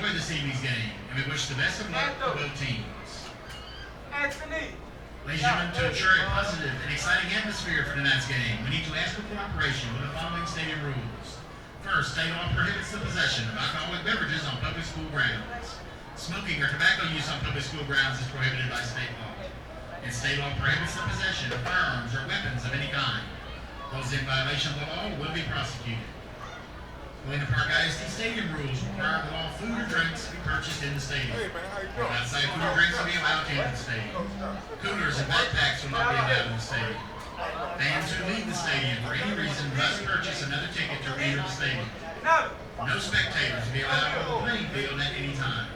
enjoy this evening's game, and we wish the best of luck to both teams. Ladies and gentlemen, to ensure a positive and exciting atmosphere for tonight's game, we need to ask for cooperation with the following stadium rules. First, state law prohibits the possession of alcoholic beverages on public school grounds. Smoking or tobacco use on public school grounds is prohibited by state law. And state law prohibits the possession of firearms or weapons of any kind. Those in violation of the law will be prosecuted. Galena Park ISD stadium rules require that all food or drinks be purchased in the stadium. Outside food or drinks will be allowed to enter the stadium. Coolers and backpacks will not be allowed in the stadium. Fans who leave the stadium for any reason must purchase another ticket to re-enter the stadium. No spectators will be allowed on the playing field at any time.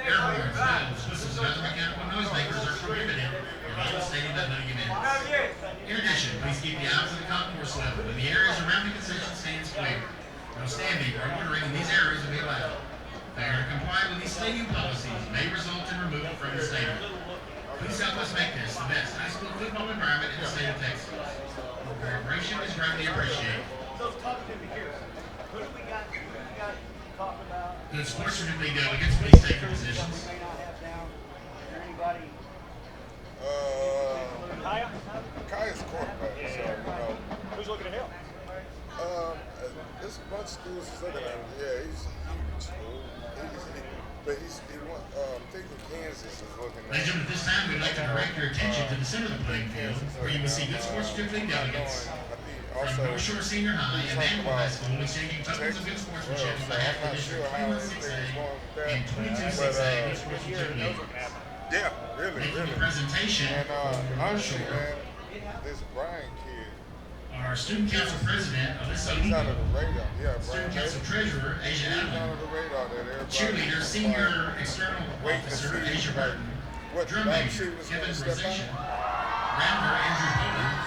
Air horns, bells, whistles, and other mechanical noisemakers are prohibited in all the stadium athletic events. In addition, please keep the aisles of the concourse level and the areas around the concession stands clear. No standing or loitering in these areas will be allowed. Failure to comply with these stadium policies may result in removal from the stadium. Please help us make this the best high school football environment in the state of Texas. Your cooperation is greatly appreciated. Good sports league delegates, please take your positions. Kaya's quarterback, so, Who's looking at him? There's a bunch of schools is looking at him. Yeah, he's huge. But he won, thinking Kansas is looking at him. Ladies and gentlemen, at this time, we'd like to direct your attention to the center of the playing field, where you will see good sports league delegates from Northshore Senior High and Manville High School exchanging tokens of good sportsmanship on behalf of District 21-6A and 22-6A good sportsmanship league. Yeah, really. Making the presentation And honestly, Northshore, man, this Brian kid, our student council president, Alyssa he's out of Lee, the radar. Yeah, student Brian. council treasurer, Asia He's out Allen, of the radar that everybody. cheerleader, senior external waiting to officer, see, Asia like, Burton, what drum the major, receivers Kevin gonna step Rosation, out. rounder, Andrew Poland,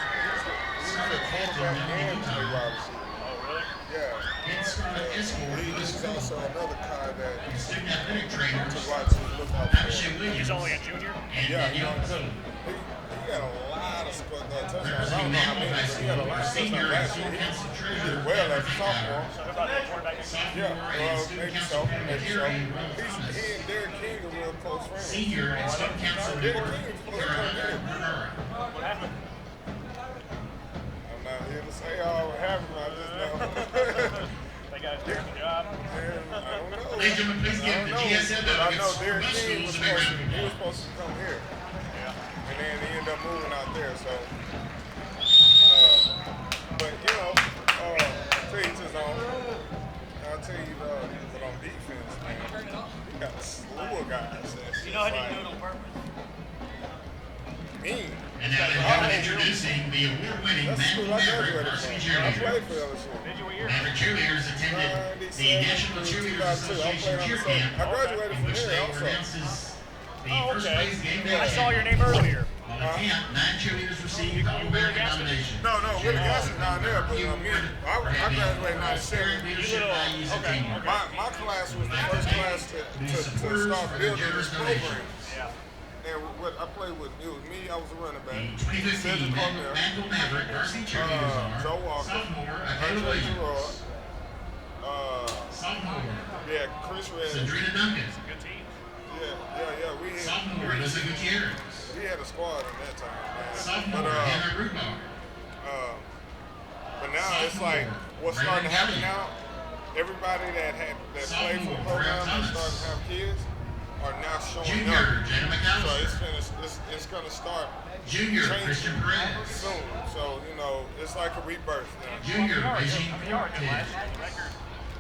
He's Scarlet a Captain, quarterback Melanie and play Newton, wide receiver. Oh, really? Yeah. and Scarlet Escort, He's Lewis also Cole, another guy that and student athletic trainers, to watch and look out Avishay for. Williams, He's only a junior? and Yeah, Danielle Poland. He got a lot of touchdowns. I Representing don't know how Manville many, High but he had a School, lot our of senior and touchdowns last student year. council He treasurer, did well as a Edward sophomore. So who about that quarterback next year? Yeah, sophomore, and well, student maybe council so. Maybe so. parliamentarian, Ron Thomas, He and Derek King are real close friends. senior and student council Derek member, King is supposed to come Carolina in. Rivera. What happened? I'm not here to say all what happened. I just know. They got a different job. I don't know. Ladies and gentlemen, please give the GSM But I know delegates Derek most King schools was a big round of he was applause. supposed to come here, Yeah. and then he ended up moving out there. So, but you know, to each his own. I'll tell you, but on defense, man, you got a slew of guys. That's You know, I just didn't do it on purpose. mean. And now ladies and gentlemen, introducing the award-winning That's Manville school I Maverick graduated varsity from. I cheerleader. played for LSU. Did you a year? Maverick cheerleaders attended the National Cheerleaders Association cheer camp, I graduated in from which they here were also. announced as the Oh, first okay. place game day I saw your champion. name earlier. While at camp, 9 cheerleaders received All-American nominations. No, Willie Gaston's down there, but me, Award I for having graduated in spirit, 97. leadership values, and Okay, teamwork. My class was the first class to start building this program. Yeah. And what I played with, it was me, I was a running The back. 2015 Manville Maverick varsity cheerleaders are Joe Walker, sophomore Akayla Andre Williams, Gerard, sophomore yeah, Chris Red. Sandrina Duncan, Good team. Yeah. sophomore Alyssa Gutierrez, We had a squad at that time, man. sophomore But, Hannah Rudbar, but now it's like what's starting to happen now. Everybody that played for the program and starting to have kids are now showing junior up. Jenna So McAllister, it's gonna start junior changing Christian Perez, soon. So it's like a rebirth now. junior Regine We are good Cortez, last year.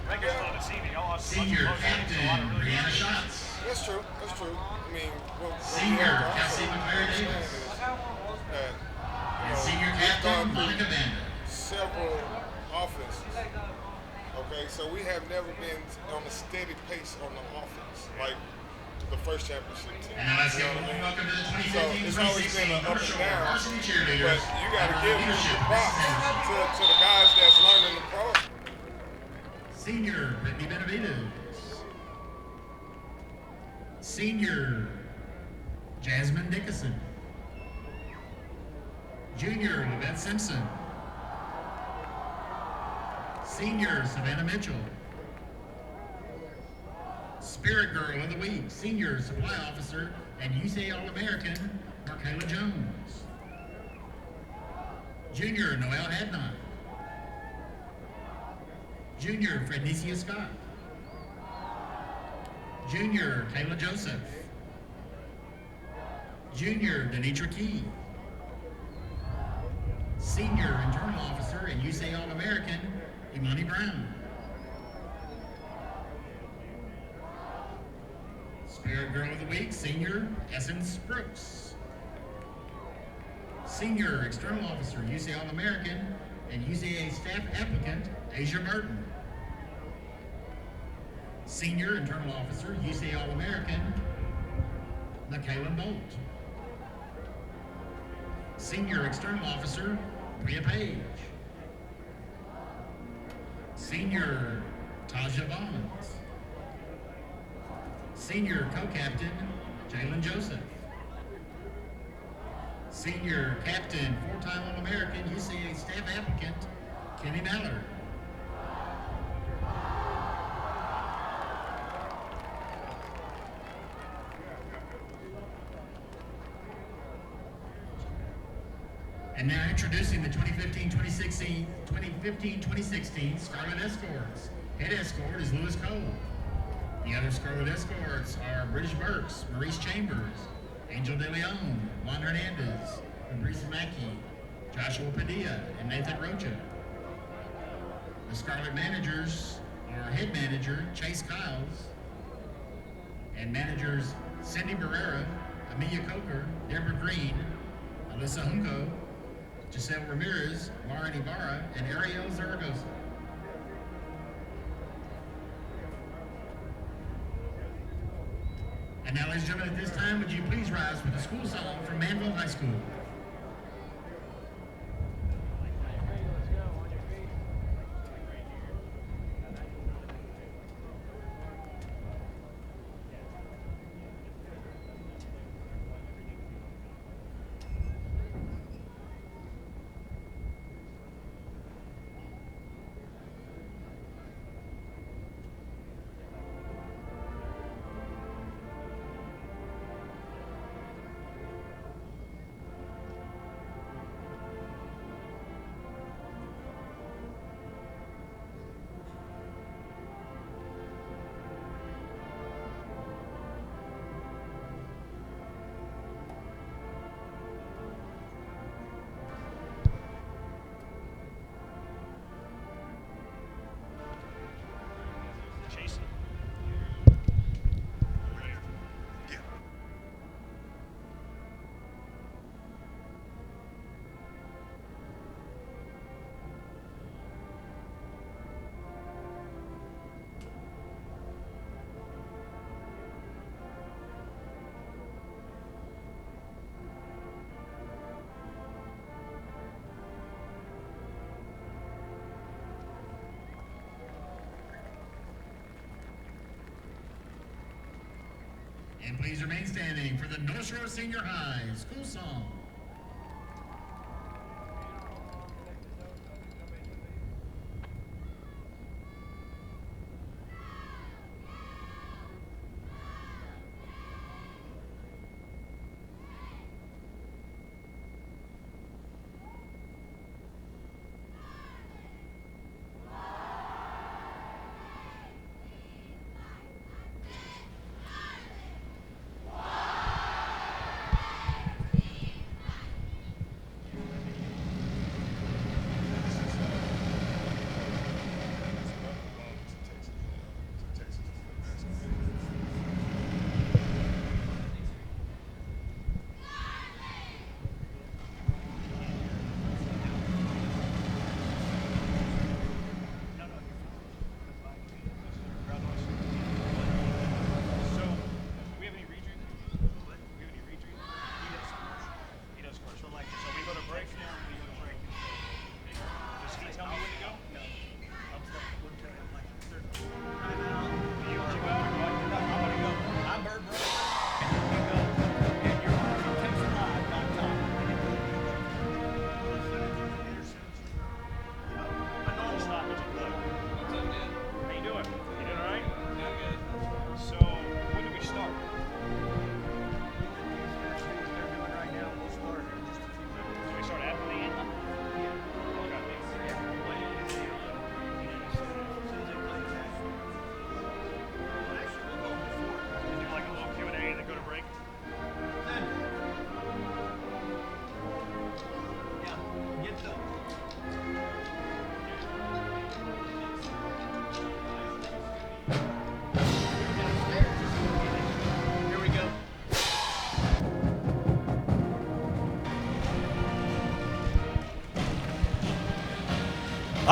Records on the CV. Y'all lost senior a bunch of captain a lot of really good Brianna teams. Schatz, That's true. I mean, Senior Kelsey McClary Davis, that, and senior captain Monica Banda. several offenses. Okay, so we have never been on a steady pace on the offense like the first championship team. And now let's give a You know warm what I mean? welcome to the So it's always been 2015-2016 an up and Northshore down, varsity but cheerleaders you got to under give the them leadership of props Mrs. to the guys that's learning the pro. Senior Brittany Benavides, senior Jasmine Dickinson, junior Yvette Simpson, senior Savannah Mitchell, Spirit Girl of the Week, Senior Supply Officer and USA All-American, Markayla Jones. Junior, Noelle Hadnot. Junior, Frednicia Scott. Junior, Kayla Joseph. Junior, Denitra Key. Senior Internal Officer and USA All-American, Imani Brown. Spirit Girl of the Week, Senior, Essence Brooks. Senior External Officer, USA All-American and UCA Staff Applicant, Asia Burton. Senior Internal Officer, UCA All-American, Michaela Bolt. Senior External Officer, Priya Page. Senior Taja Bonds. Senior Co-Captain, Jalen Joseph. Senior Captain, four-time All-American, UCA Staff Applicant, Kenny Mallard. And now introducing the 2015-2016 Scarlet Escorts. Head escort is Lewis Cole. The other Scarlet Escorts are British Burks, Maurice Chambers, Angel De Leon, Juan Hernandez, Fabrice Mackey, Joshua Padilla, and Nathan Rocha. The Scarlet Managers are Head Manager Chase Kiles, and Managers Cindy Barrera, Amelia Coker, Deborah Green, Alyssa Junco, Giselle Ramirez, Lauren Ibarra, and Ariel Zaragoza. And now, ladies and gentlemen, at this time, would you please rise with the school song from Manville High School? Jason. Yeah. And please remain standing for the Northshore Senior High school song.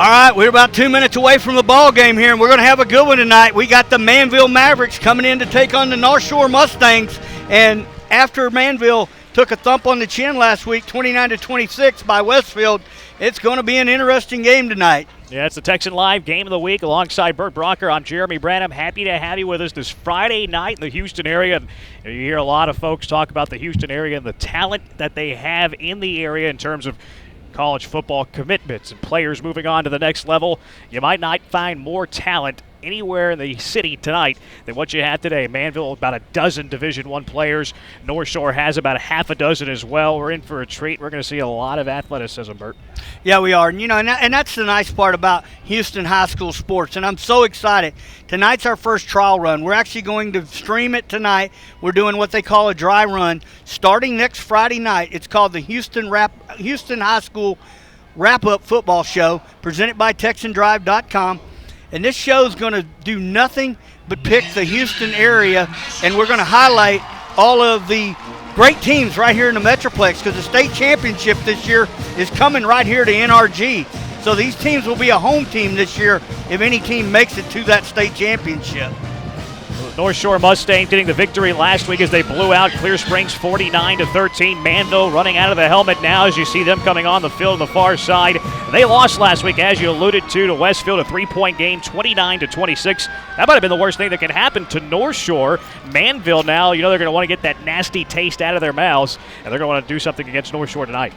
All right, we're about 2 minutes away from the ball game here, and we're going to have a good one tonight. We got the Manville Mavericks coming in to take on the Northshore Mustangs, and after Manville took a thump on the chin last week, 29-26 by Westfield, it's going to be an interesting game tonight. Yeah, it's the Texan Live Game of the Week alongside Bert Brocker. I'm Jeremy Branham. Happy to have you with us this Friday night in the Houston area. And you hear a lot of folks talk about the Houston area and the talent that they have in the area in terms of college football commitments and players moving on to the next level. You might not find more talent anywhere in the city tonight than what you had today. Manville, about a dozen Division I players. North Shore has about a half a dozen as well. We're in for a treat. We're going to see a lot of athleticism, Bert. Yeah, we are. And, and that's the nice part about Houston high school sports, and I'm so excited. Tonight's our first trial run. We're actually going to stream it tonight. We're doing what they call a dry run starting next Friday night. It's called the Houston High School Wrap-Up Football Show, presented by TexanDrive.com. And this show is going to do nothing but pick the Houston area, and we're going to highlight all of the great teams right here in the Metroplex, because the state championship this year is coming right here to NRG. So these teams will be a home team this year if any team makes it to that state championship. North Shore Mustangs getting the victory last week as they blew out Clear Springs 49-13. Manville running out of the helmet now as you see them coming on the field on the far side. They lost last week, as you alluded to Westfield, a 3-point game, 29-26. That might have been the worst thing that could happen to North Shore. Manville now, they're going to want to get that nasty taste out of their mouths, and they're going to want to do something against North Shore tonight.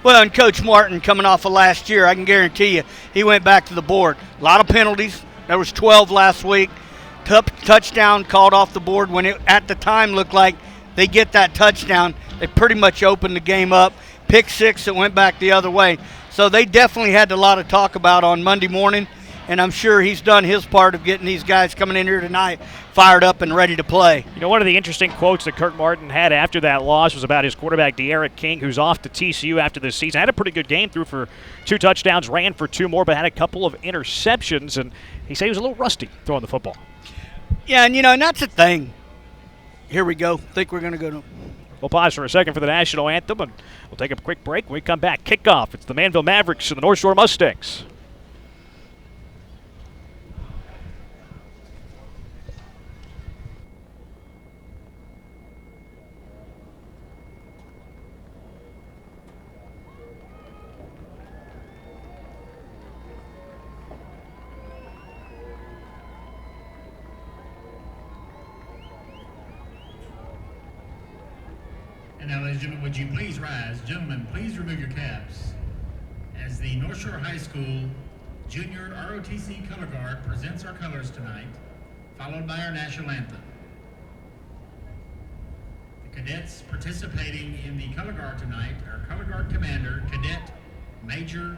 Well, and Coach Martin coming off of last year, I can guarantee you, he went back to the board. A lot of penalties. There was 12 last week. Touchdown called off the board when it at the time looked like they get that touchdown. They pretty much opened the game up. Pick six that went back the other way. So they definitely had a lot of talk about on Monday morning, and I'm sure he's done his part of getting these guys coming in here tonight fired up and ready to play. One of the interesting quotes that Kirk Martin had after that loss was about his quarterback, De'Eric King, who's off to TCU after this season. Had a pretty good game, threw for 2 touchdowns, ran for 2 more, but had a couple of interceptions, and he said he was a little rusty throwing the football. Yeah, and that's the thing. Here we go. Think we're going to go to... We'll pause for a second for the national anthem, and we'll take a quick break. When we come back, kickoff. It's the Manville Mavericks and the North Shore Mustangs. And now, ladies and gentlemen, would you please rise? Gentlemen, please remove your caps as the North Shore High School Junior ROTC Color Guard presents our colors tonight, followed by our national anthem. The cadets participating in the Color Guard tonight are Color Guard Commander, Cadet Major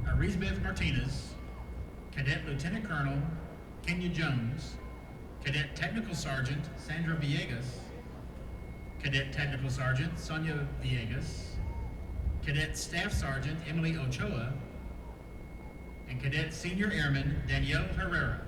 Arizbeth Martinez, Cadet Lieutenant Colonel Kenya Jones, Cadet Technical Sergeant Sandra Villegas, Cadet Technical Sergeant Sonia Villegas, Cadet Staff Sergeant Emily Ochoa, and Cadet Senior Airman Danielle Herrera.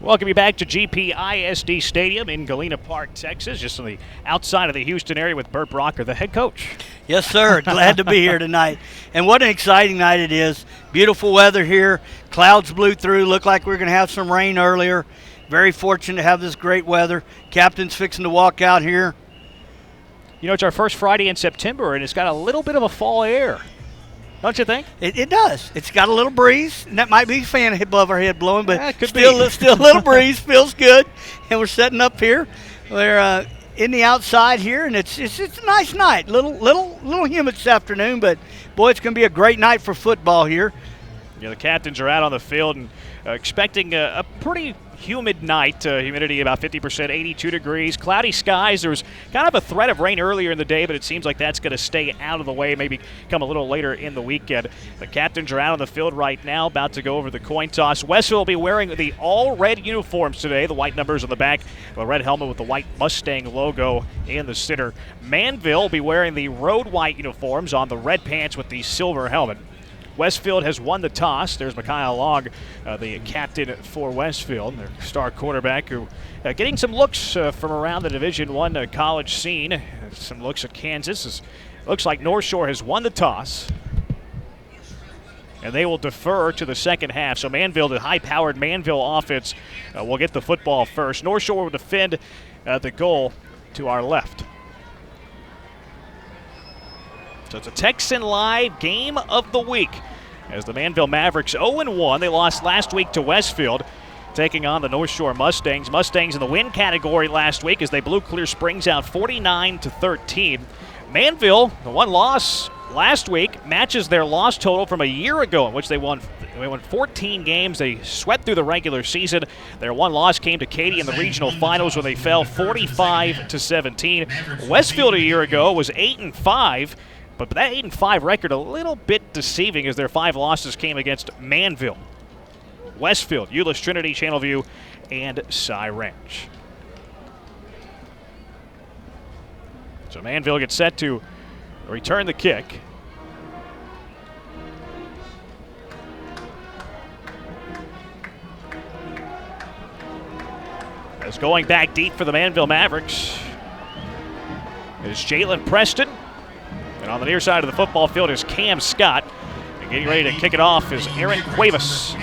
Welcome you back to GPISD Stadium in Galena Park, Texas, just on the outside of the Houston area with Burt Brocker, the head coach. Yes, sir. Glad to be here tonight. And what an exciting night it is. Beautiful weather here. Clouds blew through. Looked like we were going to have some rain earlier. Very fortunate to have this great weather. Captain's fixing to walk out here. You know, it's our first Friday in September, and it's got a little bit of a fall air. Don't you think? It does. It's got a little breeze, and that might be a fan above our head blowing, but it could still a little breeze. Feels good. And we're setting up here. We're in the outside here, and it's a nice night. Little humid this afternoon, but boy, it's going to be a great night for football here. Yeah, the captains are out on the field and expecting a pretty humid night. Humidity about 50%, 82 degrees. Cloudy skies. There was kind of a threat of rain earlier in the day, but it seems like that's going to stay out of the way, maybe come a little later in the weekend. The captains are out on the field right now, about to go over the coin toss. Westville will be wearing the all-red uniforms today, the white numbers on the back, the red helmet with the white Mustang logo in the center. Manville will be wearing the road white uniforms on the red pants with the silver helmet. Westfield has won the toss. There's Micaiah Long, the captain for Westfield, their star quarterback, who getting some looks from around the Division I college scene. Some looks at Kansas. Looks like Northshore has won the toss, and they will defer to the second half. So Manville, the high-powered Manville offense, will get the football first. Northshore will defend the goal to our left. So it's a Texan Live game of the week as the Manville Mavericks 0-1. They lost last week to Westfield, taking on the Northshore Mustangs. Mustangs in the win category last week as they blew Clear Springs out 49-13. Manville, the one loss last week, matches their loss total from a year ago in which they won 14 games. They swept through the regular season. Their one loss came to Katy in the regional finals where they fell 45-17. Westfield a year ago was 8-5. But that 8-5 record a little bit deceiving as their 5 losses came against Manville, Westfield, Euless Trinity, Channelview, and Cy Ranch. So Manville gets set to return the kick. As going back deep for the Manville Mavericks is Jalen Preston. And on the near side of the football field is Cam Scott. And getting ready to kick it off is Aaron Cuevas.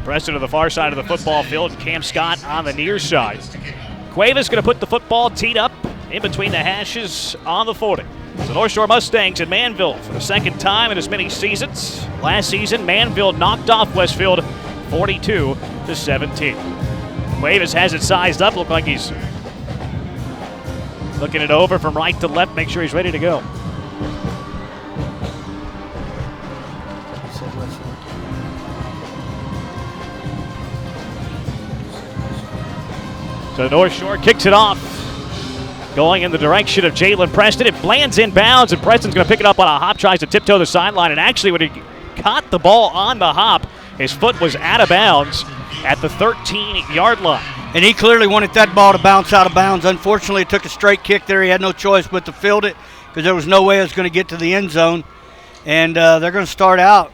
Preston to the far side of the football field, and Cam Scott on the near side. Cuevas going to put the football teed up in between the hashes on the 40. The North Shore Mustangs in Manville for the second time in as many seasons. Last season, Manville knocked off Westfield 42-17. Cuevas has it sized up. Look like he's looking it over from right to left. Make sure he's ready to go. So North Shore kicks it off, going in the direction of Jalen Preston. It lands in bounds, and Preston's going to pick it up on a hop, tries to tiptoe the sideline, and actually when he caught the ball on the hop, his foot was out of bounds at the 13-yard line. And he clearly wanted that ball to bounce out of bounds. Unfortunately, it took a straight kick there. He had no choice but to field it because there was no way it was going to get to the end zone. And they're going to start out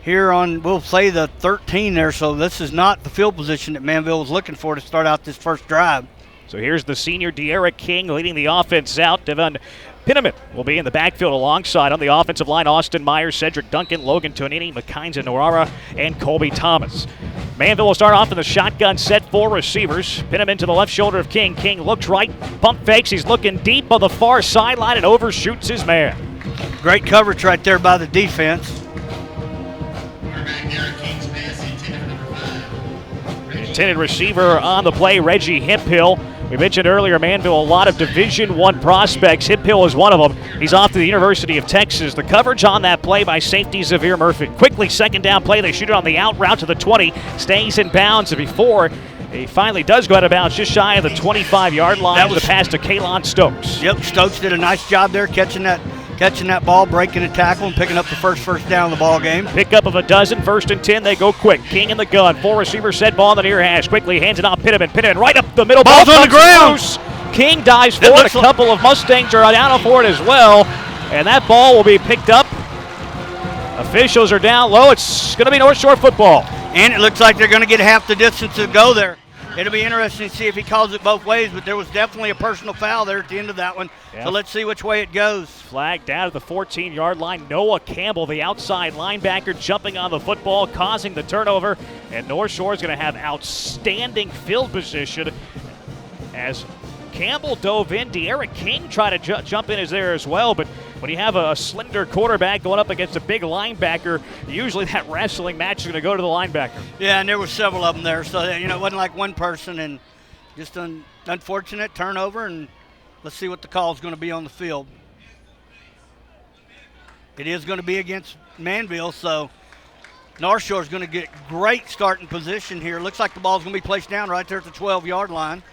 here on, we'll play the 13 there, so this is not the field position that Manville was looking for to start out this first drive. So here's the senior De'Ara King leading the offense out. Devon Pinnaman will be in the backfield alongside on the offensive line. Austin Myers, Cedric Duncan, Logan Tonini, Makinza Norara, and Colby Thomas. Manville will start off in the shotgun set, 4 receivers. Pinnaman to the left shoulder of King. King looks right, pump fakes. He's looking deep on the far sideline and overshoots his man. Great coverage right there by the defense. Intended receiver on the play, Reggie Hemphill. We mentioned earlier, Manville, a lot of Division I prospects. Hemphill is one of them. He's off to the University of Texas. The coverage on that play by safety Xavier Murphy. Quickly, second down play. They shoot it on the out route to the 20. Stays in bounds before he finally does go out of bounds just shy of the 25-yard line. That was the pass to Kalon Stokes. Yep, Stokes did a nice job there catching that ball, breaking a tackle, and picking up the first down of the ball game. Pickup of a dozen, 1st and 10. They go quick. King in the gun. 4 receivers set, ball on the near hash. Quickly hands it off Pinnaman. Pinnaman right up the middle. Ball's on the ground. Loose. King dives forward. A couple of Mustangs are down for it as well. And that ball will be picked up a officials are down low. It's going to be North Shore football. And it looks like they're going to get half the distance to go there. It'll be interesting to see if he calls it both ways, but there was definitely a personal foul there at the end of that one. Yeah. So let's see which way it goes. Flag down at the 14-yard line. Noah Campbell, the outside linebacker, jumping on the football, causing the turnover. And North Shore is going to have outstanding field position as Campbell dove in. De'Eric King tried to jump in there as well, but when you have a slender quarterback going up against a big linebacker, usually that wrestling match is going to go to the linebacker. Yeah, and there were several of them there, so it wasn't like one person, and just an unfortunate turnover, and let's see what the call is going to be on the field. It is going to be against Manville, so North Shore is going to get great starting position here. Looks like the ball is going to be placed down right there at the 12-yard line.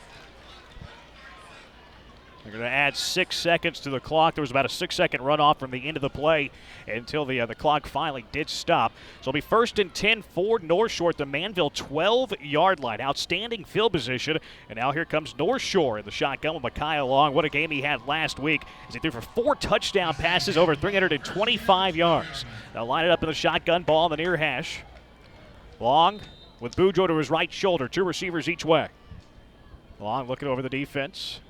They're going to add 6 seconds to the clock. There was about a 6-second runoff from the end of the play until the clock finally did stop. So it'll be 1st and 10 for North Shore at the Manville 12-yard line. Outstanding field position. And now here comes North Shore in the shotgun with Micaiah Long. What a game he had last week as he threw for 4 touchdown passes over 325 yards. Now line it up in the shotgun, ball on the near hash. Long with Boudreaux to his right shoulder. 2 receivers each way. Long looking over the defense.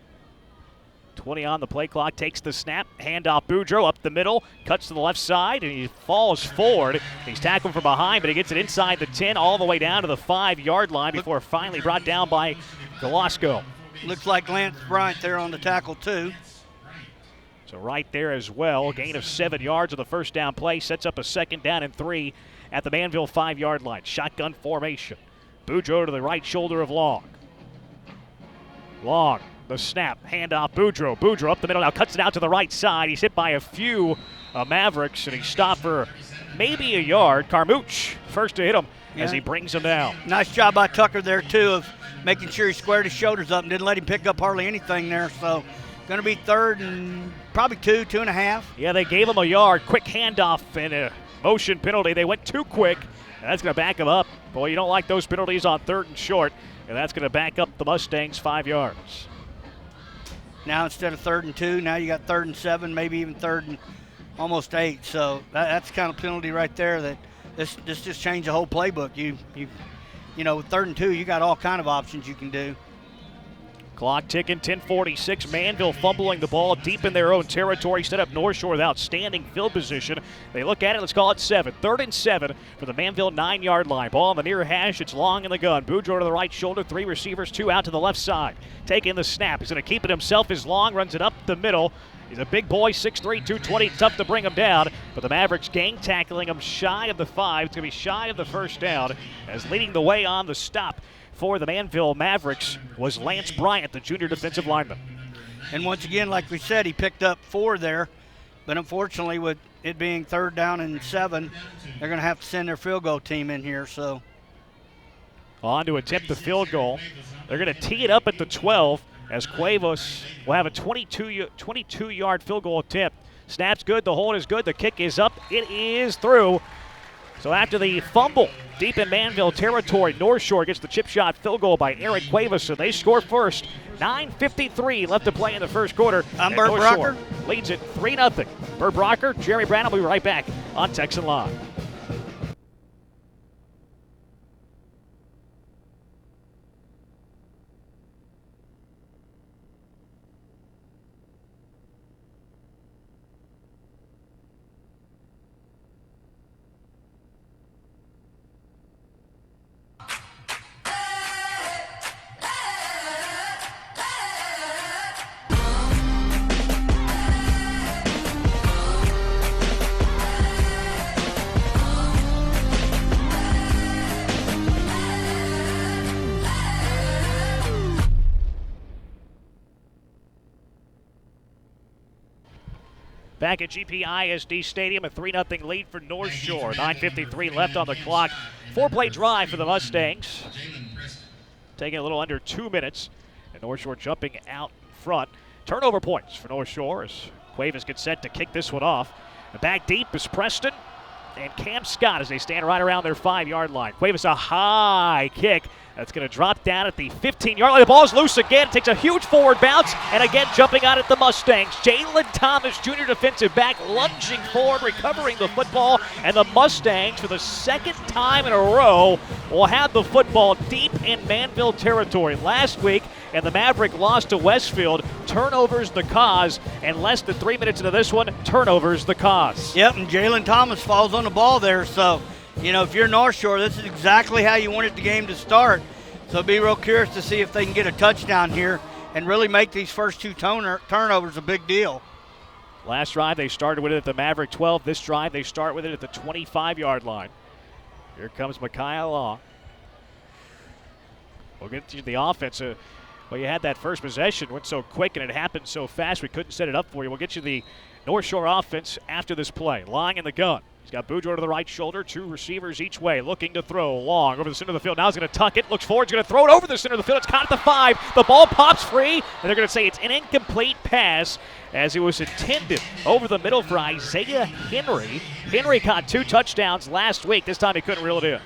20 on the play clock, takes the snap, handoff Boudreaux up the middle, cuts to the left side, and he falls forward. He's tackled from behind, but he gets it inside the 10 all the way down to the 5-yard line before finally brought down by Galasco. Looks like Lance Bryant there on the tackle too. So right there as well, gain of 7 yards on the first down play, sets up a 2nd down and 3 at the Manville 5-yard line. Shotgun formation. Boudreaux to the right shoulder of Long. Long. The snap, handoff, Boudreaux. Boudreaux up the middle now, cuts it out to the right side. He's hit by a few Mavericks, and he stopped for maybe a yard. Carmouche first to hit him as he brings him down. Nice job by Tucker there, too, of making sure he squared his shoulders up and didn't let him pick up hardly anything there. So going to be 3rd and probably 2.5. Yeah, they gave him a yard. Quick handoff and a motion penalty. They went too quick, and that's going to back him up. Boy, you don't like those penalties on 3rd and short, and that's going to back up the Mustangs 5 yards. Now instead of 3rd and 2, now you got 3rd and 7, maybe even 3rd and almost 8. So that's kind of penalty right there. That this just changed the whole playbook. You with 3rd and 2, you got all kind of options you can do. Clock ticking, 10:46. Manville fumbling the ball deep in their own territory. Set up North Shore with outstanding field position. They look at it. Let's call it 7. 3rd and 7 for the Manville 9-yard line. Ball on the near hash. It's Long in the gun. Boudreaux to the right shoulder. 3 receivers, 2 out to the left side. Taking the snap. He's going to keep it himself as Long runs it up the middle. He's a big boy, 6'3", 220. Tough to bring him down. But the Mavericks gang tackling him shy of the 5. It's going to be shy of the 1st down as leading the way on the stop for the Manville Mavericks was Lance Bryant, the junior defensive lineman. And once again, like we said, he picked up 4 there. But unfortunately, with it being 3rd down and 7, they're going to have to send their field goal team in here. So on to attempt the field goal. They're going to tee it up at the 12 as Cuevas will have a 22-yard field goal attempt. Snap's good. The hold is good. The kick is up. It is through. So after the fumble deep in Manville territory, North Shore gets the chip shot field goal by Eric Cuevas, so they score first. 9:53 left to play in the first quarter. I'm Bert Brocker. Leads it 3-0. Bert Brocker, Jeremy Branham will be right back on Texan Live. Back at GPISD Stadium, a 3-0 lead for North Shore. 9:53 left on the clock. 4-play drive for the Mustangs. Taking a little under 2 minutes. And North Shore jumping out front. Turnover points for North Shore as Cuevas gets set to kick this one off. And back deep is Preston and Cam Scott as they stand right around their 5-yard line. Cuevas a high kick. That's going to drop down at the 15-yard line. The ball's loose again. Takes a huge forward bounce. And again, jumping out at the Mustangs. Jalen Thomas, junior defensive back, lunging forward, recovering the football. And the Mustangs, for the second time in a row, will have the football deep in Manville territory. Last week, and the Maverick lost to Westfield. Turnovers the cause. And less than 3 minutes into this one, turnovers the cause. Yep, and Jalen Thomas falls on the ball there. So, you know, if you're North Shore, this is exactly how you wanted the game to start. So be real curious to see if they can get a touchdown here and really make these first two turnovers a big deal. Last drive, they started with it at the Maverick 12. This drive, they start with it at the 25-yard line. Here comes Micaiah Long. We'll get to the offense. Well, you had that first possession, went so quick and it happened so fast we couldn't set it up for you. We'll get you the North Shore offense after this play. Long in the gun. He's got Boudreaux to the right shoulder, two receivers each way, looking to throw. Long over the center of the field. Now he's going to tuck it, looks forward, he's going to throw it over the center of the field. It's caught at the 5. The ball pops free, and they're going to say it's an incomplete pass as it was intended over the middle for Isaiah Henry. Henry caught 2 touchdowns last week. This time he couldn't reel it in.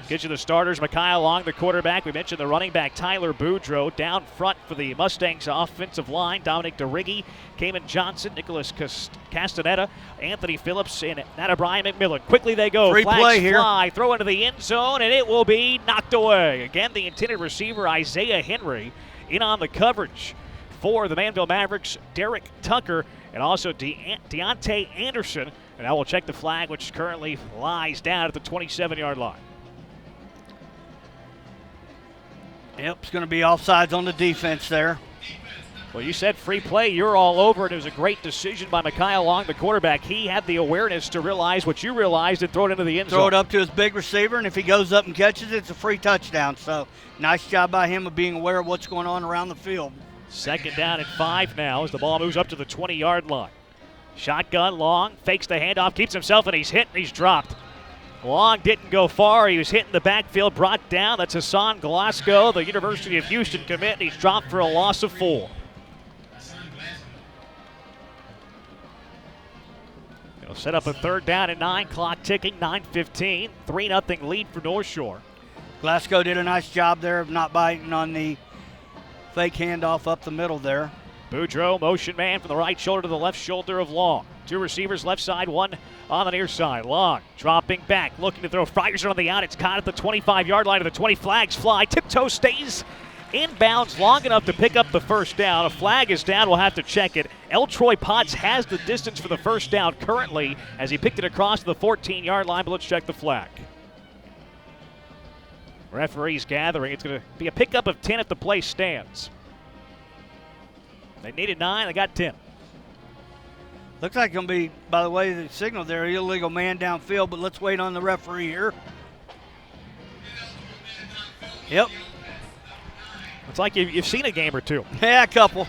Get you the starters. Micaiah Long, the quarterback. We mentioned the running back, Tyler Boudreaux. Down front for the Mustangs offensive line, Dominic DeRiggi, Cayman Johnson, Nicholas Castaneda, Anthony Phillips, and Nata Brian McMillan. Quickly they go. Free Flags play here. fly. Throw into the end zone, and it will be knocked away. Again, the intended receiver, Isaiah Henry, in on the coverage for the Manville Mavericks, Derek Tucker, and also Deontay Anderson. And I will check the flag, which currently lies down at the 27-yard line. Yep, it's going to be offsides on the defense there. Well, you said free play. You're all over it. It was a great decision by Micaiah Long, the quarterback. He had the awareness to realize what you realized and throw it into the end zone. Throw it up to his big receiver, and if he goes up and catches it, it's a free touchdown. So nice job by him of being aware of what's going on around the field. Second down and 5 now as the ball moves up to the 20-yard line. Shotgun, Long, fakes the handoff, keeps himself, and he's hit and he's dropped. Long didn't go far. He was hit in the backfield, brought down. That's Hassan Glasgow, the University of Houston commit, and he's dropped for a loss of 4. They'll set up a third down and 9, clock ticking, 9:15. 3-0 lead for North Shore. Glasgow did a nice job there of not biting on the fake handoff up the middle there. Boudreaux, motion man from the right shoulder to the left shoulder of Long. 2 receivers left side, 1 on the near side. Long dropping back, looking to throw. Fryers on the out. It's caught at the 25-yard line of the 20. Flags fly. Tiptoe stays inbounds long enough to pick up the first down. A flag is down. We'll have to check it. L. Troy Potts has the distance for the first down currently as he picked it across to the 14-yard line, but let's check the flag. Referees gathering. It's going to be a pickup of 10 if the play stands. They needed 9. They got 10. Looks like it's going to be, by the way, the signal there, illegal man downfield, but let's wait on the referee here. Yep. It's like you've seen a game or two. Yeah, a couple.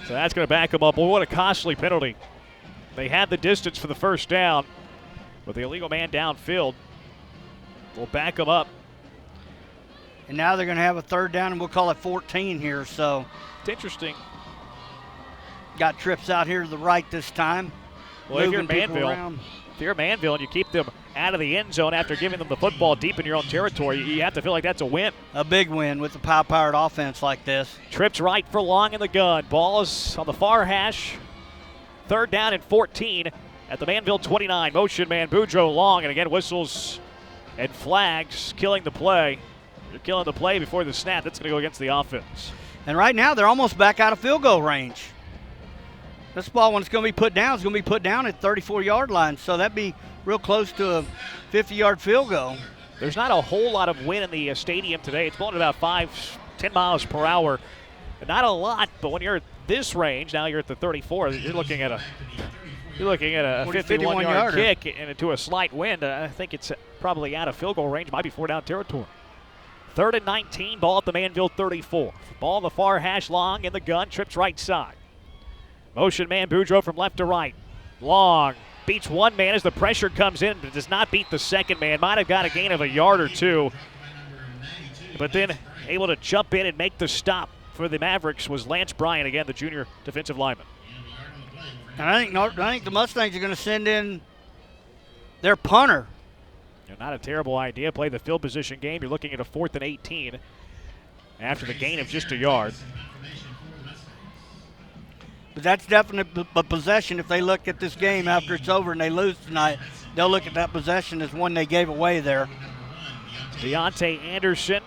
So that's going to back them up. Well, what a costly penalty. They had the distance for the first down, but the illegal man downfield will back them up. And now they're going to have a third down, and we'll call it 14 here. So it's interesting. Got trips out here to the right this time. Well, if you're Manville and you keep them out of the end zone after giving them the football deep in your own territory, you have to feel like that's a win. A big win with a powered offense like this. Trips right for Long in the gun. Ball is on the far hash. Third down and 14 at the Manville 29. Motion man Boudreaux, Long, and again whistles and flags killing the play. You're killing the play before the snap. That's going to go against the offense. And right now they're almost back out of field goal range. This ball, when it's going to be put down, is going to be put down at 34-yard line. So that'd be real close to a 50-yard field goal. There's not a whole lot of wind in the stadium today. It's blowing about 5-10 miles per hour. Not a lot, but when you're at this range, now you're at the 34. You're looking at a 51-yard kick and into a slight wind. I think it's probably out of field goal range. Might be 4-down territory. 3rd and 19. Ball at the Manville 34. Ball on the far hash. Long in the gun. Trips right side. Motion man Boudreaux from left to right. Long beats one man as the pressure comes in, but does not beat the second man. Might have got a gain of a yard or two, but then able to jump in and make the stop for the Mavericks was Lance Bryant, again, the junior defensive lineman. And I think the Mustangs are going to send in their punter. Not a terrible idea. Play the field position game. You're looking at a 4th and 18 after the gain of just a yard. But that's definitely a possession. If they look at this game after it's over and they lose tonight, they'll look at that possession as one they gave away there. Deontay Anderson,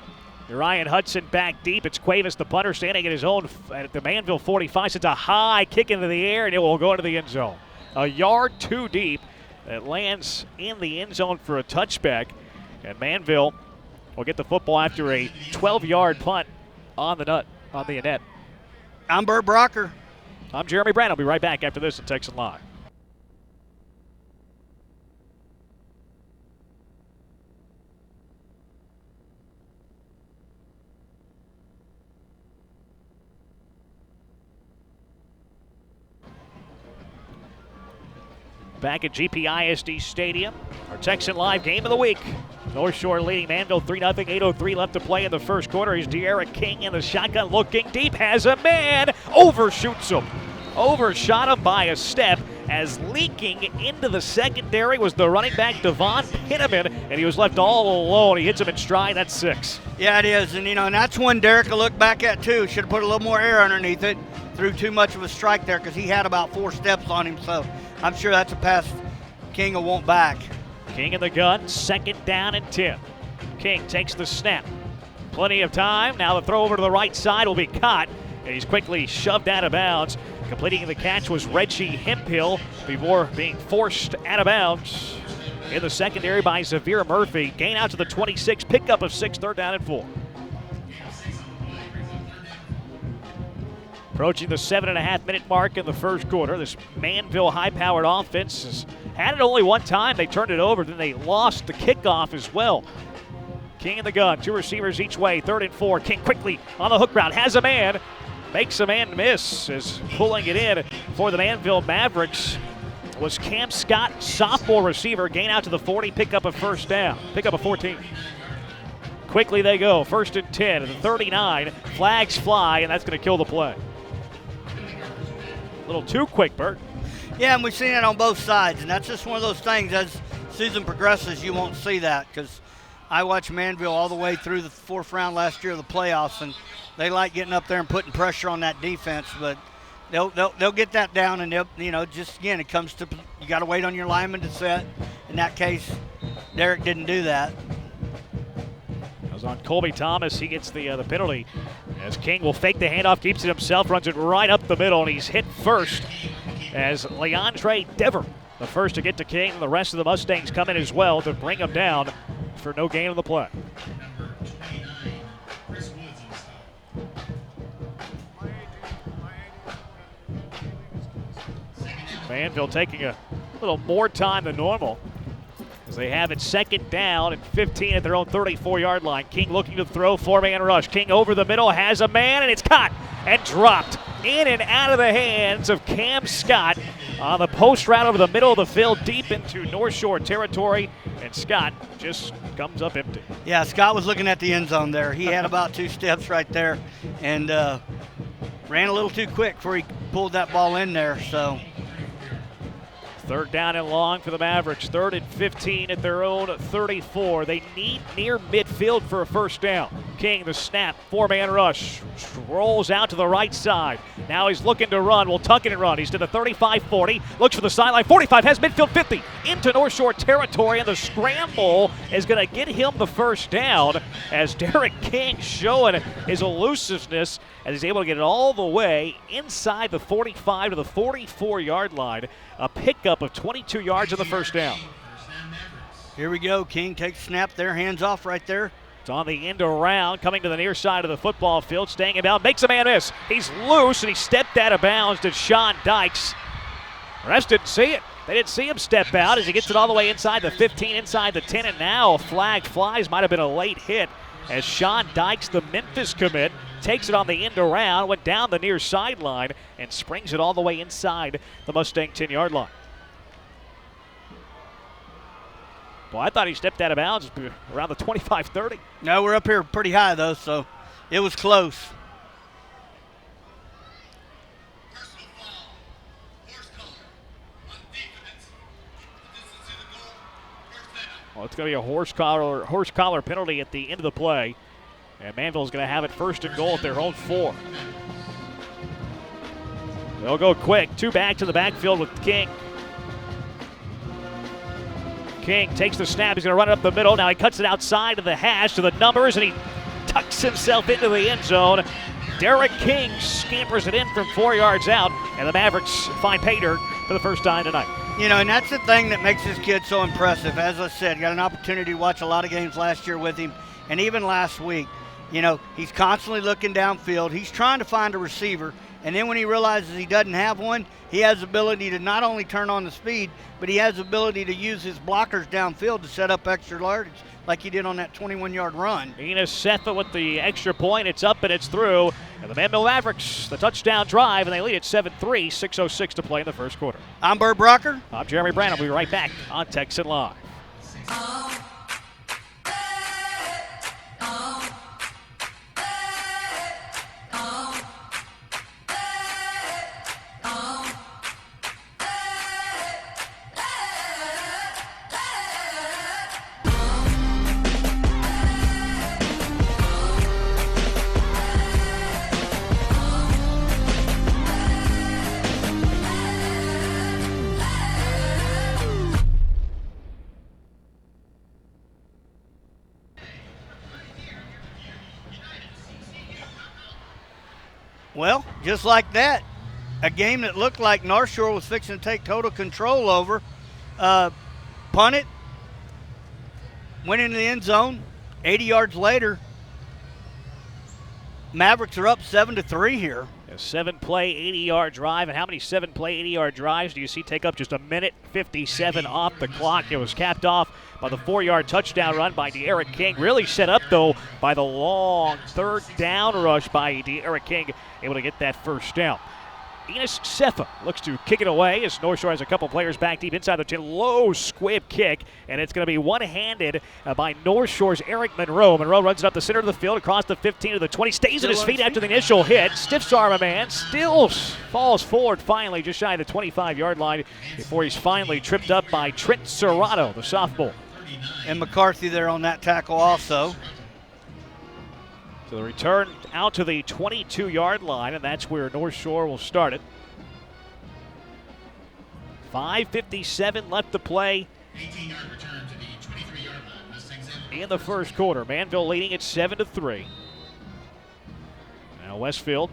Ryan Hudson back deep. It's Cuevas, the punter, standing at his own at the Manville 45. It's a high kick into the air, and it will go into the end zone. A yard too deep. It lands in the end zone for a touchback, and Manville will get the football after a 12-yard punt on the net. I'm Bert Brocker. I'm Jeremy Brand. I'll be right back after this at Texan Live. Back at GPISD Stadium, our Texan Live game of the week. Northshore leading Manville 3-0, 8:03 left to play in the first quarter. Here's De'Ara King in the shotgun, looking deep, has a man, overshoots him. Overshot him by a step, as leaking into the secondary was the running back Devon Pinnaman, and he was left all alone. He hits him in stride, that's 6. Yeah, it is, and and that's one Derek will look back at too. Should have put a little more air underneath it. Threw too much of a strike there because he had about 4 steps on him, so I'm sure that's a pass King will want back. King in the gun, 2nd down and 10. King takes the snap. Plenty of time. Now the throw over to the right side will be caught, and he's quickly shoved out of bounds. Completing the catch was Reggie Hemphill before being forced out of bounds in the secondary by Zavir Murphy. Gain out to the 26, pickup of 6, 3rd down and 4. Approaching the 7.5-minute mark in the first quarter. This Manville high-powered offense has had it only one time. They turned it over, then they lost the kickoff as well. King in the gun, 2 receivers each way, 3rd and 4. King quickly on the hook route, has a man, makes a man miss, is pulling it in for the Manville Mavericks was Cam Scott, sophomore receiver. Gain out to the 40, pickup of 1st down, pickup of 14. Quickly they go, 1st and 10 at the 39. Flags fly, and that's going to kill the play. A little too quick, Bert. Yeah, and we've seen it on both sides, and that's just one of those things. As season progresses, you won't see that, because I watched Manville all the way through the 4th round last year of the playoffs, and they like getting up there and putting pressure on that defense, but they'll get that down, and they'll, just again, it comes to you got to wait on your lineman to set. In that case, Derek didn't do that. That was on Colby Thomas. He gets the penalty. As King will fake the handoff, keeps it himself, runs it right up the middle, and he's hit first as Leandre Dever, the first to get to King. The rest of the Mustangs come in as well to bring him down for no gain on the play. Manville taking a little more time than normal as they have it 2nd down and 15 at their own 34-yard line. King looking to throw, 4-man rush. King over the middle, has a man, and it's caught and dropped in and out of the hands of Cam Scott on the post route over the middle of the field, deep into North Shore territory, and Scott just comes up empty. Yeah, Scott was looking at the end zone there. He had about 2 steps right there, and ran a little too quick before he pulled that ball in there, so. 3rd down and long for the Mavericks. 3rd and 15 at their own 34. They need near midfield for a 1st down. King, the snap, 4-man rush. Rolls out to the right side. Now he's looking to run. Will tuck it and run. He's to the 35-40. Looks for the sideline. 45 has midfield 50 into North Shore territory. And the scramble is going to get him the 1st down as Derek King showing his elusiveness as he's able to get it all the way inside the 45 to the 44-yard line. A pickup of 22 yards on the 1st down. Here we go. King takes snap there, hands off right there. It's on the end around, coming to the near side of the football field, staying in bounds, makes a man miss. He's loose, and he stepped out of bounds to Sean Dykes. The rest didn't see it. They didn't see him step out as he gets it all the way inside the 15, inside the 10, and now a flag flies. Might have been a late hit as Sean Dykes, the Memphis commit, takes it on the end around, went down the near sideline, and springs it all the way inside the Mustang 10-yard line. Well, I thought he stepped out of bounds around the 25-30. No, we're up here pretty high, though, so it was close. Personal foul. Horse collar. On defense. Distance to the goal. 1st down. Well, it's going to be a horse collar penalty at the end of the play. And Manville's going to have it first and goal at their own 4. They'll go quick. 2 back to the backfield with King. King takes the snap. He's going to run it up the middle. Now he cuts it outside of the hash to the numbers, and he tucks himself into the end zone. Derek King scampers it in from 4 yards out, and the Mavericks find pay dirt for the first time tonight. You know, and that's the thing that makes this kid so impressive. As I said, got an opportunity to watch a lot of games last year with him, and even last week. You know, he's constantly looking downfield. He's trying to find a receiver, and then when he realizes he doesn't have one, he has the ability to not only turn on the speed, but he has the ability to use his blockers downfield to set up extra yardage like he did on that 21-yard run. Enos Setha with the extra point. It's up and it's through. And the Manville Mavericks, the touchdown drive, and they lead at 7-3, 6:06 to play in the first quarter. I'm Bert Brocker. I'm Jeremy Branham. We'll be right back on Texan Live. Well, just like that, a game that looked like Northshore was fixing to take total control over, punt it, went into the end zone. 80 yards later, Mavericks are up 7-3 here. A 7-play, 80-yard drive. And how many 7-play, 80-yard drives do you see take up just a minute 57 off the clock? It was capped off by the 4-yard touchdown run by De'Aaron King. Really set up, though, by the long third down rush by De'Aaron King, able to get that first down. Enos Setha looks to kick it away as Northshore has a couple players back deep inside the 10. Low squib kick, and it's going to be one-handed by Northshore's Eric Monroe. Monroe runs it up the center of the field, across the 15 to the 20, stays at his feet after the initial hit, stiffs arm a man, still falls forward finally just shy of the 25-yard line before he's finally tripped up by Trent Serrato, the sophomore. And McCarthy there on that tackle also. So the return out to the 22-yard line, and that's where Northshore will start it. 5:57 left to play 18-yard return to the 23-yard line. Mustangs in the first quarter. Manville leading at 7-3. Now Westfield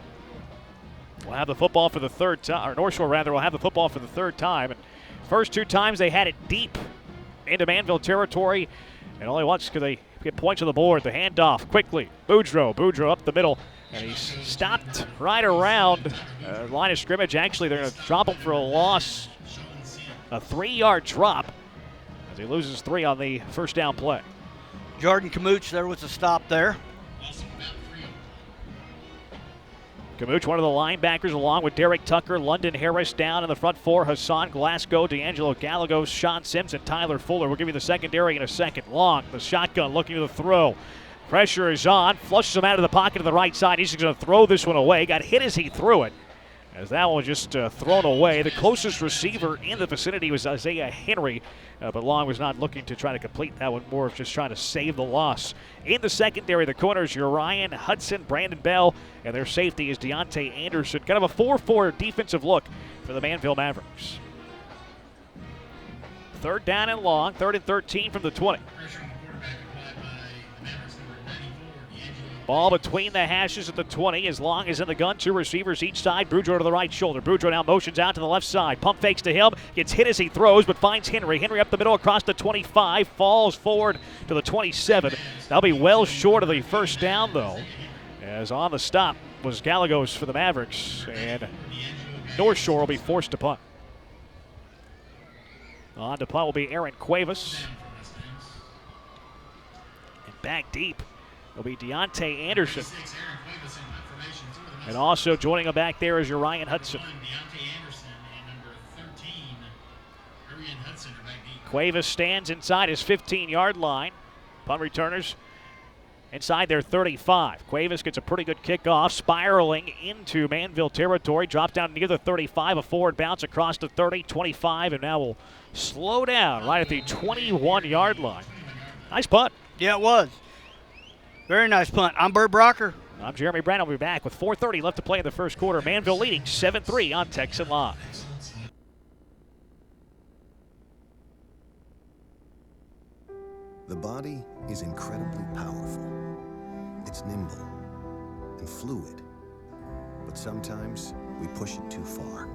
will have the football for the third time, or Northshore rather will have the football for the third time. And first 2 times they had it deep into Manville territory, and only once could they get points on the board. The handoff quickly. Boudreaux up the middle, and he's stopped right around line of scrimmage. Actually, they're going to drop him for a loss, a 3-yard drop, as he loses 3 on the first down play. Jordan Kamuch there was a stop there. Kamuch, one of the linebackers, along with Derek Tucker, London Harris down in the front 4, Hassan Glasgow, D'Angelo Gallegos, Sean Sims, and Tyler Fuller. We'll give you the secondary in a second. Long, the shotgun, looking to the throw. Pressure is on, flushes him out of the pocket to the right side. He's going to throw this one away. Got hit as he threw it, as that one was just thrown away. The closest receiver in the vicinity was Isaiah Henry, but Long was not looking to try to complete that one, more of just trying to save the loss. In the secondary, the corners, Urian Hudson, Brandon Bell, and their safety is Deontay Anderson. Kind of a 4-4 defensive look for the Manville Mavericks. Third down and long, 3rd and 13 from the 20. Ball between the hashes at the 20. As Long is in the gun. 2 receivers each side. Boudreaux to the right shoulder. Boudreaux now motions out to the left side. Pump fakes to him. Gets hit as he throws, but finds Henry. Henry up the middle across the 25. Falls forward to the 27. That'll be well short of the first down, though, as on the stop was Gallegos for the Mavericks. And Northshore will be forced to punt. On to punt will be Aaron Cuevas. And back deep it'll be Deontay Anderson. And also joining him back there is Urian Hudson. Cuevas stands inside his 15-yard line. Punt returners inside their 35. Cuevas gets a pretty good kickoff, spiraling into Manville territory. Drops down near the 35, a forward bounce across the 30, 25, and now will slow down right at the 21-yard line. Nice punt. Yeah, it was. Very nice punt. I'm Bert Brocker. I'm Jeremy Branham. We'll be back with 4:30 left to play in the first quarter. Manville leading 7-3 on Texan Live. The body is incredibly powerful. It's nimble and fluid. But sometimes we push it too far.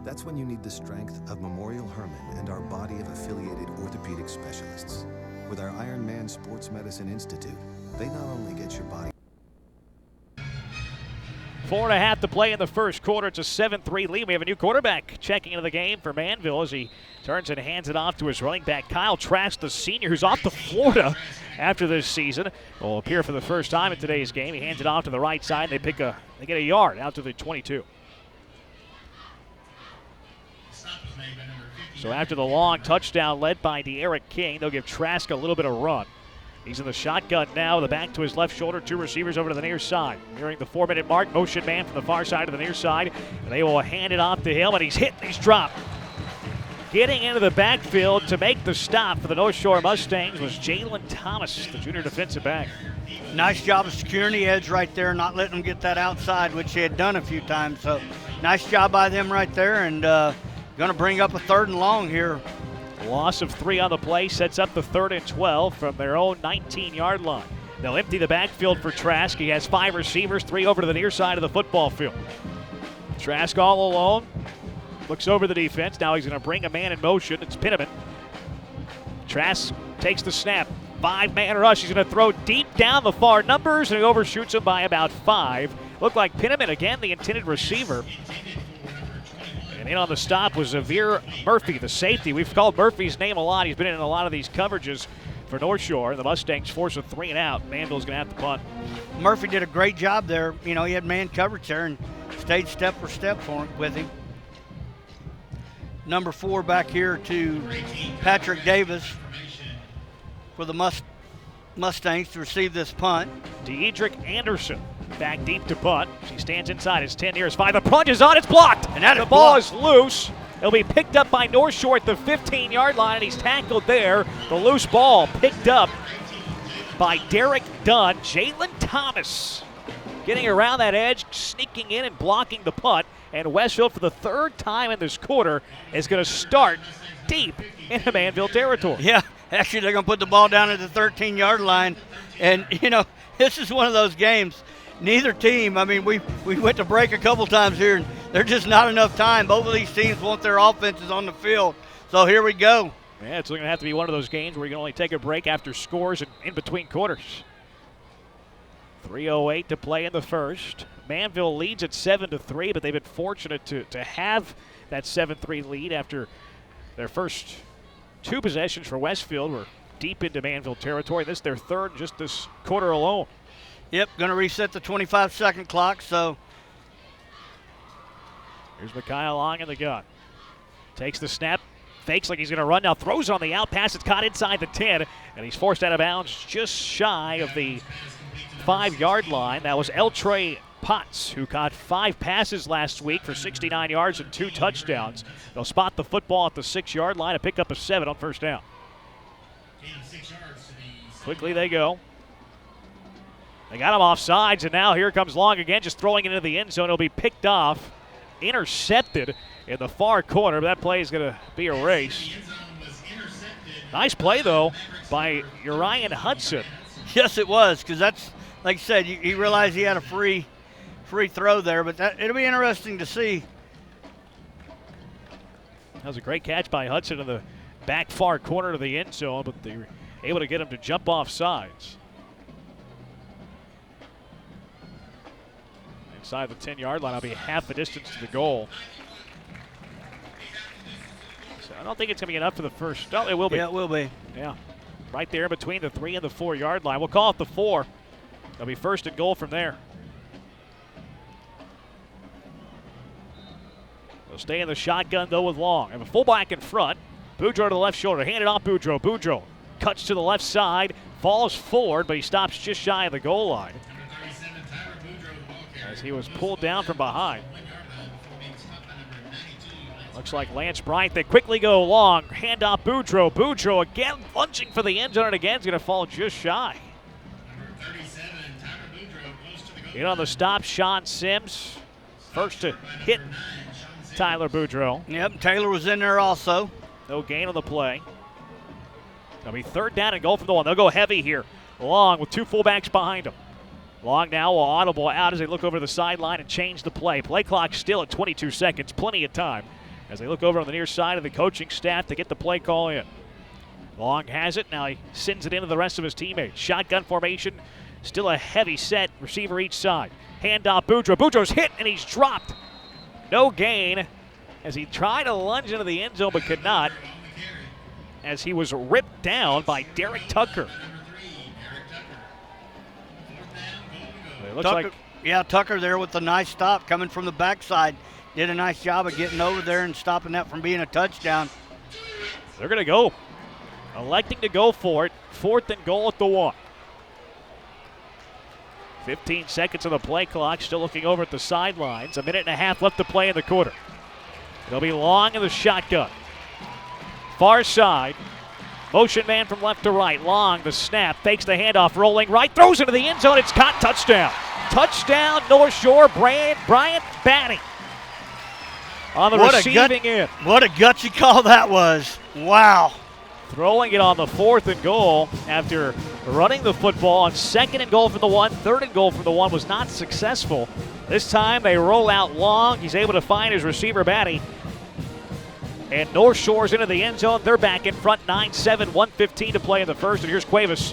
That's when you need the strength of Memorial Hermann and our body of affiliated orthopedic specialists. With our Iron Man Sports Medicine Institute, they not only get your body. 4.5 to play in the first quarter. It's a 7-3 lead. We have a new quarterback checking into the game for Manville as he turns and hands it off to his running back, Kyle Trask, the senior, who's off to Florida after this season. Will appear for the first time in today's game. He hands it off to the right side. They get a yard out to the 22. So after the long touchdown led by De'Eric King, they'll give Trask a little bit of run. He's in the shotgun now, the back to his left shoulder, 2 receivers over to the near side. Nearing the 4-minute mark, motion man from the far side to the near side, and they will hand it off to him, and he's hit and he's dropped. Getting into the backfield to make the stop for the Northshore Mustangs was Jalen Thomas, the junior defensive back. Nice job of securing the edge right there, not letting them get that outside, which they had done a few times. So nice job by them right there, and going to bring up a 3rd and long here. Loss of 3 on the play sets up the 3rd and 12 from their own 19-yard line. They'll empty the backfield for Trask. He has 5 receivers, 3 over to the near side of the football field. Trask all alone. Looks over the defense. Now he's going to bring a man in motion. It's Pinnaman. Trask takes the snap. 5-man rush. He's going to throw deep down the far numbers, and he overshoots him by about 5. Looked like Pinnaman, again, the intended receiver. And in on the stop was Xavier Murphy, the safety. We've called Murphy's name a lot. He's been in a lot of these coverages for Northshore. The Mustangs force a 3 and out. Manville's going to have to punt. Murphy did a great job there. You know, he had man coverage there and stayed step for step with him. Number 4 back here to Patrick Davis for the Mustangs to receive this punt. Deidrick Anderson back deep to punt. He stands inside his 10 near his 5. The plunge is on. It's blocked. And that the ball is loose. It'll be picked up by Northshore at the 15-yard line, and he's tackled there. The loose ball picked up by Derek Dunn. Jalen Thomas getting around that edge, sneaking in and blocking the punt. And Westfield, for the 3rd time in this quarter, is going to start deep into Manville territory. Yeah, actually they're going to put the ball down at the 13-yard line. And, you know, this is one of those games. Neither team, I mean, we went to break a couple times here, and there's just not enough time. Both of these teams want their offenses on the field. So here we go. Yeah, it's going to have to be one of those games where you can only take a break after scores and in between quarters. 3:08 to play in the first. Manville leads at 7-3, but they've been fortunate to have that 7-3 lead after their first 2 possessions for Westfield were deep into Manville territory. This is their 3rd just this quarter alone. Yep, going to reset the 25-second clock, so. Here's Micaiah Long in the gun. Takes the snap, fakes like he's going to run now, throws on the out pass. It's caught inside the 10, and he's forced out of bounds just shy of the 5-yard line. That was Eltrey Potts, who caught 5 passes last week for 69 yards and 2 touchdowns. They'll spot the football at the 6-yard line and pick up a 7 on first down. Quickly they go. They got him off sides, and now here comes Long again, just throwing it into the end zone. It'll be picked off, intercepted in the far corner. But that play is going to be erased. Nice play, though, by Urian Hudson. Yes, it was, because that's, like you said, he realized he had a free throw there, but it'll be interesting to see. That was a great catch by Hudson in the back far corner of the end zone, but they were able to get him to jump off sides. Inside the 10-yard line, I'll be half the distance to the goal. So I don't think it's going to be enough for the first. Oh, it will be. Yeah, it will be. Yeah. Right there between the 3 and the 4-yard line. We'll call it the 4. They'll be first and goal from there. They'll stay in the shotgun, though, with Long. And a fullback in front. Boudreaux to the left shoulder. Hand it off Boudreaux. Boudreaux cuts to the left side. Falls forward, but he stops just shy of the goal line. As he was pulled down from behind. Looks like Lance Bryant. They quickly go long. Handoff Boudreaux. Boudreaux again lunging for the end zone, and again is going to fall just shy. Number 37, Tyler Boudreaux, close to the goal In on the stop, Sean Sims. First to hit Tyler Boudreaux. Yep, Taylor was in there also. No gain on the play. It'll be third down and goal from the one. They'll go heavy here. Long with two fullbacks behind him. Long now will audible out as they look over the sideline and change the play. Play clock still at 22 seconds. Plenty of time as they look over on the near side of the coaching staff to get the play call in. Long has it. Now he sends it into the rest of his teammates. Shotgun formation. Still a heavy set. Receiver each side. Handoff Boudreaux. Boudreaux's hit and he's dropped. No gain as he tried to lunge into the end zone but could not, as he was ripped down by Derek Tucker. It looks Tucker, like yeah, Tucker there with a nice stop coming from the backside. Did a nice job of getting over there and stopping that from being a touchdown. they're going to go. Electing to go for it. Fourth and goal at the 1. 15 seconds on the play clock. Still looking over at the sidelines. A minute and a half left to play in the quarter. It'll be Long in the shotgun. Far side. Motion man from left to right. Long, the snap. Fakes the handoff. Rolling right. Throws into the end zone. It's caught. Touchdown. Touchdown, Northshore. Bryant Batty on the receiving end. What a gutsy call that was. Wow. Throwing it on the 4th and goal after running the football on 2nd and goal from the 1. 3rd and goal from the 1 was not successful. This time they roll out Long. He's able to find his receiver, Batty. And North Shore's into the end zone. They're back in front, 9-7, 1:15 to play in the first. And here's Cuevas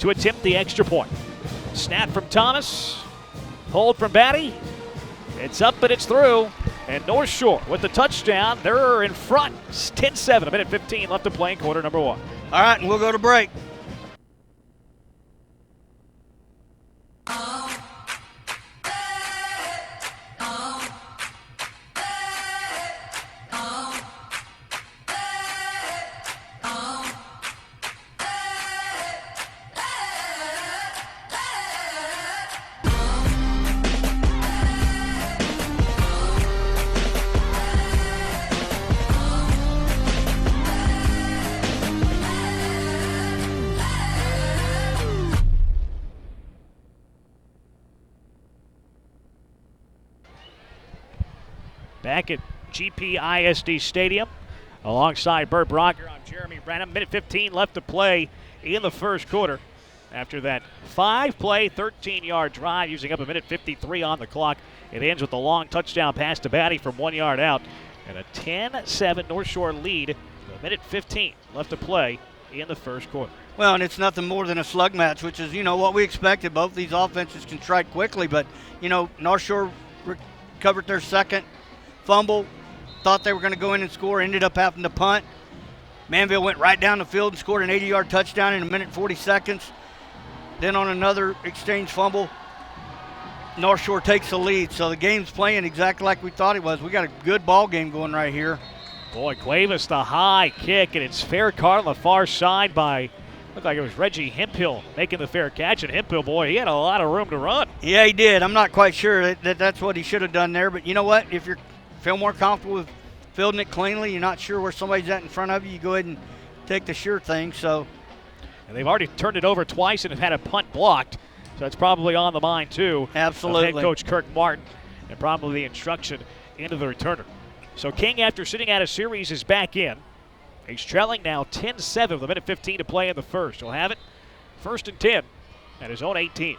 to attempt the extra point. Snap from Thomas. Hold from Batty. It's up and it's through. And North Shore with the touchdown. They're in front. 10-7, a minute 15 left to play in quarter number 1. All right, and we'll go to break. Back at GPISD Stadium alongside Bert Brocker. I'm Jeremy Branham. Minute 15 left to play in the first quarter. After that 5-play, 13-yard drive using up a minute 53 on the clock. It ends with a long touchdown pass to Batty from 1 yard out. And a 10-7 North Shore lead. A minute 15 left to play in the first quarter. Well, and it's nothing more than a slug match, which is, what we expected. Both these offenses can strike quickly, but, North Shore recovered their second fumble, thought they were going to go in and score, ended up having to punt. Manville went right down the field and scored an 80-yard touchdown in a minute 40 seconds. Then on another exchange fumble, North Shore takes the lead. So the game's playing exactly like we thought it was. We got a good ball game going right here. Boy, Cuevas the high kick, and it's fair caught on the far side by, looked like it was Reggie Hemphill making the fair catch. And Hemphill, boy, he had a lot of room to run. Yeah, he did. I'm not quite sure that's what he should have done there. But you know what? If you feel more comfortable with fielding it cleanly, you're not sure where somebody's at in front of you, you go ahead and take the sure thing. So, and they've already turned it over twice and have had a punt blocked. So that's probably on the mind, too. Absolutely. Of head coach Kirk Martin, and probably the instruction into the returner. So King, after sitting out a series, is back in. He's trailing now 10-7 with a minute 15 to play in the first. He'll have it 1st and 10 at his own 18.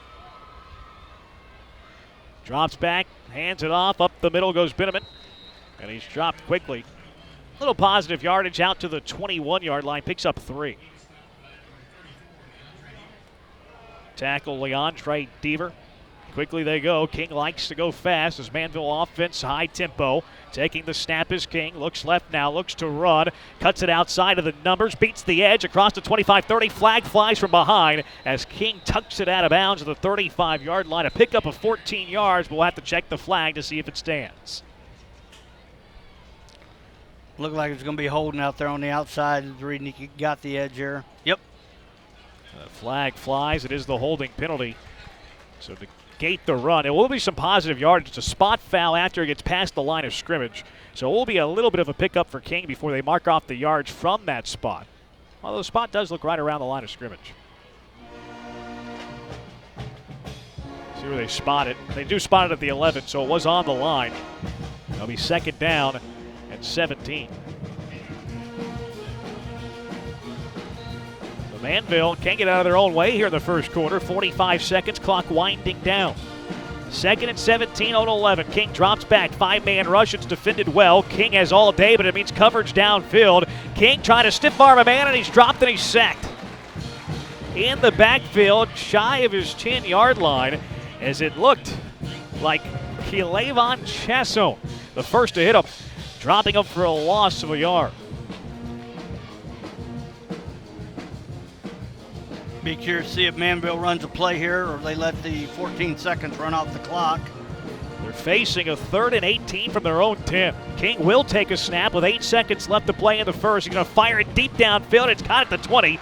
Drops back, hands it off. Up the middle goes Binneman. And he's dropped quickly. A little positive yardage out to the 21-yard line. Picks up 3. Tackle Leandre Deaver. Quickly they go. King likes to go fast as Manville offense, high tempo. Taking the snap is King. Looks left now, looks to run. Cuts it outside of the numbers, beats the edge across the 25-30. Flag flies from behind as King tucks it out of bounds at the 35-yard line. A pickup of 14 yards, but we'll have to check the flag to see if it stands. Looked like it's going to be holding out there on the outside. Reading he got the edge here. Yep. The flag flies. It is the holding penalty. So the gate the run. It will be some positive yardage. It's a spot foul after it gets past the line of scrimmage. So it will be a little bit of a pickup for King before they mark off the yards from that spot. Although the spot does look right around the line of scrimmage. See where they spot it. They do spot it at the 11, so it was on the line. It'll be second down and 17. The Manville can't get out of their own way here in the first quarter. 45 seconds, clock winding down. Second and 17 on 11. King drops back, 5-man rush. It's defended well. King has all day, but it means coverage downfield. King trying to stiff arm a man, and he's dropped and he's sacked. In the backfield, shy of his 10-yard line, as it looked like Kelavon Chasso, the first to hit him, dropping him for a loss of a yard. Be curious to see if Manville runs a play here or they let the 14 seconds run off the clock. They're facing a 3rd and 18 from their own 10. King will take a snap with 8 seconds left to play in the first. He's going to fire it deep downfield. It's caught at the 20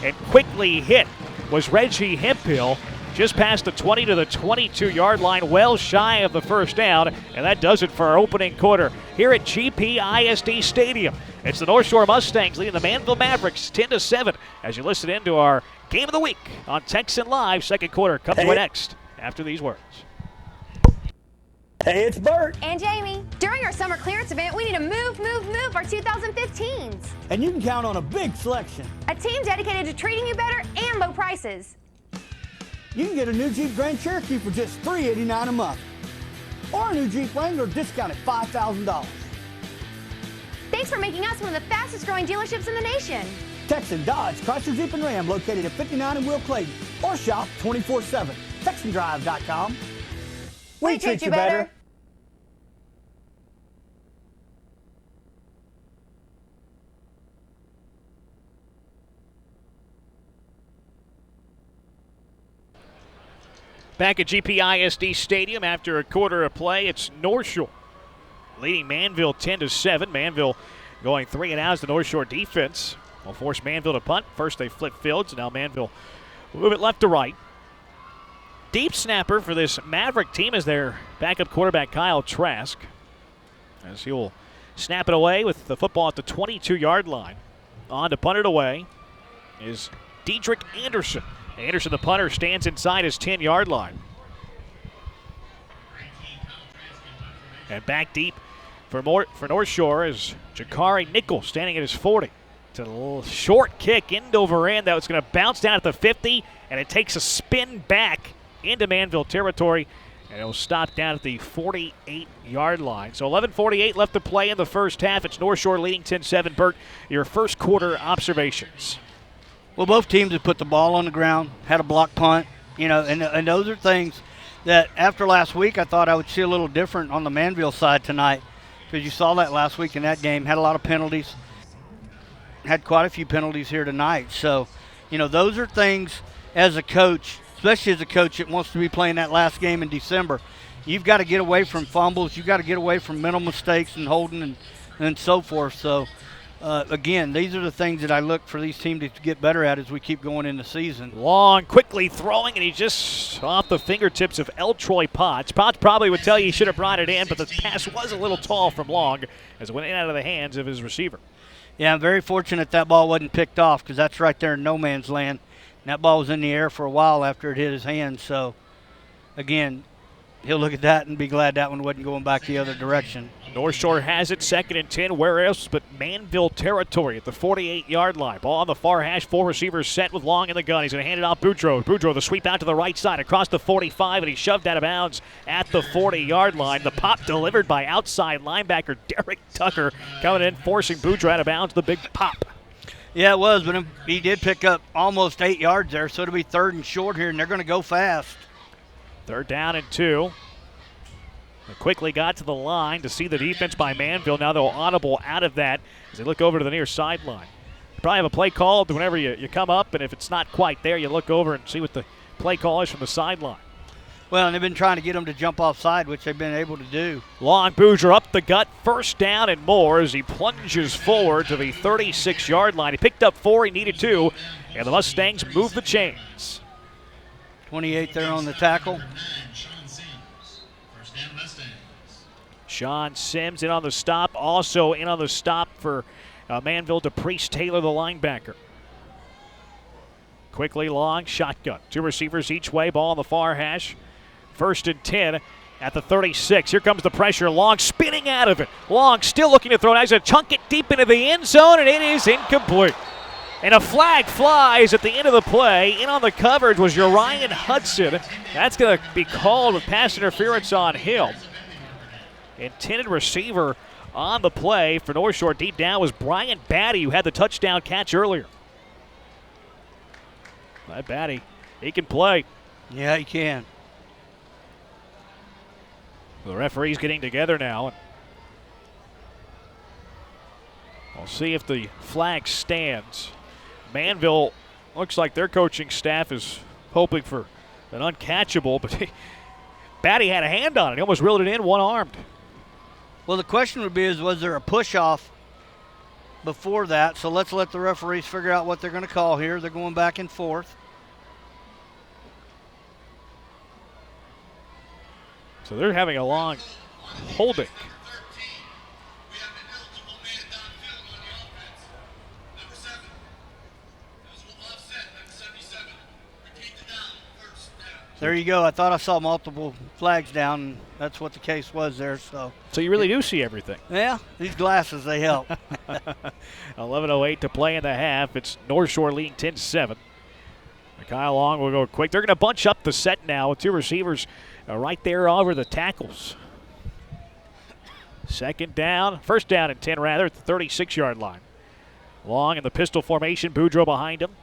and quickly hit was Reggie Hemphill just past the 20 to the 22-yard line, well shy of the first down, and that does it for our opening quarter here at GPISD Stadium. It's the Northshore Mustangs leading the Manville Mavericks 10-7 as you listen into our Game of the Week on Texan Live. Second quarter comes away next after these words. Hey, it's Bert. And Jamie. During our summer clearance event, we need to move our 2015s. And you can count on a big selection. A team dedicated to treating you better and low prices. You can get a new Jeep Grand Cherokee for just $389 a month. Or a new Jeep Wrangler discounted $5,000. Thanks for making us one of the fastest growing dealerships in the nation. Texan, Dodge, Chrysler, Jeep, and Ram located at 59 and Will Clayton. Or shop 24/7. TexanDrive.com. We treat you better. Back at GPISD Stadium after a quarter of play, it's Northshore leading Manville 10-7. Manville going 3 and out as the Northshore defense will force Manville to punt. First they flip fields, and now Manville will move it left to right. Deep snapper for this Maverick team is their backup quarterback Kyle Trask, as he will snap it away with the football at the 22-yard line. On to punt it away is Diedrich Anderson. Anderson, the punter, stands inside his 10-yard line. And back deep for Northshore is Jakari Nickel standing at his 40. It's a little short kick end over end that was going to bounce down at the 50, and it takes a spin back into Manville territory, and it will stop down at the 48-yard line. So 11:48 left to play in the first half. It's Northshore leading 10-7. Bert, your first quarter observations. Well, both teams have put the ball on the ground, had a block punt, and those are things that after last week I thought I would see a little different on the Manville side tonight, because you saw that last week in that game. Had a lot of penalties, had quite a few penalties here tonight. So, those are things as a coach, especially as a coach that wants to be playing that last game in December. You've got to get away from fumbles. You've got to get away from mental mistakes and holding and so forth. So, again, these are the things that I look for these teams to get better at as we keep going in the season. Long, quickly throwing, and he's just off the fingertips of Eltroy Potts. Potts probably would tell you he should have brought it in, but the pass was a little tall from Long as it went in out of the hands of his receiver. Yeah, I'm very fortunate that ball wasn't picked off, because that's right there in no man's land. And that ball was in the air for a while after it hit his hand. So, again, he'll look at that and be glad that one wasn't going back the other direction. Northshore has it 2nd and 10. Where else but Manville territory at the 48-yard line. Ball on the far hash. 4 receivers set with Long in the gun. He's going to hand it off Boudreaux. Boudreaux, the sweep out to the right side across the 45, and he's shoved out of bounds at the 40-yard line. The pop delivered by outside linebacker Derek Tucker coming in, forcing Boudreaux out of bounds. The big pop. Yeah, it was, but he did pick up almost 8 yards there, so it'll be 3rd and short here, and they're going to go fast. 3rd down and 2. They quickly got to the line to see the defense by Manville. Now they'll audible out of that as they look over to the near sideline. You probably have a play called whenever you come up, and if it's not quite there, you look over and see what the play call is from the sideline. Well, and they've been trying to get him to jump offside, which they've been able to do. Long Boudreaux up the gut, 1st down and more as he plunges forward to the 36-yard line. He picked up 4, he needed 2, and the Mustangs move the chains. 28 there on the tackle. Sean Sims in on the stop. Also in on the stop for Manville, DePriest Taylor, the linebacker. Quickly long, shotgun. 2 receivers each way, ball on the far hash. 1st and 10 at the 36. Here comes the pressure. Long spinning out of it. Long still looking to throw. Now he's going to chunk it deep into the end zone, and it is incomplete. And a flag flies at the end of the play. In on the coverage was Uriah Hudson. That's going to be called with pass interference on him. Intended receiver on the play for Northshore. Deep down was Brian Batty, who had the touchdown catch earlier. That Batty, he can play. Yeah, he can. The referee's getting together now. And we'll see if the flag stands. Manville looks like their coaching staff is hoping for an uncatchable, but Batty had a hand on it. He almost reeled it in one-armed. Well, the question would be was there a push-off before that? So let's let the referees figure out what they're going to call here. They're going back and forth. So they're having a long holding. There you go. I thought I saw multiple flags down, and that's what the case was there. So you really do see everything. Yeah, these glasses, they help. 11:08 to play in the half. It's Northshore leading 10-7. Kyle Long will go quick. They're going to bunch up the set now with 2 receivers right there over the tackles. First down and 10 rather at the 36-yard line. Long in the pistol formation. Boudreaux behind him.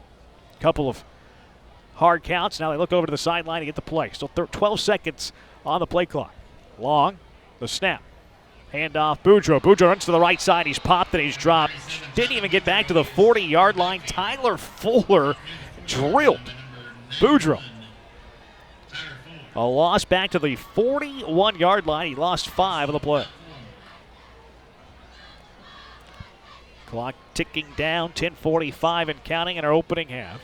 Couple of hard counts. Now they look over to the sideline to get the play. Still 12 seconds on the play clock. Long, the snap. Handoff, Boudreaux. Boudreaux runs to the right side. He's popped and he's dropped. Didn't even get back to the 40-yard line. Tyler Fuller drilled Boudreaux. A loss back to the 41-yard line. He lost 5 on the play. Clock ticking down, 10:45 and counting in our opening half.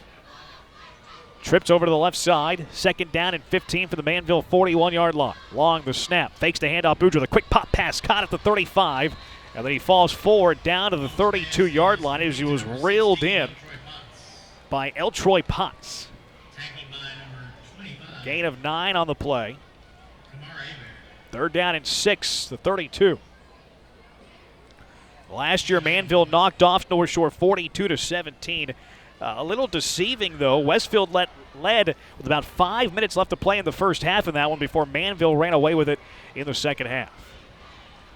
Trips over to the left side. 2nd down and 15 for the Manville 41-yard line. Long the snap. Fakes the handoff. Boudreaux. The quick pop pass caught at the 35. And then he falls forward down to the 32-yard line as he was reeled in by Eltroy Potts. Gain of 9 on the play. 3rd down and 6, the 32. Last year, Manville knocked off Northshore 42-17. A little deceiving, though. Westfield led with about 5 minutes left to play in the first half in that one before Manville ran away with it in the second half.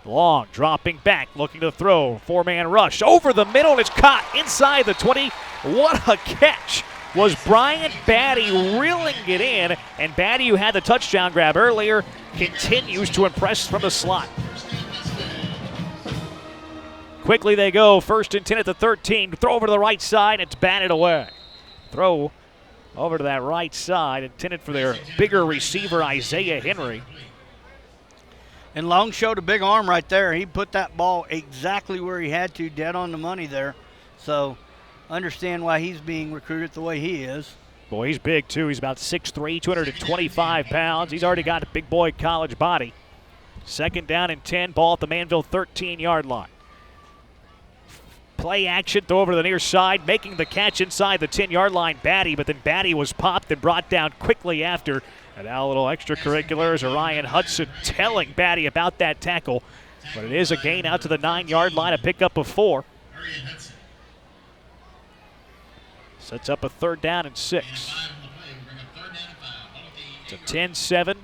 Long, dropping back, looking to throw. 4-man rush over the middle, and it's caught inside the 20. What a catch was Brian Batty reeling it in, and Batty, who had the touchdown grab earlier, continues to impress from the slot. Quickly they go, 1st and 10 at the 13. Throw over to the right side, it's batted away. Throw over to that right side, intended for their bigger receiver, Isaiah Henry. And Long showed a big arm right there. He put that ball exactly where he had to, dead on the money there. So understand why he's being recruited the way he is. Boy, he's big too. He's about 6'3", 225 pounds. He's already got a big boy college body. 2nd down and 10, ball at the Manville 13-yard line. Play action, throw over to the near side, making the catch inside the 10-yard line, Batty, but then Batty was popped and brought down quickly after. And now a little extracurriculars, Orion Hudson telling Batty about that tackle. But it is a gain out to the 9-yard line, a pickup of 4. Sets up a 3rd down and 6. It's a 10-7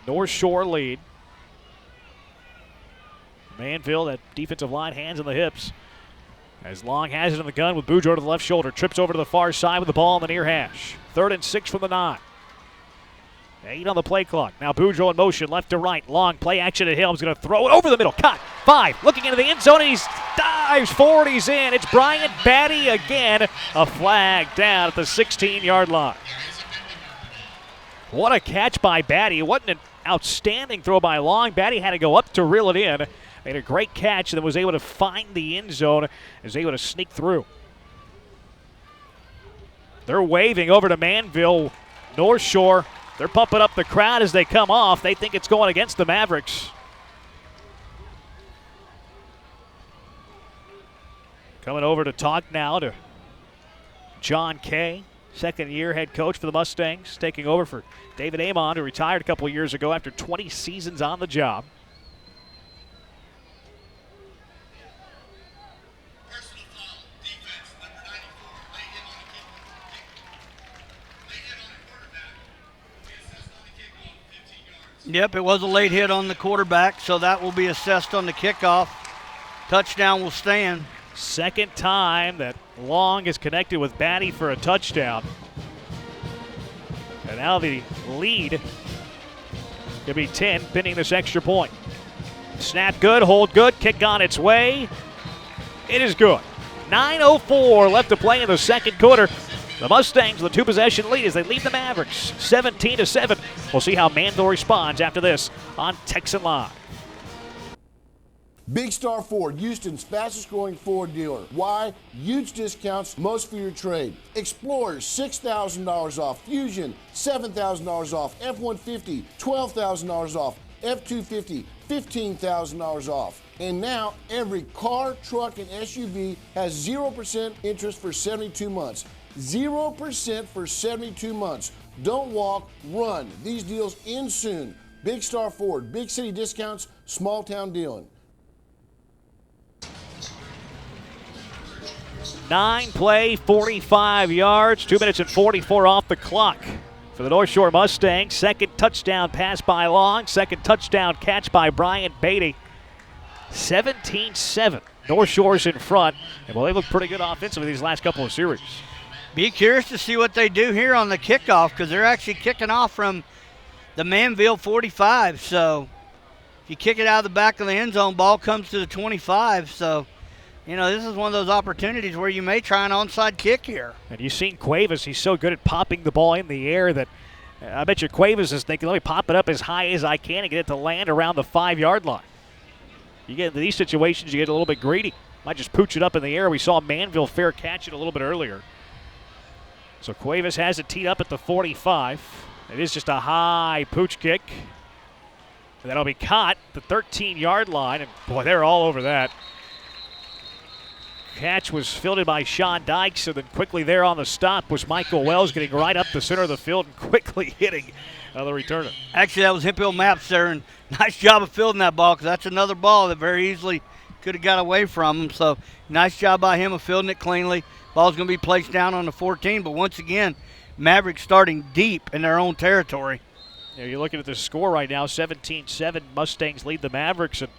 Northshore lead. Manville, that defensive line, hands on the hips. As Long has it in the gun with Boudreaux to the left shoulder. Trips over to the far side with the ball on the near hash. 3rd and 6 from the 9. 8 on the play clock. Now Boudreaux in motion, left to right. Long play action at Helms. Going to throw it over the middle. Caught. 5. Looking into the end zone, and he dives forward. He's in. It's Brian Batty again. A flag down at the 16-yard line. What a catch by Batty. It wasn't an outstanding throw by Long. Batty had to go up to reel it in. Made a great catch and then was able to find the end zone. Was able to sneak through. They're waving over to Manville. Northshore, they're pumping up the crowd as they come off. They think it's going against the Mavericks. Coming over to talk now to John Kay, second-year head coach for the Mustangs, taking over for David Amon, who retired a couple of years ago after 20 seasons on the job. Yep, it was a late hit on the quarterback, so that will be assessed on the kickoff. Touchdown will stand. Second time that Long is connected with Batty for a touchdown. And now the lead could be 10, pinning this extra point. Snap good, hold good, kick on its way. It is good. 9:04 left to play in the second quarter. The Mustangs with a two-possession lead as they lead the Mavericks 17-7. We'll see how Manville responds after this on Texan Live. Big Star Ford, Houston's fastest growing Ford dealer. Why? Huge discounts, most for your trade. Explorers, $6,000 off. Fusion, $7,000 off. F-150, $12,000 off. F-250, $15,000 off. And now every car, truck, and SUV has 0% interest for 72 months. 0% for 72 months. Don't walk, run. These deals end soon. Big Star Ford, big city discounts, small town dealing. 9 play, 45 yards, 2 minutes and 44 off the clock for the Northshore Mustangs. Second touchdown pass by Long, second touchdown catch by Brian Beatty. 17-7. Northshore's in front, and well, they look pretty good offensively these last couple of series. Be curious to see what they do here on the kickoff because they're actually kicking off from the Manville 45. So if you kick it out of the back of the end zone, ball comes to the 25. So, you know, this is one of those opportunities where you may try an onside kick here. And you've seen Cuevas. He's so good at popping the ball in the air that I bet you Cuevas is thinking, let me pop it up as high as I can and get it to land around the 5-yard line. You get into these situations, you get a little bit greedy. Might just pooch it up in the air. We saw Manville fair catch it a little bit earlier. So Cuevas has it teed up at the 45. It is just a high pooch kick. And that'll be caught at the 13-yard line. And boy, they're all over that. Catch was fielded by Sean Dykes, and then quickly there on the stop was Michael Wells getting right up the center of the field and quickly hitting the returner. Actually, that was Hemphill Maps there, and nice job of fielding that ball because that's another ball that very easily could have got away from him. So nice job by him of fielding it cleanly. Ball's going to be placed down on the 14, but once again, Mavericks starting deep in their own territory. Yeah, you're looking at the score right now, 17-7. Mustangs lead the Mavericks, and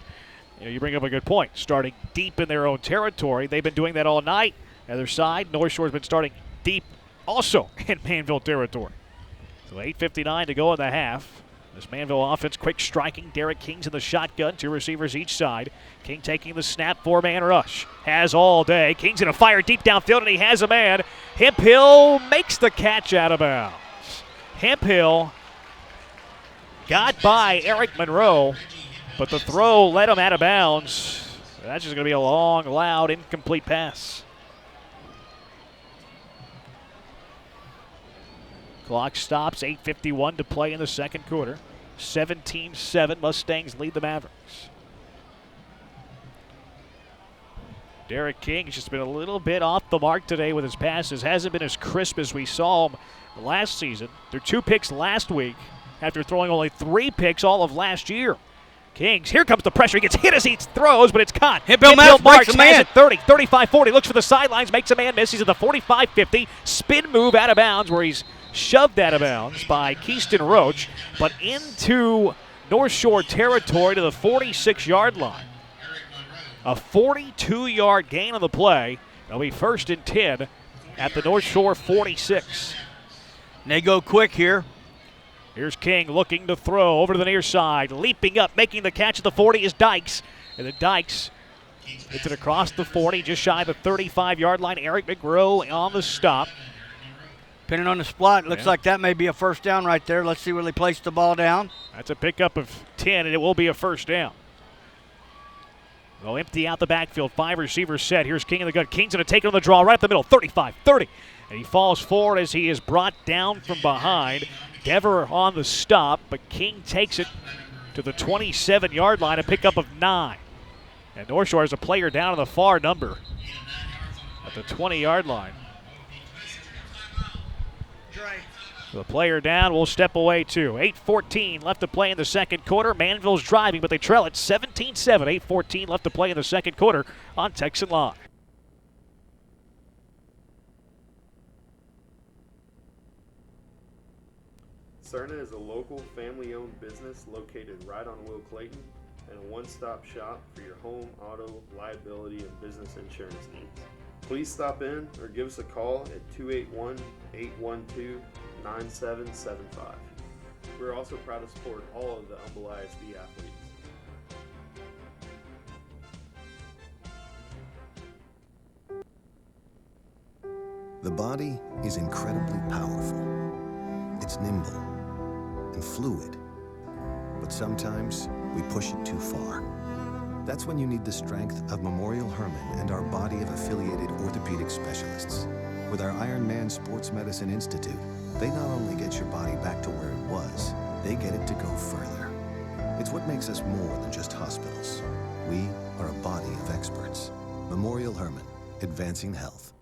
you bring up a good point. Starting deep in their own territory. They've been doing that all night. Other side, Northshore's been starting deep also in Manville territory. So 8:59 to go in the half. This Manville offense, quick striking. Derek King's in the shotgun, 2 receivers each side. King taking the snap, 4-man rush. Has all day. King's going to fire deep downfield, and he has a man. Hemphill makes the catch out of bounds. Hemphill got by Eric Monroe, but the throw led him out of bounds. That's just going to be a long, loud, incomplete pass. Clock stops, 8:51 to play in the second quarter. 17-7, Mustangs lead the Mavericks. Derek King's just been a little bit off the mark today with his passes. Hasn't been as crisp as we saw him last season. There were 2 picks last week after throwing only 3 picks all of last year. Kings, here comes the pressure. He gets hit as he throws, but it's caught. Hemphill Marks has it 30, 35, 40. Looks for the sidelines, makes a man miss. He's at the 45, 50. Spin move out of bounds where he's shoved out of bounds by Keyston Roach, but into Northshore territory to the 46-yard line. A 42-yard gain on the play. They'll be 1st and 10 at the Northshore 46. And they go quick here. Here's King looking to throw over to the near side. Leaping up, making the catch at the 40 is Dykes. And then Dykes hits it across the 40, just shy of the 35-yard line. Eric McGrow on the stop. Pinning on the spot. Looks like that may be a first down right there. Let's see where they place the ball down. That's a pickup of 10, and it will be a first down. They'll empty out the backfield. 5 receivers set. Here's King in the gun. King's going to take it on the draw right up the middle. 35, 30. And he falls forward as he is brought down from behind. Dever on the stop, but King takes it to the 27-yard line, a pickup of 9. And Northshore has a player down on the far number. at the 20-yard line. The player down will step away too. 8:14 left to play in the second quarter. Manville's driving, but they trail it 17-7. 8:14 left to play in the second quarter on Texan Live. Cerna is a local family-owned business located right on Will Clayton and a one-stop shop for your home, auto, liability, and business insurance needs. Please stop in or give us a call at 281-812-9775. We're also proud to support all of the Humble ISD athletes. The body is incredibly powerful. It's nimble and fluid, but sometimes we push it too far. That's when you need the strength of Memorial Hermann and our body of affiliated orthopedic specialists. With our Ironman Sports Medicine Institute, they not only get your body back to where it was, they get it to go further. It's what makes us more than just hospitals. We are a body of experts. Memorial Hermann, advancing health.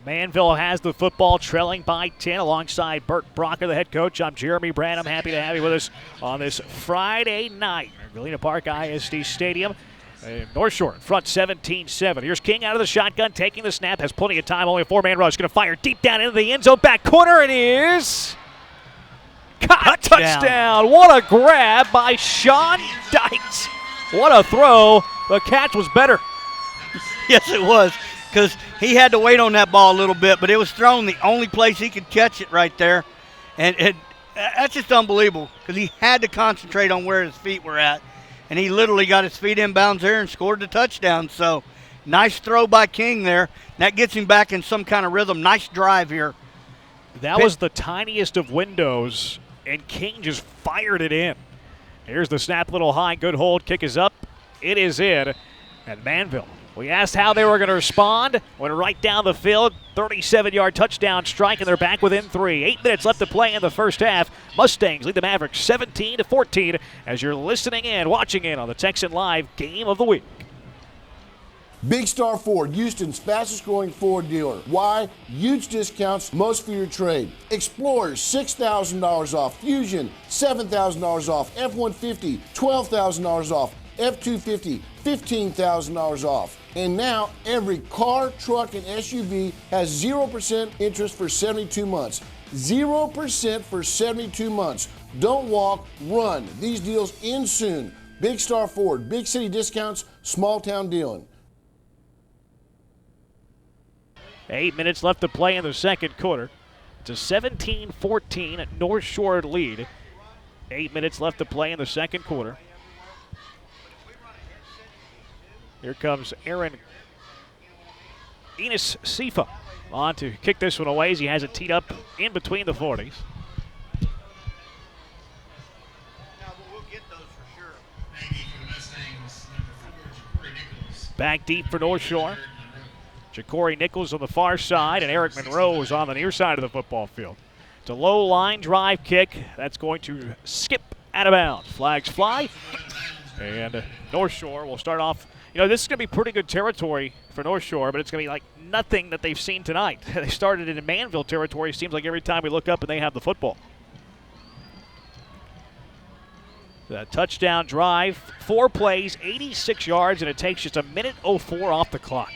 Manville has the football, trailing by 10 alongside Bert Brocker, the head coach. I'm Jeremy Branham. Happy to have you with us on this Friday night at Galena Park ISD Stadium. Northshore in front 17-7. Here's King out of the shotgun, taking the snap, has plenty of time, only a four-man rush. Going to fire deep down into the end zone, back corner, it is caught. Touchdown. What a grab by Sean Dykes. What a throw. The catch was better. Yes, it was, because he had to wait on that ball a little bit, but it was thrown the only place he could catch it right there. And that's just unbelievable, because he had to concentrate on where his feet were at. And he literally got his feet inbounds there and scored the touchdown. So nice throw by King there. That gets him back in some kind of rhythm. Nice drive here. That was the tiniest of windows, and King just fired it in. Here's the snap, little high, good hold, kick is up. It is in at Manville. We asked how they were going to respond. Went right down the field, 37-yard touchdown strike, and they're back within 3. 8 minutes left to play in the first half. Mustangs lead the Mavericks 17-14 as you're listening in, watching in on the Texan Live Game of the Week. Big Star Ford, Houston's fastest growing Ford dealer. Why? Huge discounts, most for your trade. Explorers, $6,000 off. Fusion, $7,000 off. F-150, $12,000 off. F-250, $15,000 off. And now every car, truck, and SUV has 0% interest for 72 months. 0% for 72 months. Don't walk, run. These deals end soon. Big Star Ford, big city discounts, small town dealing. 8 minutes left to play in the second quarter. It's a 17-14 Northshore lead. 8 minutes left to play in the second quarter. Here comes Aaron Enos Sifa on to kick this one away as he has it teed up in between the 40s. Back deep for Northshore. Ja'Cory Nichols on the far side, and Eric Monroe is on the near side of the football field. It's a low line drive kick that's going to skip out of bounds. Flags fly, and Northshore will start off. You know, this is going to be pretty good territory for Northshore, but it's going to be like nothing that they've seen tonight. They started in Manville territory. It seems like every time we look up and they have the football. The touchdown drive, 4 plays, 86 yards, and it takes just a minute 04 off the clock.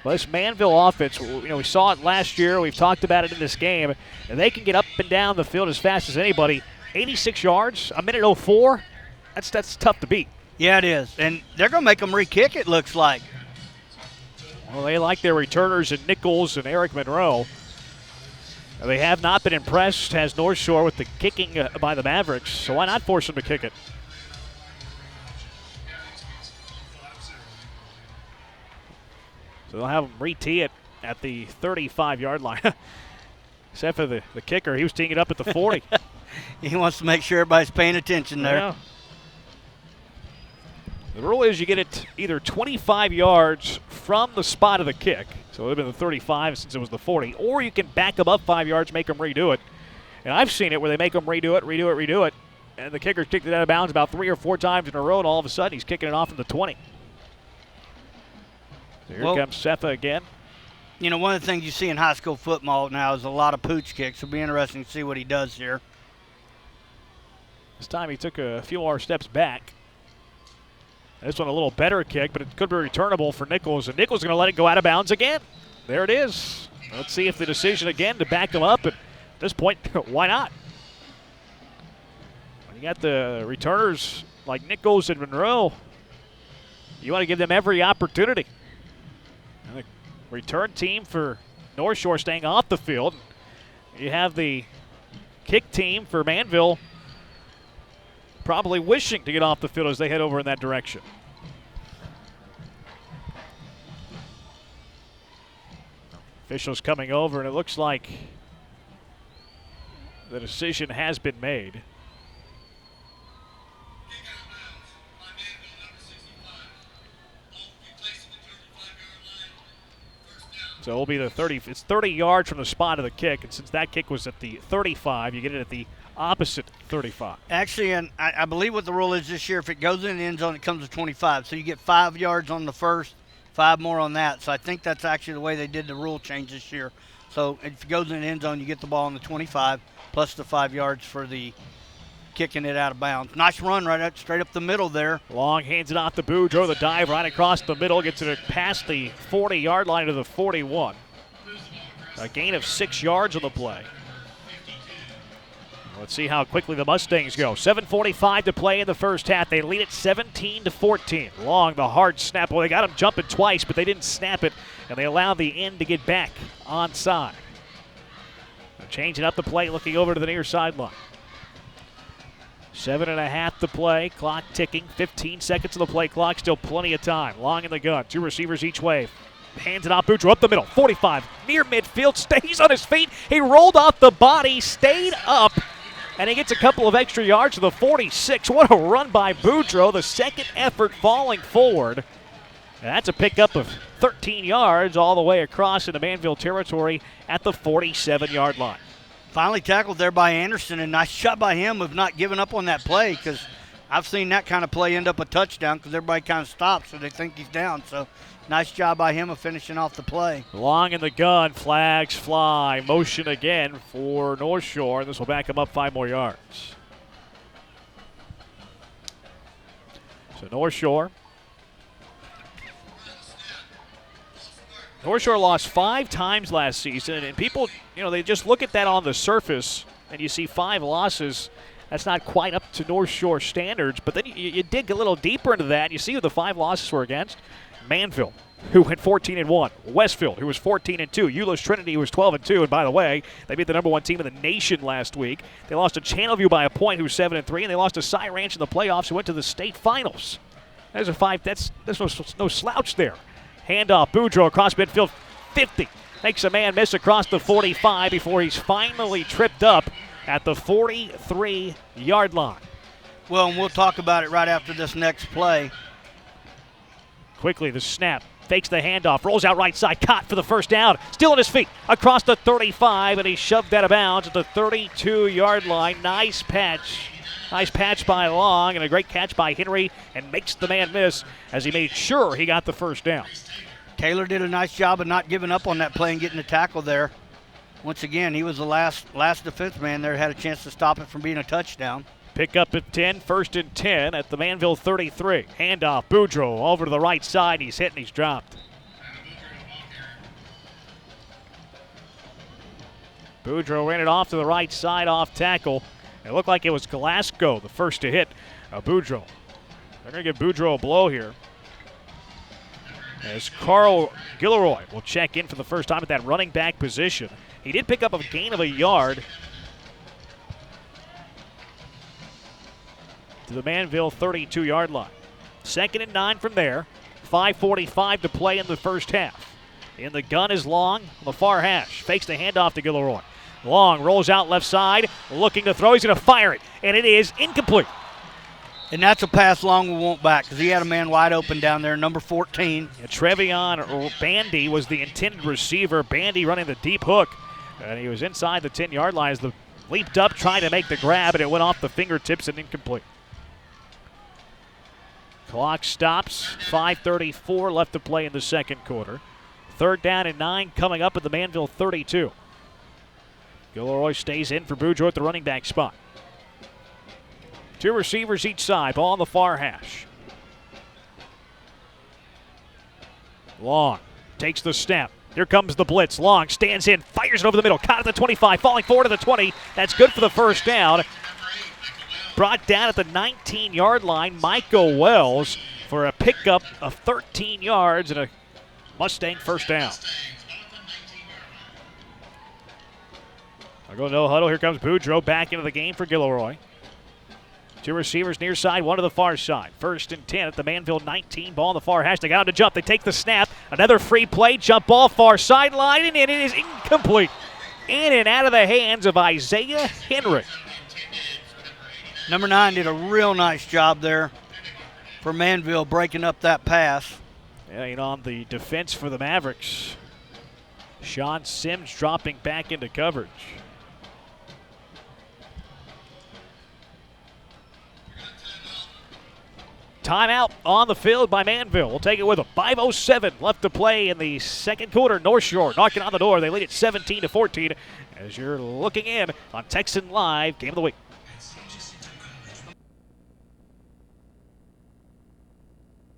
Well, this Manville offense, you know, we saw it last year. We've talked about it in this game. And they can get up and down the field as fast as anybody. 86 yards, a minute 04, that's tough to beat. Yeah, it is. And they're going to make them re-kick, it looks like. Well, they like their returners in Nichols and Eric Monroe. They have not been impressed, has Northshore, with the kicking by the Mavericks, so why not force them to kick it? So they'll have them re-tee it at the 35-yard line. Except for the kicker, he was teeing it up at the 40. He wants to make sure everybody's paying attention there. Yeah. The rule is you get it either 25 yards from the spot of the kick, so it would have been the 35 since it was the 40, or you can back them up 5 yards, make them redo it. And I've seen it where they make them redo it, and the kicker kicked it out of bounds about 3 or 4 times in a row, and all of a sudden he's kicking it off in the 20. Here comes Sefa again. You know, one of the things you see in high school football now is a lot of pooch kicks. It'll be interesting to see what he does here. This time he took a few more steps back. This one a little better kick, but it could be returnable for Nichols. And Nichols is going to let it go out of bounds again. There it is. Let's see if the decision again to back him up. And at this point, why not? When you got the returners like Nichols and Monroe, you want to give them every opportunity. And the return team for Northshore staying off the field. You have the kick team for Manville probably wishing to get off the field as they head over in that direction. Officials coming over, and it looks like the decision has been made. So it will be the 30. It's 30 yards from the spot of the kick, and since that kick was at the 35, you get it at the opposite 35. Actually, and I believe what the rule is this year, if it goes in the end zone, it comes to 25. So you get 5 yards on the first, 5 more on that. So I think that's actually the way they did the rule change this year. So if it goes in the end zone, you get the ball on the 25 plus the 5 yards for the kicking it out of bounds. Nice run right up, straight up the middle there. Long hands it off to Boudreaux. The dive right across the middle. Gets it past the 40-yard line to the 41. A gain of 6 yards on the play. Let's see how quickly the Mustangs go. 7:45 to play in the first half. They lead it 17-14. Long, the hard snap. Well, they got him jumping twice, but they didn't snap it, and they allowed the end to get back onside. They're changing up the play, looking over to the near sideline. 7.5 to play. Clock ticking. 15 seconds of the play clock. Still plenty of time. Long in the gun. 2 receivers each way. Hands it off. Boudreaux up the middle. 45. Near midfield. Stays on his feet. He rolled off the body. Stayed up. And he gets a couple of extra yards to the 46. What a run by Boudreaux. The second effort falling forward. And that's a pickup of 13 yards all the way across into Manville territory at the 47-yard line. Finally tackled there by Anderson, and nice shot by him of not giving up on that play, because I've seen that kind of play end up a touchdown because everybody kind of stops so they think he's down. So nice job by him of finishing off the play. Long in the gun, flags fly. Motion again for Northshore. This will back him up 5 more yards. So Northshore lost 5 times last season, and people, they just look at that on the surface, and you see 5 losses. That's not quite up to Northshore standards, but then you dig a little deeper into that, and you see who the 5 losses were against. Manville, who went 14-1. Westfield, who was 14-2. Euless Trinity, who was 12-2. And by the way, they beat the #1 team in the nation last week. They lost to Channelview by a point, who's 7-3, and they lost to Cy Ranch in the playoffs, who went to the state finals. There's a 5. There's no slouch there. Handoff, Boudreaux across midfield, 50. Makes a man miss across the 45 before he's finally tripped up at the 43-yard line. Well, and we'll talk about it right after this next play. Quickly, the snap. Fakes the handoff, rolls out right side, caught for the first down. Still on his feet, across the 35, and he's shoved out of bounds at the 32-yard line. Nice patch. Nice patch by Long, and a great catch by Henry, and makes the man miss as he made sure he got the first down. Taylor did a nice job of not giving up on that play and getting the tackle there. Once again, he was the last defense man there, had a chance to stop it from being a touchdown. Pick up at 10, 1st and 10 at the Manville 33. Handoff, Boudreaux over to the right side. He's hit and he's dropped. Boudreaux ran it off to the right side off tackle. It looked like it was Glasgow, the first to hit Boudreaux. They're going to give Boudreaux a blow here, as Carl Gilroy will check in for the first time at that running back position. He did pick up a gain of a yard to the Manville 32-yard line. 2nd and 9 from there. 5:45 to play in the first half. In the gun is Long on the far hash. Fakes the handoff to Gilroy. Long rolls out left side, looking to throw. He's going to fire it, and it is incomplete. And that's a pass Long will want back because he had a man wide open down there, number 14. Yeah, Trevion Bandy was the intended receiver. Bandy running the deep hook, and he was inside the 10-yard line as the leaped up, trying to make the grab, and it went off the fingertips and incomplete. Clock stops. 5:34 left to play in the second quarter. 3rd down and 9 coming up at the Manville 32. Gilroy stays in for Boudreaux at the running back spot. 2 receivers each side. Ball on the far hash. Long takes the snap. Here comes the blitz. Long stands in, fires it over the middle. Caught at the 25, falling forward to the 20. That's good for the first down. Brought down at the 19-yard line. Michael Wells for a pickup of 13 yards and a Mustang first down. I'll go no huddle. Here comes Boudreaux back into the game for Gilroy. 2 receivers near side, 1 to the far side. 1st and 10 at the Manville 19. Ball on the far hash. They got him to jump. They take the snap. Another free play. Jump ball far sideline, and it is incomplete. In and out of the hands of Isaiah Henry. Number 9 did a real nice job there for Manville breaking up that pass. Yeah, and on the defense for the Mavericks, Sean Sims dropping back into coverage. Timeout on the field by Manville. We'll take it with them. 5:07 left to play in the second quarter. Northshore knocking on the door. They lead it 17-14 as you're looking in on Texan Live Game of the Week.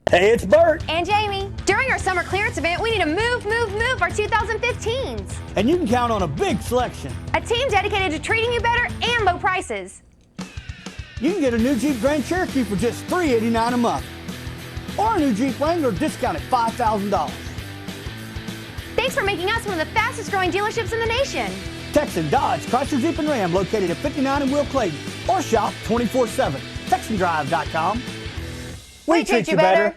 Hey, it's Bert. And Jamie. During our summer clearance event, we need to move our 2015s. And you can count on a big selection. A team dedicated to treating you better and low prices. You can get a new Jeep Grand Cherokee for just $389 a month. Or a new Jeep Wrangler discounted $5,000. Thanks for making us one of the fastest growing dealerships in the nation. Texan Dodge, Chrysler Jeep and Ram located at 59 in Will Clayton. Or shop 24/7. TexanDrive.com. We treat you better.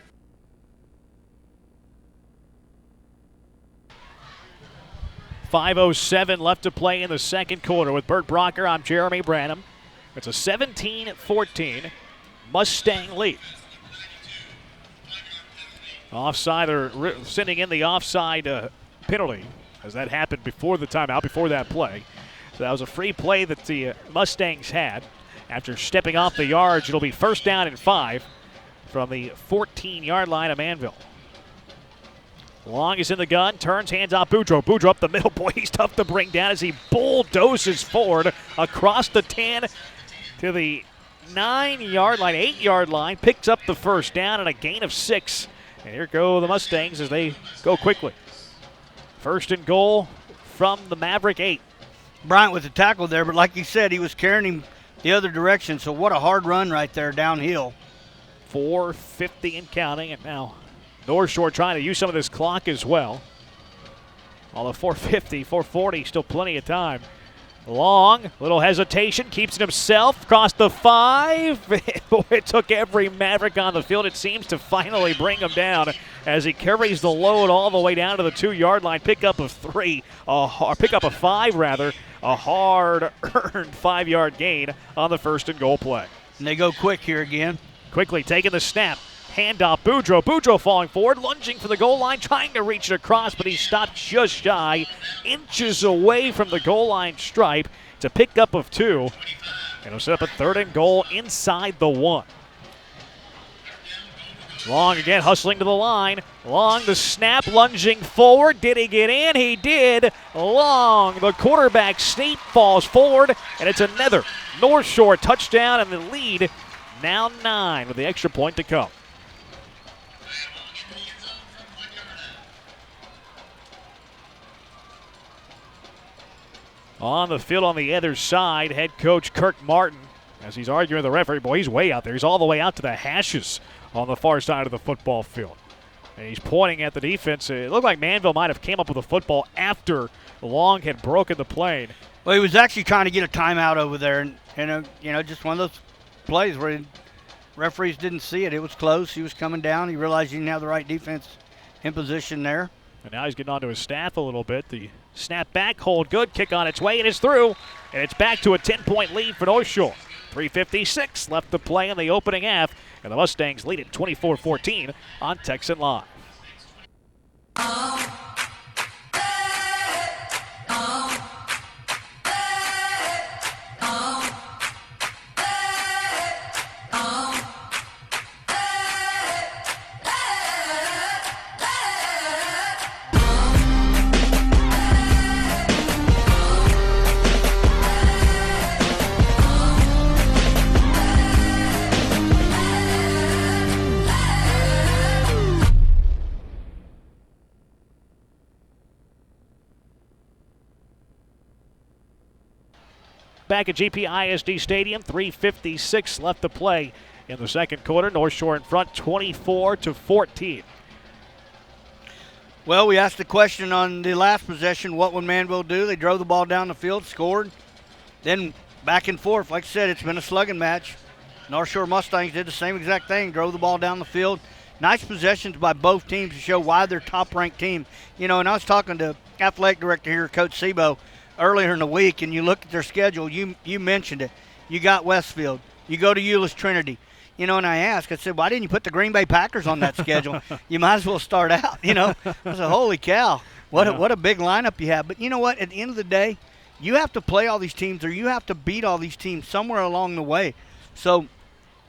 .507 left to play in the second quarter with Bert Brocker. I'm Jeremy Branham. It's a 17-14 Mustang lead. Offside, or sending in the offside penalty, as that happened before the timeout, before that play. So that was a free play that the Mustangs had. After stepping off the yards, it'll be 1st down and 5 from the 14-yard line of Manville. Long is in the gun, turns, hands off Boudreaux. Boudreaux up the middle. Boy, he's tough to bring down as he bulldozes forward across the 10 to the 9-yard line, 8-yard line. Picks up the first down and a gain of 6. And here go the Mustangs as they go quickly. 1st and goal from the Maverick 8. Bryant with the tackle there, but like you said, he was carrying him the other direction, so what a hard run right there downhill. 4:50 and counting, and now Northshore trying to use some of this clock as well. Although 4:50, 4:40, still plenty of time. Long, little hesitation, keeps it himself, across the 5. Boy, it took every Maverick on the field, it seems, to finally bring him down as he carries the load all the way down to the 2-yard line. Pickup of 5, rather. A hard-earned 5-yard gain on the 1st and goal play. And they go quick here again. Quickly taking the snap. Handoff, Boudreaux. Boudreaux falling forward, lunging for the goal line, trying to reach it across, but he's stopped just shy, inches away from the goal line stripe. It's a pickup of 2, and it'll set up a 3rd and goal inside the 1. Long again, hustling to the line. Long, the snap, lunging forward. Did he get in? He did. Long, the quarterback sneak, falls forward, and it's another Northshore touchdown, and the lead now 9 with the extra point to come. On the field on the other side, head coach Kirk Martin, as he's arguing with the referee. Boy, he's way out there. He's all the way out to the hashes on the far side of the football field. And he's pointing at the defense. It looked like Manville might have came up with a football after Long had broken the plane. Well, he was actually trying to get a timeout over there, and just one of those plays where referees didn't see it. It was close. He was coming down. He realized he didn't have the right defense in position there. And now he's getting onto his staff a little bit. The snap back, hold good, kick on its way, and it's through. And it's back to a 10-point lead for Northshore. 3:56 left to play in the opening half, and the Mustangs lead it 24-14 on Texan Live. back at GP ISD Stadium. 3:56 left to play in the second quarter. Northshore in front 24-14. Well, we asked the question on the last possession, what would Manville do? They drove the ball down the field, scored, then back and forth. Like I said, it's been a slugging match. Northshore Mustangs did the same exact thing, drove the ball down the field. Nice possessions by both teams to show why they're top-ranked team. You know, and I was talking to athletic director here, Coach Sebo, earlier in the week, and you look at their schedule, you mentioned it. You got Westfield. You go to Euless Trinity. You know, and I asked, I said, why didn't you put the Green Bay Packers on that schedule? You might as well start out, you know. I said, holy cow, what a big lineup you have. But you know what? At the end of the day, you have to play all these teams or you have to beat all these teams somewhere along the way. So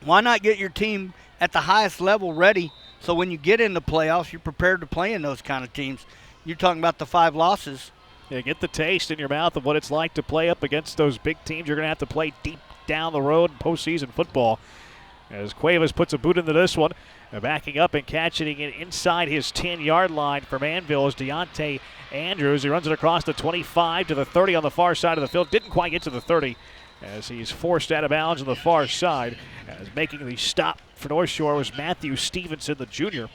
why not get your team at the highest level ready so when you get in the playoffs, you're prepared to play in those kind of teams. You're talking about the 5 losses. Yeah, get the taste in your mouth of what it's like to play up against those big teams you're going to have to play deep down the road in postseason football. As Cuevas puts a boot into this one, backing up and catching it inside his 10-yard line for Manville is Deontay Andrews. He runs it across the 25 to the 30 on the far side of the field. Didn't quite get to the 30 as he's forced out of bounds on the far side. As making the stop for Northshore was Matthew Stevenson, the junior.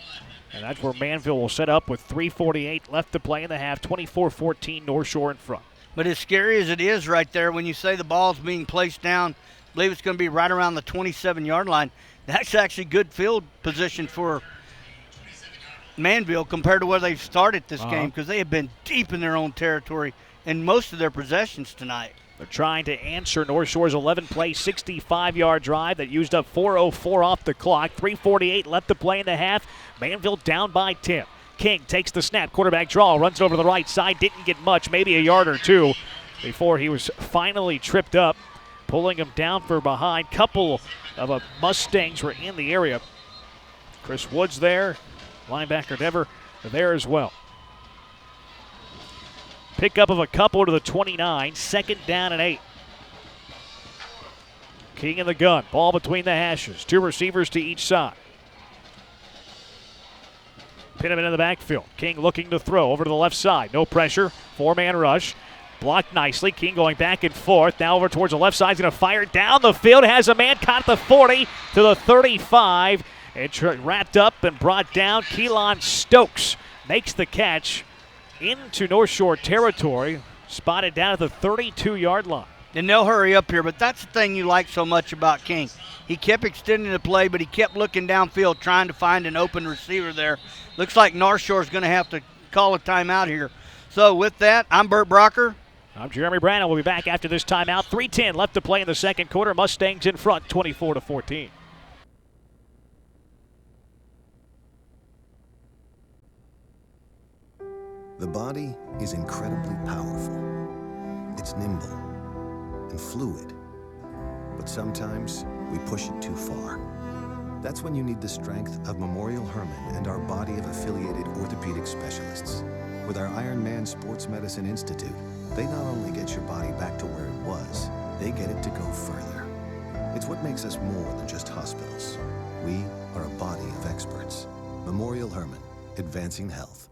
And that's where Manville will set up with 3:48 left to play in the half. 24-14 Northshore in front. But as scary as it is right there, when you say the ball's being placed down, I believe it's going to be right around the 27-yard line. That's actually good field position for Manville compared to where they've started this game, because they have been deep in their own territory in most of their possessions tonight. They're trying to answer Northshore's 11-play, 65-yard drive that used up 4:04 off the clock. 3:48 left to play in the half. Manville down by 10. King takes the snap, quarterback draw, runs it over to the right side, didn't get much, maybe a yard or two before he was finally tripped up. Pulling him down for behind. Couple of Mustangs were in the area. Chris Woods there. Linebacker Dever there as well. Pickup of a couple to the 29. 2nd down and 8. King in the gun. Ball between the hashes. 2 receivers to each side. Pin him into the backfield. King looking to throw over to the left side. No pressure. 4-man rush. Blocked nicely. King going back and forth. Now over towards the left side. He's going to fire down the field. Has a man caught at the 40 to the 35. It's wrapped up and brought down. Keelan Stokes makes the catch into Northshore territory. Spotted down at the 32-yard line. And they'll hurry up here, but that's the thing you like so much about King. He kept extending the play, but he kept looking downfield trying to find an open receiver there. Looks like Northshore's going to have to call a timeout here. So with that, I'm Bert Brocker. I'm Jeremy Brannon. We'll be back after this timeout. 3:10 left to play in the second quarter. Mustangs in front, 24-14. The body is incredibly powerful. It's nimble and fluid. But sometimes we push it too far. That's when you need the strength of Memorial Hermann and our body of affiliated orthopedic specialists. With our Iron Man Sports Medicine Institute, they not only get your body back to where it was, they get it to go further. It's what makes us more than just hospitals. We are a body of experts. Memorial Hermann, advancing health.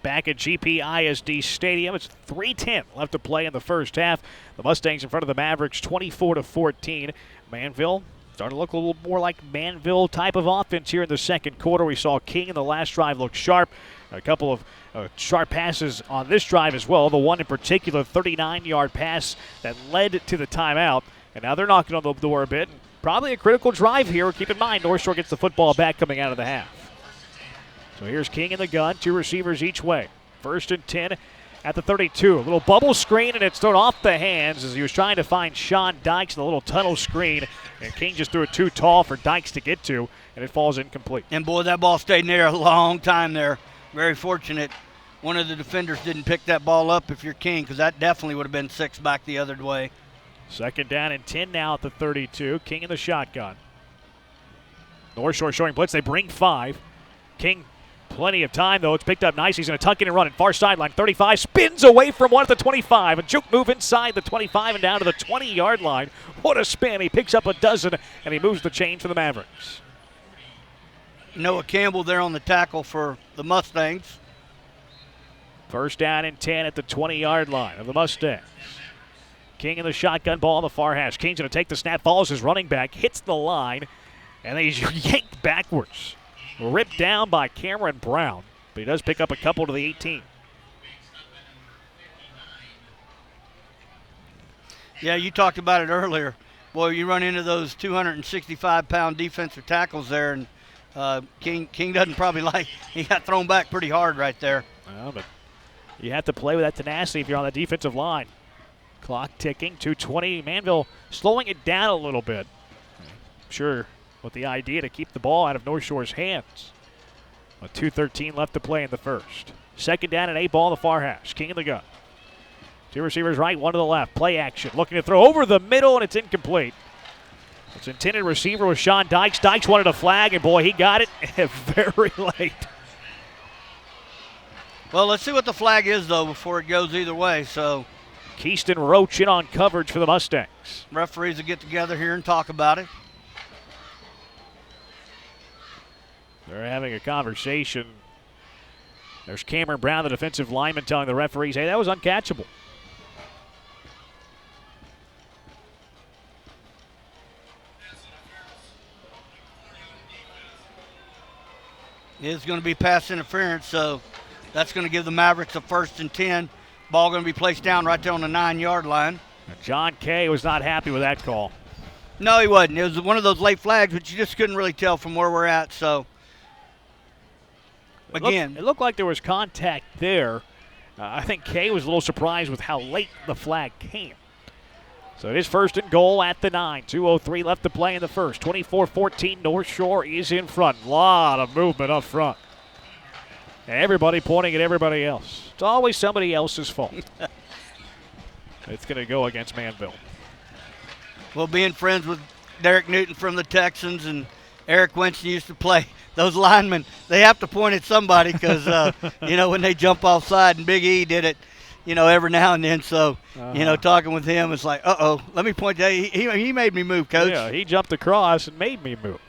Back at GP ISD Stadium, it's 3:10 left to play in the first half. The Mustangs in front of the Mavericks, 24-14. Manville starting to look a little more like Manville type of offense here in the second quarter. We saw King in the last drive look sharp. A couple of sharp passes on this drive as well. The one in particular, 39-yard pass that led to the timeout. And now they're knocking on the door a bit. Probably a critical drive here. Keep in mind, Northshore gets the football back coming out of the half. So here's King in the gun, 2 receivers each way. 1st and 10 at the 32. A little bubble screen, and it's thrown off the hands as he was trying to find Sean Dykes in the little tunnel screen. And King just threw it too tall for Dykes to get to, and it falls incomplete. And, boy, that ball stayed in there a long time there. Very fortunate. One of the defenders didn't pick that ball up if you're King, because that definitely would have been 6 back the other way. 2nd down and 10 now at the 32. King in the shotgun. Northshore showing blitz. They bring 5. King plenty of time, though. It's picked up nice. He's going to tuck in and run it. Far sideline, 35. Spins away from one at the 25. A juke move inside the 25 and down to the 20-yard line. What a spin. He picks up a dozen, and he moves the chain for the Mavericks. Noah Campbell there on the tackle for the Mustangs. First down and 10 at the 20-yard line of the Mustangs. King in the shotgun, ball on the far hash. King's going to take the snap, follows his running back, hits the line, and then he's yanked backwards. Ripped down by Cameron Brown, but he does pick up a couple to the 18. Yeah, you talked about it earlier. Boy, you run into those 265-pound defensive tackles there, and King doesn't probably like. He got thrown back pretty hard right there. Well, but you have to play with that tenacity if you're on the defensive line. Clock ticking, 2:20. Manville slowing it down a little bit. Sure, with the idea to keep the ball out of Northshore's hands. With 2:13 left to play in the first. Second down and 8, ball on the far hash. King in the gun. 2 receivers right, 1 to the left. Play action. Looking to throw over the middle, and it's incomplete. Its intended receiver was Sean Dykes. Dykes wanted a flag, and boy, he got it very late. Well, let's see what the flag is, though, before it goes either way. So, Keyston Roach in on coverage for the Mustangs. Referees will get together here and talk about it. They're having a conversation. There's Cameron Brown, the defensive lineman, telling the referees, hey, that was uncatchable. It's going to be pass interference, so that's going to give the Mavericks a 1st and 10. Ball going to be placed down right there on the 9-yard line. John Kay was not happy with that call. No, he wasn't. It was one of those late flags, but you just couldn't really tell from where we're at. So, again. It looked like there was contact there. I think Kay was a little surprised with how late the flag came. So it is 1st and goal at the 9. 2:03 left to play in the first. 24-14, North Shore is in front. A lot of movement up front. Everybody pointing at everybody else. It's always somebody else's fault. It's going to go against Manville. Well, being friends with Derek Newton from the Texans and Eric Winston used to play, those linemen, they have to point at somebody because, when they jump offside, and Big E did it, every now and then. So, talking with him, it's like, let me point that. He made me move, Coach. Yeah, he jumped across and made me move.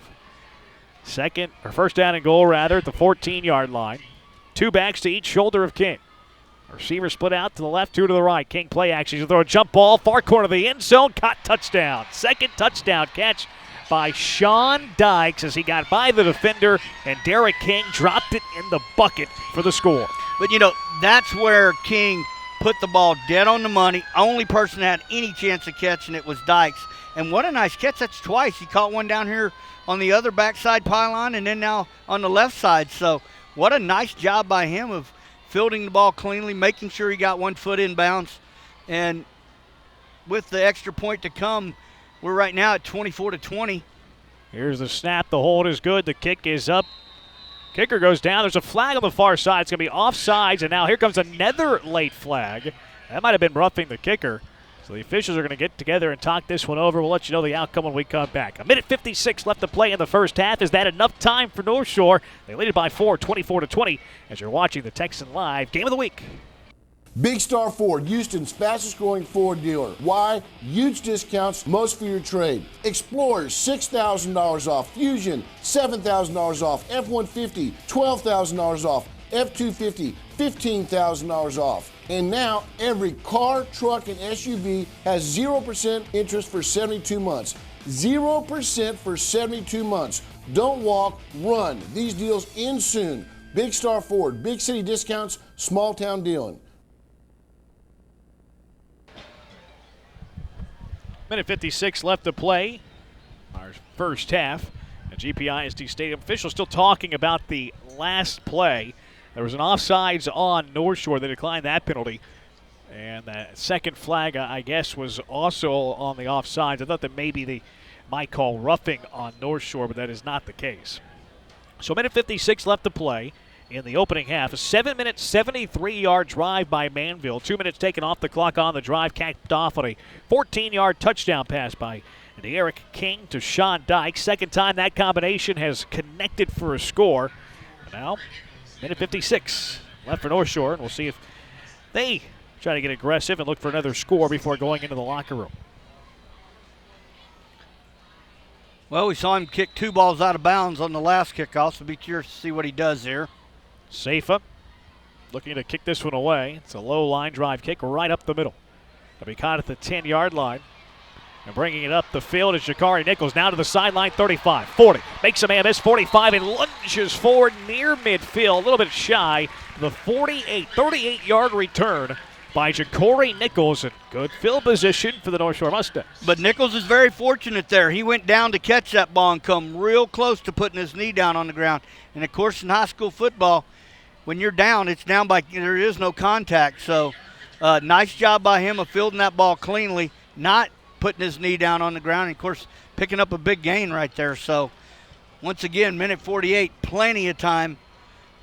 First down and goal, rather, at the 14-yard line. 2 backs to each shoulder of King. Receiver split out to the left, 2 to the right. King play action. He's going to throw a jump ball, far corner of the end zone. Caught, touchdown. Second touchdown catch by Sean Dykes as he got by the defender, and Derek King dropped it in the bucket for the score. But, that's where King put the ball dead on the money. Only person that had any chance of catching it was Dykes. And what a nice catch. That's twice. He caught one down here on the other backside pylon and then now on the left side. So what a nice job by him of fielding the ball cleanly, making sure he got 1 foot in bounds. And with the extra point to come, we're right now at 24-20. Here's the snap. The hold is good. The kick is up. Kicker goes down. There's a flag on the far side. It's going to be offsides, and now here comes another late flag. That might have been roughing the kicker. So the officials are going to get together and talk this one over. We'll let you know the outcome when we come back. 1:56 left to play in the first half. Is that enough time for North Shore? They lead it by 4, 24-20, as you're watching the Texan Live Game of the Week. Big Star Ford, Houston's fastest growing Ford dealer. Why? Huge discounts, most for your trade. Explorers, $6,000 off. Fusion, $7,000 off. F-150, $12,000 off. F-250, $15,000 off. And now every car, truck, and SUV has 0% interest for 72 months. 0% for 72 months. Don't walk, run. These deals end soon. Big Star Ford, big city discounts, small town dealing. 1:56 left to play. Our first half at GPISD Stadium. Officials still talking about the last play. There was an offsides on North Shore. They declined that penalty. And that second flag, I guess, was also on the offsides. I thought that maybe they might call roughing on North Shore, but that is not the case. So 1:56 left to play in the opening half. A 7-minute, 73-yard drive by Manville. 2 minutes taken off the clock on the drive, capped off on a 14-yard touchdown pass by Derek King to Sean Dykes. Second time that combination has connected for a score. Now, 1:56 left for North Shore, and we'll see if they try to get aggressive and look for another score before going into the locker room. Well, we saw him kick 2 balls out of bounds on the last kickoff, so be curious to see what he does here. Seifa looking to kick this one away. It's a low line drive kick right up the middle. They'll be caught at the 10-yard line. And bringing it up the field is Jakari Nichols. Now to the sideline, 35, 40. Makes a man miss, 45, and lunges forward near midfield. A little bit shy. The 38-yard return by Jakari Nichols. And good field position for the North Shore Mustangs. But Nichols is very fortunate there. He went down to catch that ball and come real close to putting his knee down on the ground. And, of course, in high school football, when you're down, it's down by – there is no contact. So, nice job by him of fielding that ball cleanly, not – putting his knee down on the ground, and, of course, picking up a big gain right there. So, once again, minute 48, plenty of time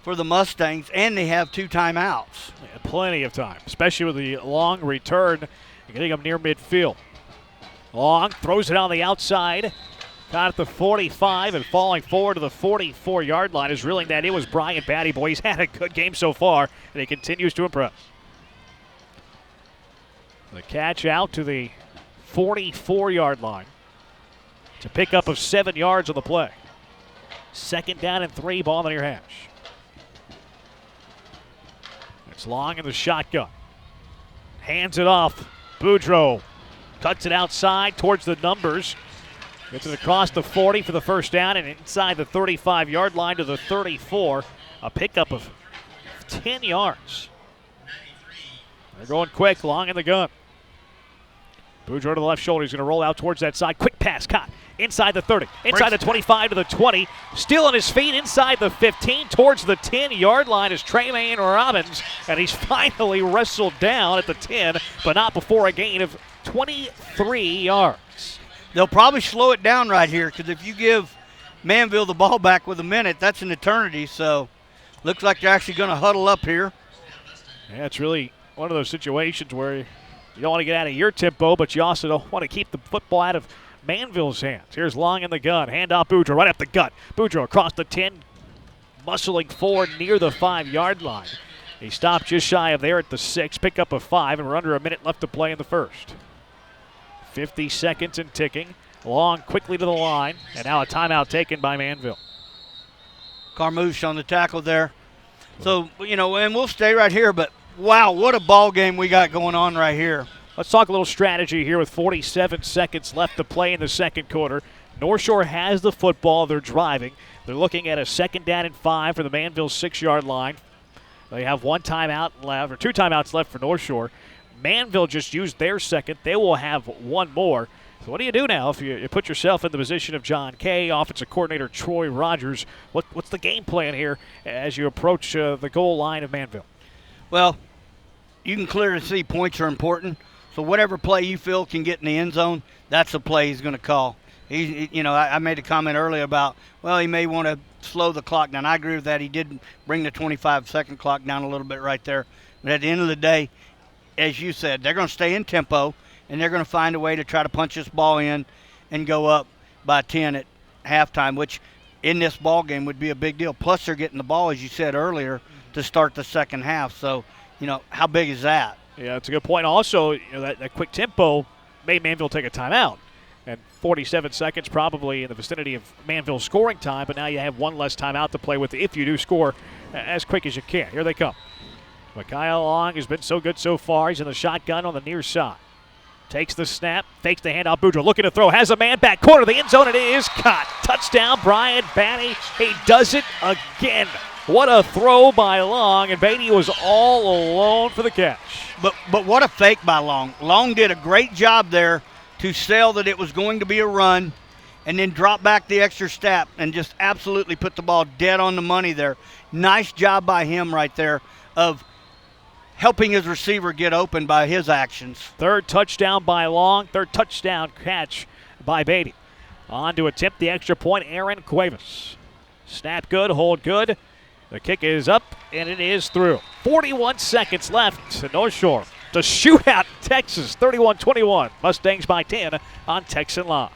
for the Mustangs, and they have 2 timeouts. Yeah, plenty of time, especially with the long return, getting them near midfield. Long throws it on the outside, got at the 45, and falling forward to the 44-yard line is reeling that in was Brian Batty. Boy, he's had a good game so far, and he continues to impress. The catch out to the 44-yard line. It's a pickup of 7 yards on the play. 2nd down and 3, ball in the near hash. It's Long in the shotgun. Hands it off. Boudreaux cuts it outside towards the numbers. Gets it across the 40 for the first down and inside the 35-yard line to the 34. A pickup of 10 yards. They're going quick. Long in the gun. Boudreaux to the left shoulder. He's going to roll out towards that side. Quick pass caught. Inside the 30. Inside the 25 to the 20. Still on his feet inside the 15 towards the 10-yard line is Tremaine Robbins. And he's finally wrestled down at the 10, but not before a gain of 23 yards. They'll probably slow it down right here because if you give Manville the ball back with a minute, that's an eternity. So looks like they're actually going to huddle up here. Yeah, it's really one of those situations where you don't want to get out of your tempo, but you also don't want to keep the football out of Manville's hands. Here's Long in the gun. Handoff Boudreaux right up the gut. Boudreaux across the 10, muscling forward near the 5-yard line. He stopped just shy of there at the 6, pickup of 5, and we're under a minute left to play in the first. 50 seconds and ticking. Long quickly to the line, and now a timeout taken by Manville. Carmouche on the tackle there. So, and we'll stay right here, but wow, what a ball game we got going on right here. Let's talk a little strategy here with 47 seconds left to play in the second quarter. North Shore has the football. They're driving. They're looking at a 2nd down and 5 for the Manville 6-yard line. They have 1 timeout left, or 2 timeouts left for North Shore. Manville just used their second. They will have 1 more. So what do you do now if you put yourself in the position of John Kay, offensive coordinator Troy Rogers? What's the game plan here as you approach the goal line of Manville? Well, you can clearly see points are important. So whatever play you feel can get in the end zone, that's the play he's going to call. I made a comment earlier about, well, he may want to slow the clock down. I agree with that. He did bring the 25-second clock down a little bit right there. But at the end of the day, as you said, they're going to stay in tempo, and they're going to find a way to try to punch this ball in and go up by 10 at halftime, which in this ball game would be a big deal. Plus, they're getting the ball, as you said earlier, to start the second half. So, how big is that? Yeah, that's a good point. Also, that quick tempo made Manville take a timeout. And 47 seconds probably in the vicinity of Manville's scoring time, but now you have 1 less timeout to play with if you do score as quick as you can. Here they come. Micaiah Long has been so good so far. He's in the shotgun on the near side. Takes the snap, fakes the handoff. Boudreaux looking to throw, has a man back corner of the end zone. It is caught. Touchdown, Brian Batty. He does it again. What a throw by Long, and Beatty was all alone for the catch. But what a fake by Long. Long did a great job there to sell that it was going to be a run and then drop back the extra step and just absolutely put the ball dead on the money there. Nice job by him right there of helping his receiver get open by his actions. 3rd touchdown by Long, 3rd touchdown catch by Beatty. On to attempt the extra point, Aaron Cuevas. Snap good, hold good. The kick is up, and it is through. 41 seconds left to North Shore. The shootout in Texas, 31-21. Mustangs by 10 on Texan Live.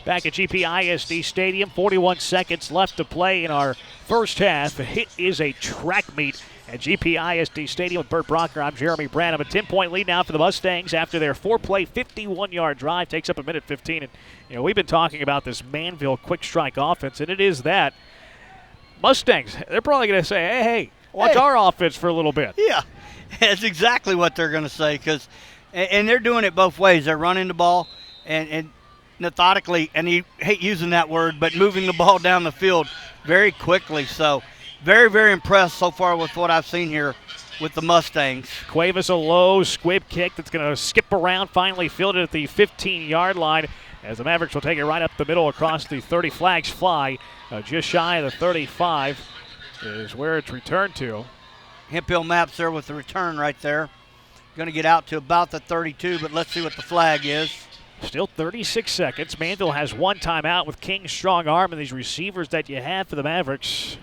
Back at GPISD Stadium, 41 seconds left to play in our first half. It is a track meet at GPISD Stadium with Burt Brocker. I'm Jeremy Branham. A 10-point lead now for the Mustangs after their 4-play, 51-yard drive. Takes up a minute 15. And, we've been talking about this Manville quick strike offense, and it is that. Mustangs, they're probably going to say, hey, watch our offense for a little bit. Yeah, that's exactly what they're going to say, and they're doing it both ways. They're running the ball and methodically, and you hate using that word, but moving the ball down the field very quickly. So very, very impressed so far with what I've seen here with the Mustangs. Cuevas, a low squib kick that's going to skip around, finally fielded at the 15-yard line as the Mavericks will take it right up the middle across the 30. Flags fly. Just shy of the 35 is where it's returned to. Hemphill maps there with the return right there. Going to get out to about the 32, but let's see what the flag is. Still 36 seconds. Manville has one timeout with King's strong arm and these receivers that you have for the Mavericks.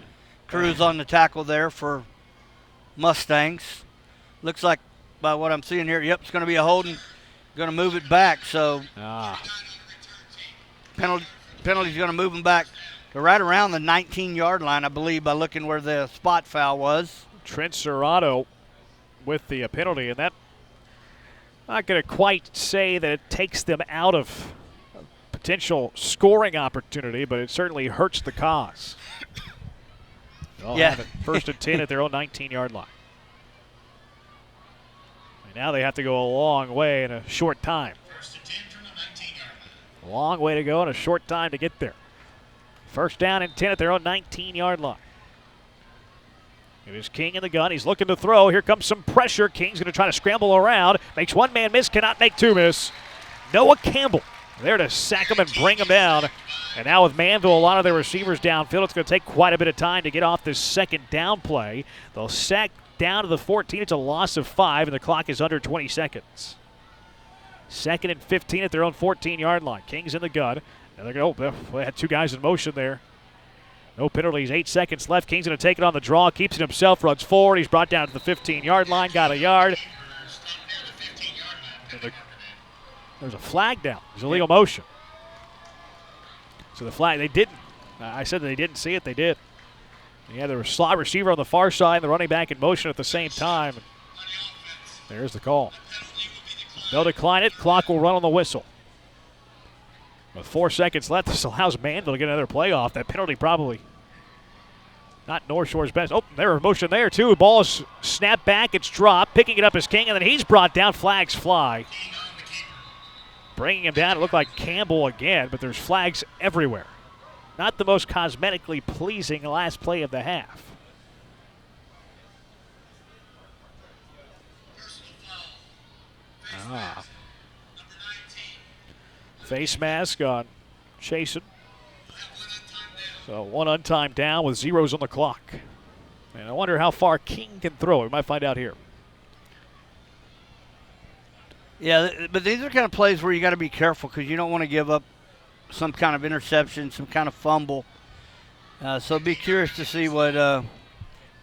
Cruz on the tackle there for Mustangs. Looks like, by what I'm seeing here, yep, it's going to be a holding. Going to move it back, so penalty's going to move them back to right around the 19-yard line, I believe, by looking where the spot foul was. Trent Serrato with the penalty, and that not going to quite say that it takes them out of a potential scoring opportunity, but it certainly hurts the cause. They'll have it first and 10 at their own 19-yard line. And now they have to go a long way in a short time. First and 10 from the 19-yard line. A long way to go in a short time to get there. First down and 10 at their own 19-yard line. It is King in the gun. He's looking to throw. Here comes some pressure. King's going to try to scramble around. Makes one man miss, cannot make two miss. Noah Campbell there to sack him and bring him down. And now with Manville, a lot of their receivers downfield, it's going to take quite a bit of time to get off this second down play. They'll sack down to the 14. It's a loss of 5, and the clock is under 20 seconds. Second and 15 at their own 14-yard line. King's in the gun. And they're going to, they had two guys in motion there. No penalties, 8 seconds left. King's going to take it on the draw, keeps it himself, runs forward. He's brought down to the 15-yard line, got a yard. There's a flag down. There's illegal motion. So the flag, they didn't. I said that they didn't see it. They did. Yeah, there was slot receiver on the far side, and the running back in motion at the same time. There's the call. They'll decline it. Clock will run on the whistle. With 4 seconds left, this allows Manville to get another playoff. That penalty probably not Northshore's best. Oh, there was motion there, too. Ball is snapped back. It's dropped. Picking it up is King, and then he's brought down. Flags fly. Bringing him down, it looked like Campbell again, but there's flags everywhere. Not the most cosmetically pleasing last play of the half. Face mask on Chasen. So one untimed down with zeros on the clock. And I wonder how far King can throw. We might find out here. Yeah, but these are kind of plays where you got to be careful because you don't want to give up some kind of interception, some kind of fumble. So be curious to see what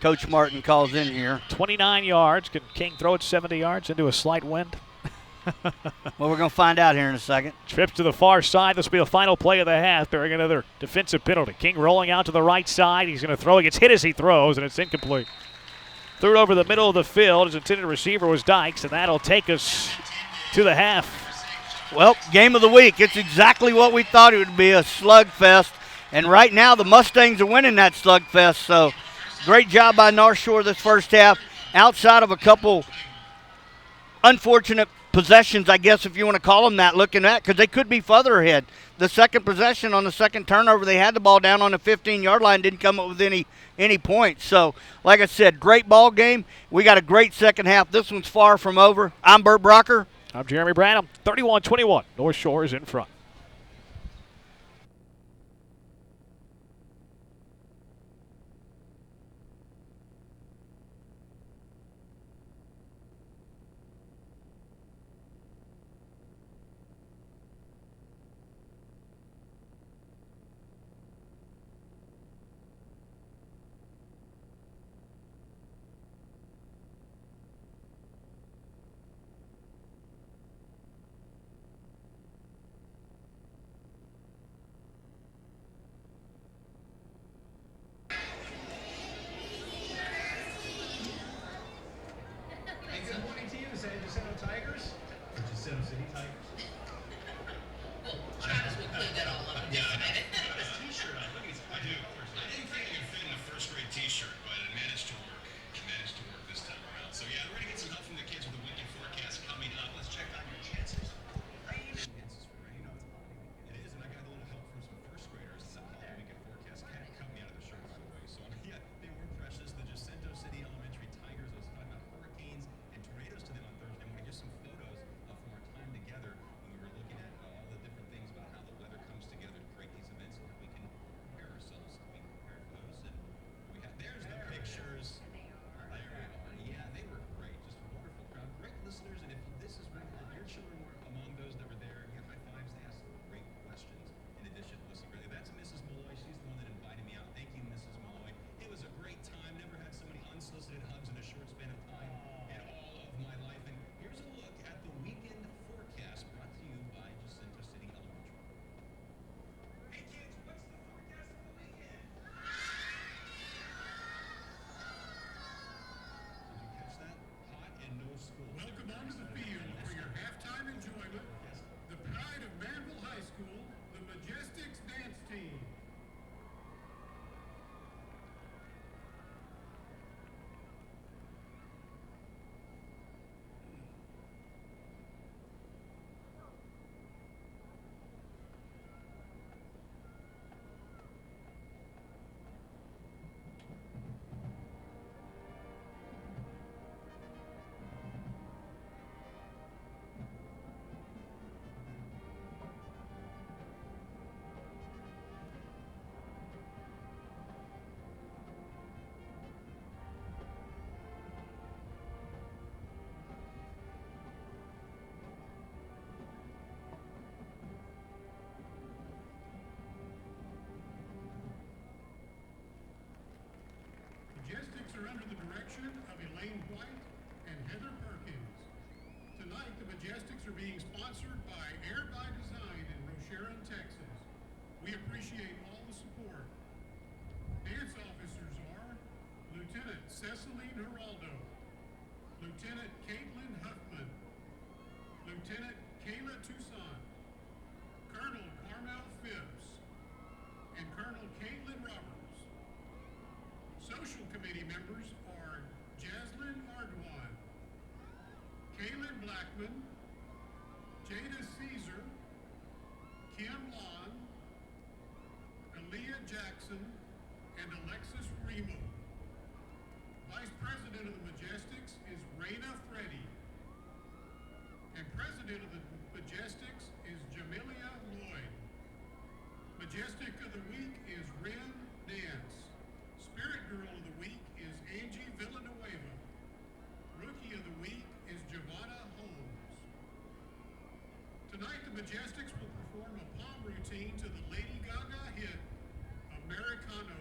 Coach Martin calls in here. 29 yards. Can King throw it 70 yards into a slight wind? Well, we're going to find out here in a second. Trips to the far side. This will be the final play of the half, bearing another defensive penalty. King rolling out to the right side. He's going to throw. He gets hit as he throws, and it's incomplete. Threw it over the middle of the field. His intended receiver was Dykes, and that'll take us to the half. Well, game of the week. It's exactly what we thought it would be, a slugfest. And right now the Mustangs are winning that slugfest. So great job by Northshore this first half. Outside of a couple unfortunate possessions, I guess, if you want to call them that, looking at, because they could be further ahead. The second possession on the second turnover, they had the ball down on the 15-yard line, didn't come up with any points. So, like I said, great ball game. We got a great second half. This one's far from over. I'm Burt Brocker. I'm Jeremy Branham. 31-21. North Shore is in front. Center City Tigers. Travis will clean that all up. Yeah, I know. This t-shirt, I think it's quite good. I didn't think it would fit in a first grade t-shirt, but it managed to work. It managed to work this time around. So yeah, we're gonna get some help from the kids with the weekend forecast coming up. Let's check out your chances for rain. Chances for rain. It is, and I got a little help from some first graders in the weekend forecast. Kind of cut me out of the shirt, by the way. So yeah, they were precious. The Jacinto City Elementary Tigers. I was talking about hurricanes and tornadoes to them on Thursday. And we just some photos from our time together when we were looking at all the different things about how the weather comes together to create these events and how we can prepare ourselves to be prepared for those. And we had there's the pictures. There we are. Yeah, they were great. Just a wonderful crowd. Great listeners. And if this is one of your children were among those that were there, you high fives. They asked some great questions in addition to listening. Really, that's Mrs. Malloy. She's the one that invited me out. Thank you, Mrs. Malloy. It was a great time. Never had so many unsolicited hugs in a short span of time in all of my life. And here's a look at the weekend forecast brought to you by Jacinto City Elementary. Hey kids, what's the forecast for the weekend? Did you catch that? Hot and no school. Welcome onto the field for your halftime enjoyment. The pride of Manville High School, the Majestics dance team. Majestics are under the direction of Elaine White and Heather Perkins. Tonight, the Majestics are being sponsored by Air by Design in Rocheron, Texas. We appreciate all the support. Dance officers are Lieutenant Ceciline Geraldo, Lieutenant Caitlin Huffman, Lieutenant Kayla Toussaint, Colonel Carmel Phipps, and Colonel Caitlin Roberts. Social committee members are Jaslyn Ardoin, Kaylin Blackman, Jada Caesar, Kim Lon, Aaliyah Jackson, and Alexis Remo. Vice President of the Majestics is Raina Freddy. And President of the Majestics is Jamelia Lloyd. Majestic of the Week is Ren Nance. Spirit Girl of the Week is Angie Villanueva. Rookie of the Week is Giovanna Holmes. Tonight, the Majestics will perform a palm routine to the Lady Gaga hit, Americano.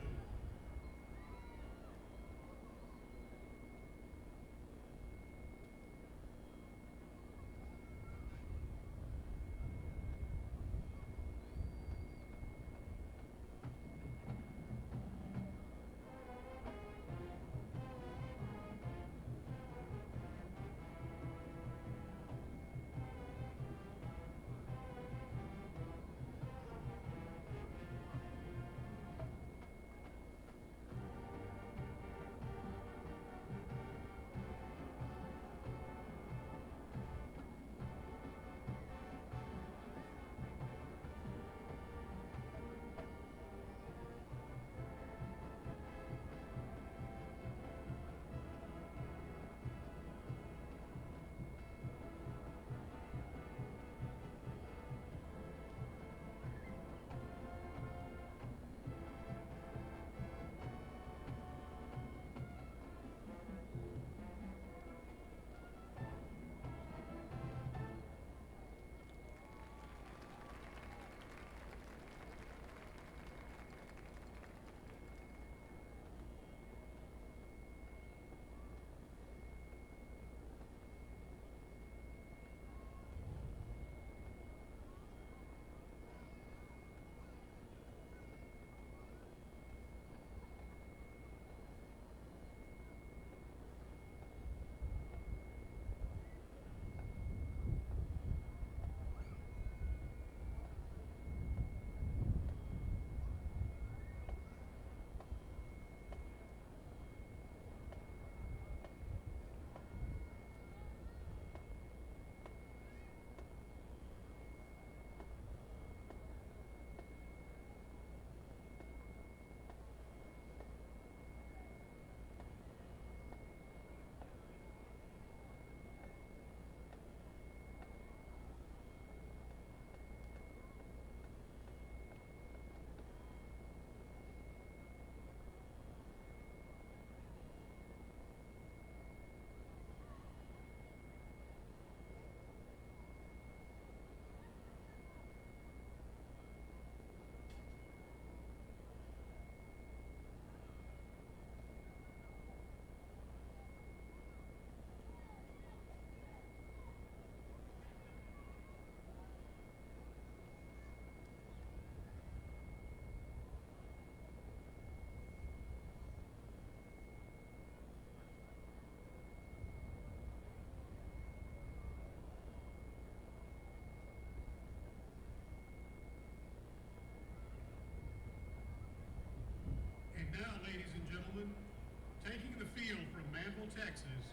Texas,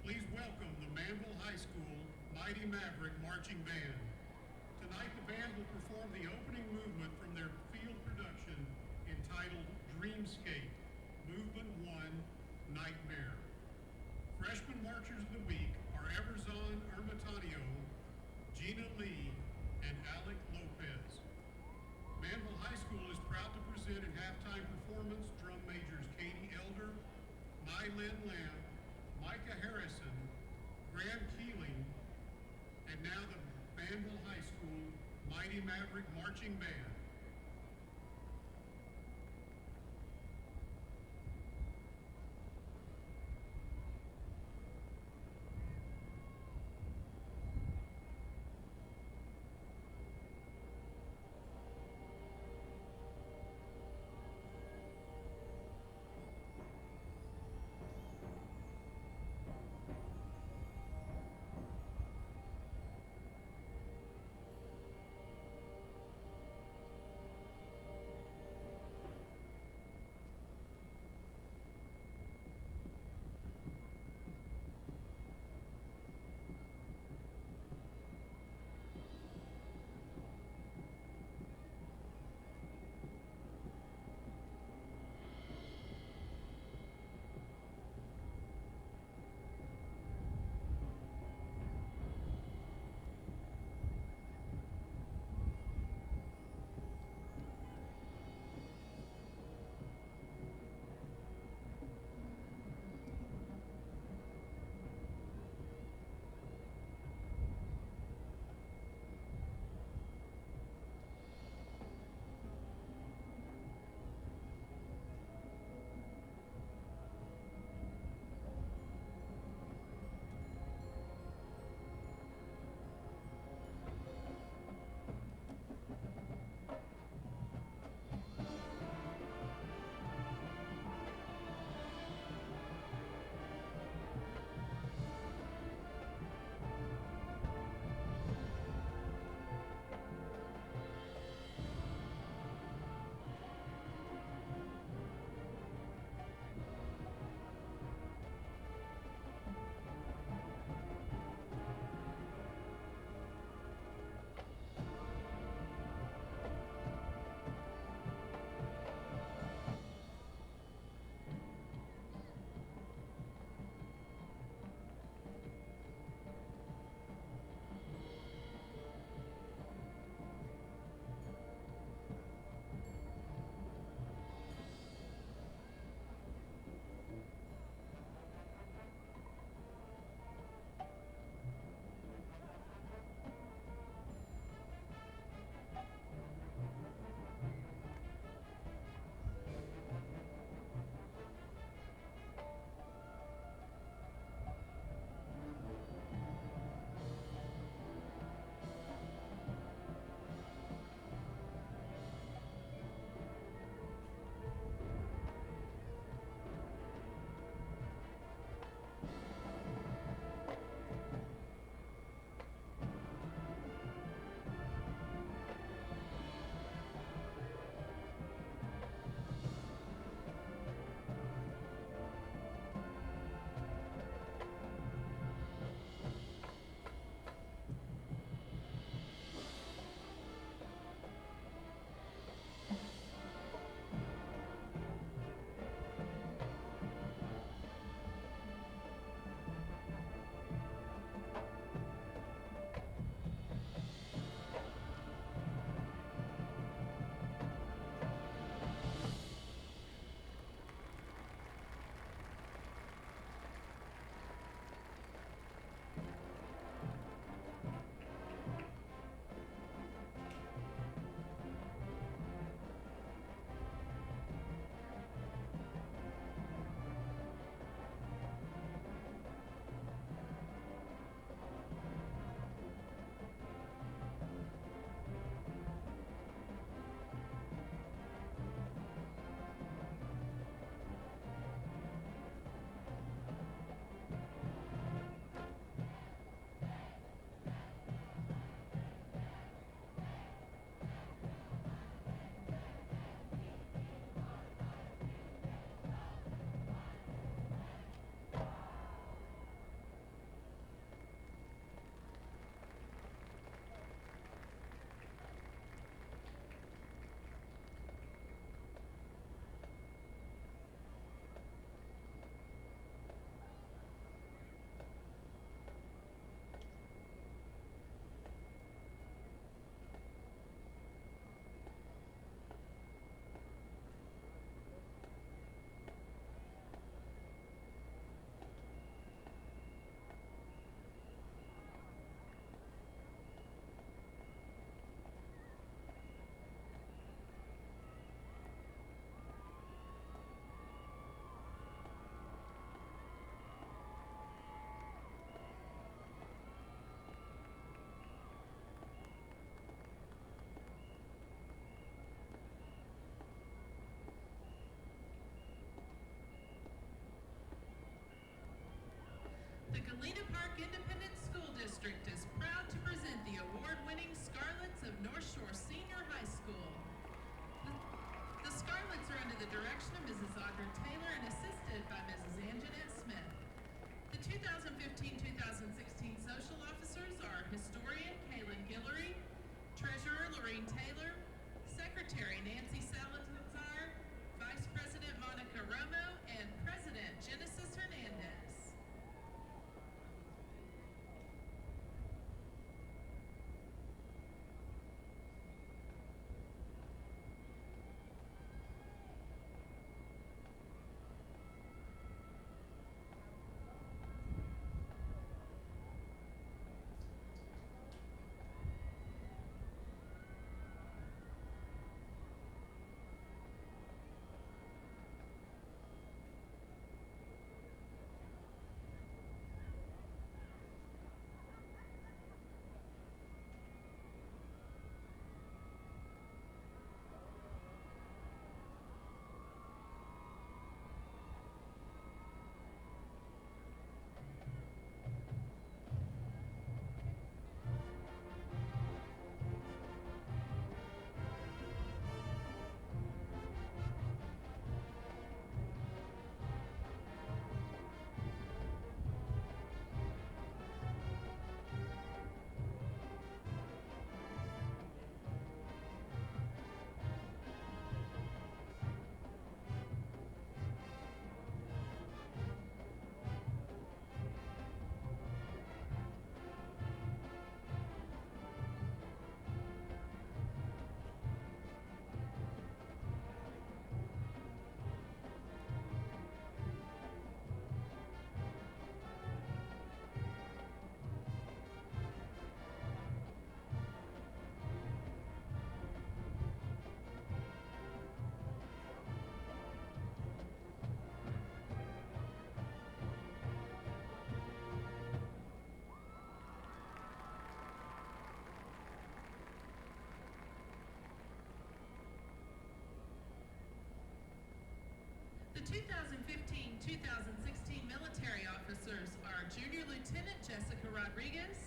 please welcome the Manville High School Mighty Maverick Marching Band. Tonight the band will perform the opening movement from their field production entitled Dreamscape, Movement 1, Nightmare. Freshman Marchers of the Week are Everzon Ermitanio, Gina Lee, and Alec Lopez. Manville High School is proud to present in halftime performance drum majors Katie Elder, Mylyn Lamb, Micah Harrison, Graham Keeling, and now the Manville High School Mighty Maverick Marching Band. Rodriguez,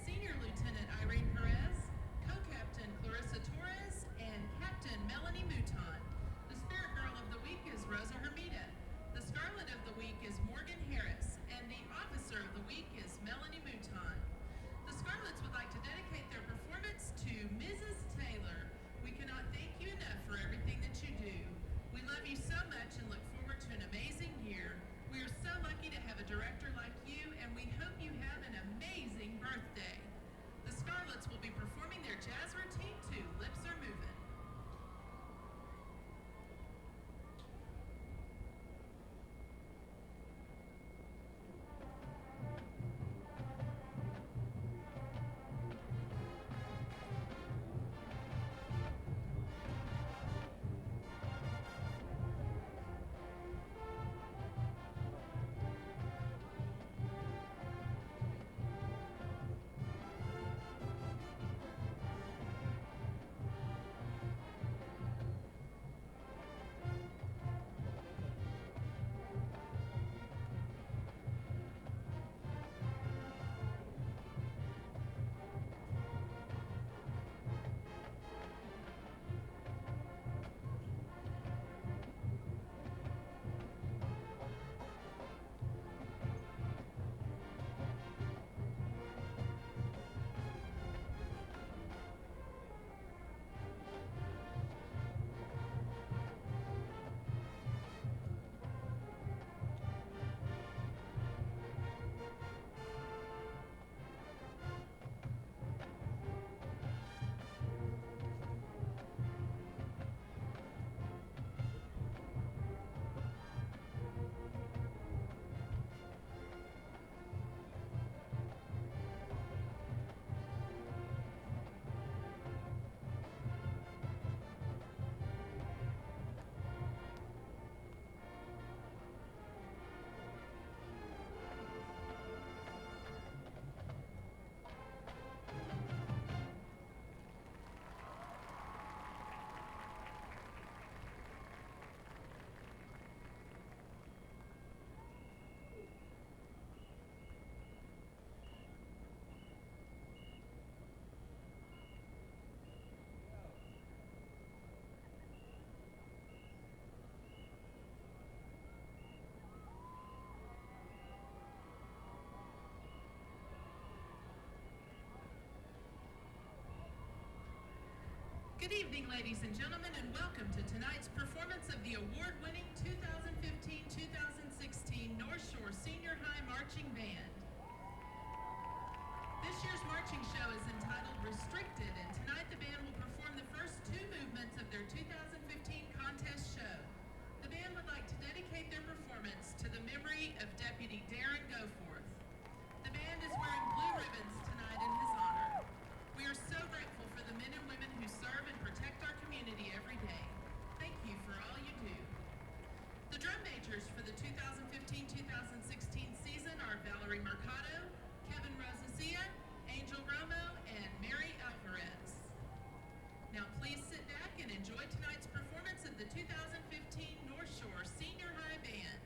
Senior Lieutenant Irene Perez, Co-Captain Clarissa Torres, and Captain Melanie Mouton. The Spirit Girl of the Week is Rosa Hermida. The Scarlet of the Week is Morgan Harris, and the Officer of the Week is Melanie Mouton. The Scarlets would like to dedicate their performance to Mrs. Taylor. We cannot thank you enough for everything that you do. We love you so much and look forward to an amazing year. We are so lucky to have a director like you, and we hope you have an amazing birthday. The Scarlets will be performing their jazz routine to Lips Are Moving. Good evening, ladies and gentlemen, and welcome to tonight's performance of the award-winning 2015-2016 Northshore Senior High Marching Band. This year's marching show is entitled Restricted, and tonight the band will perform the first two movements of their 2015 contest show. The band would like to dedicate their performance to the memory of Deputy Darren Goforth. The band is wearing blue ribbons tonight in his honor. We are so grateful for the men and women who serve and protect our community every day. Thank you for all you do. The drum majors for the 2015-2016 season are Valerie Mercado, Kevin Rosacilla, Angel Romo, and Mary Alvarez. Now please sit back and enjoy tonight's performance of the 2015 Northshore Senior High Band.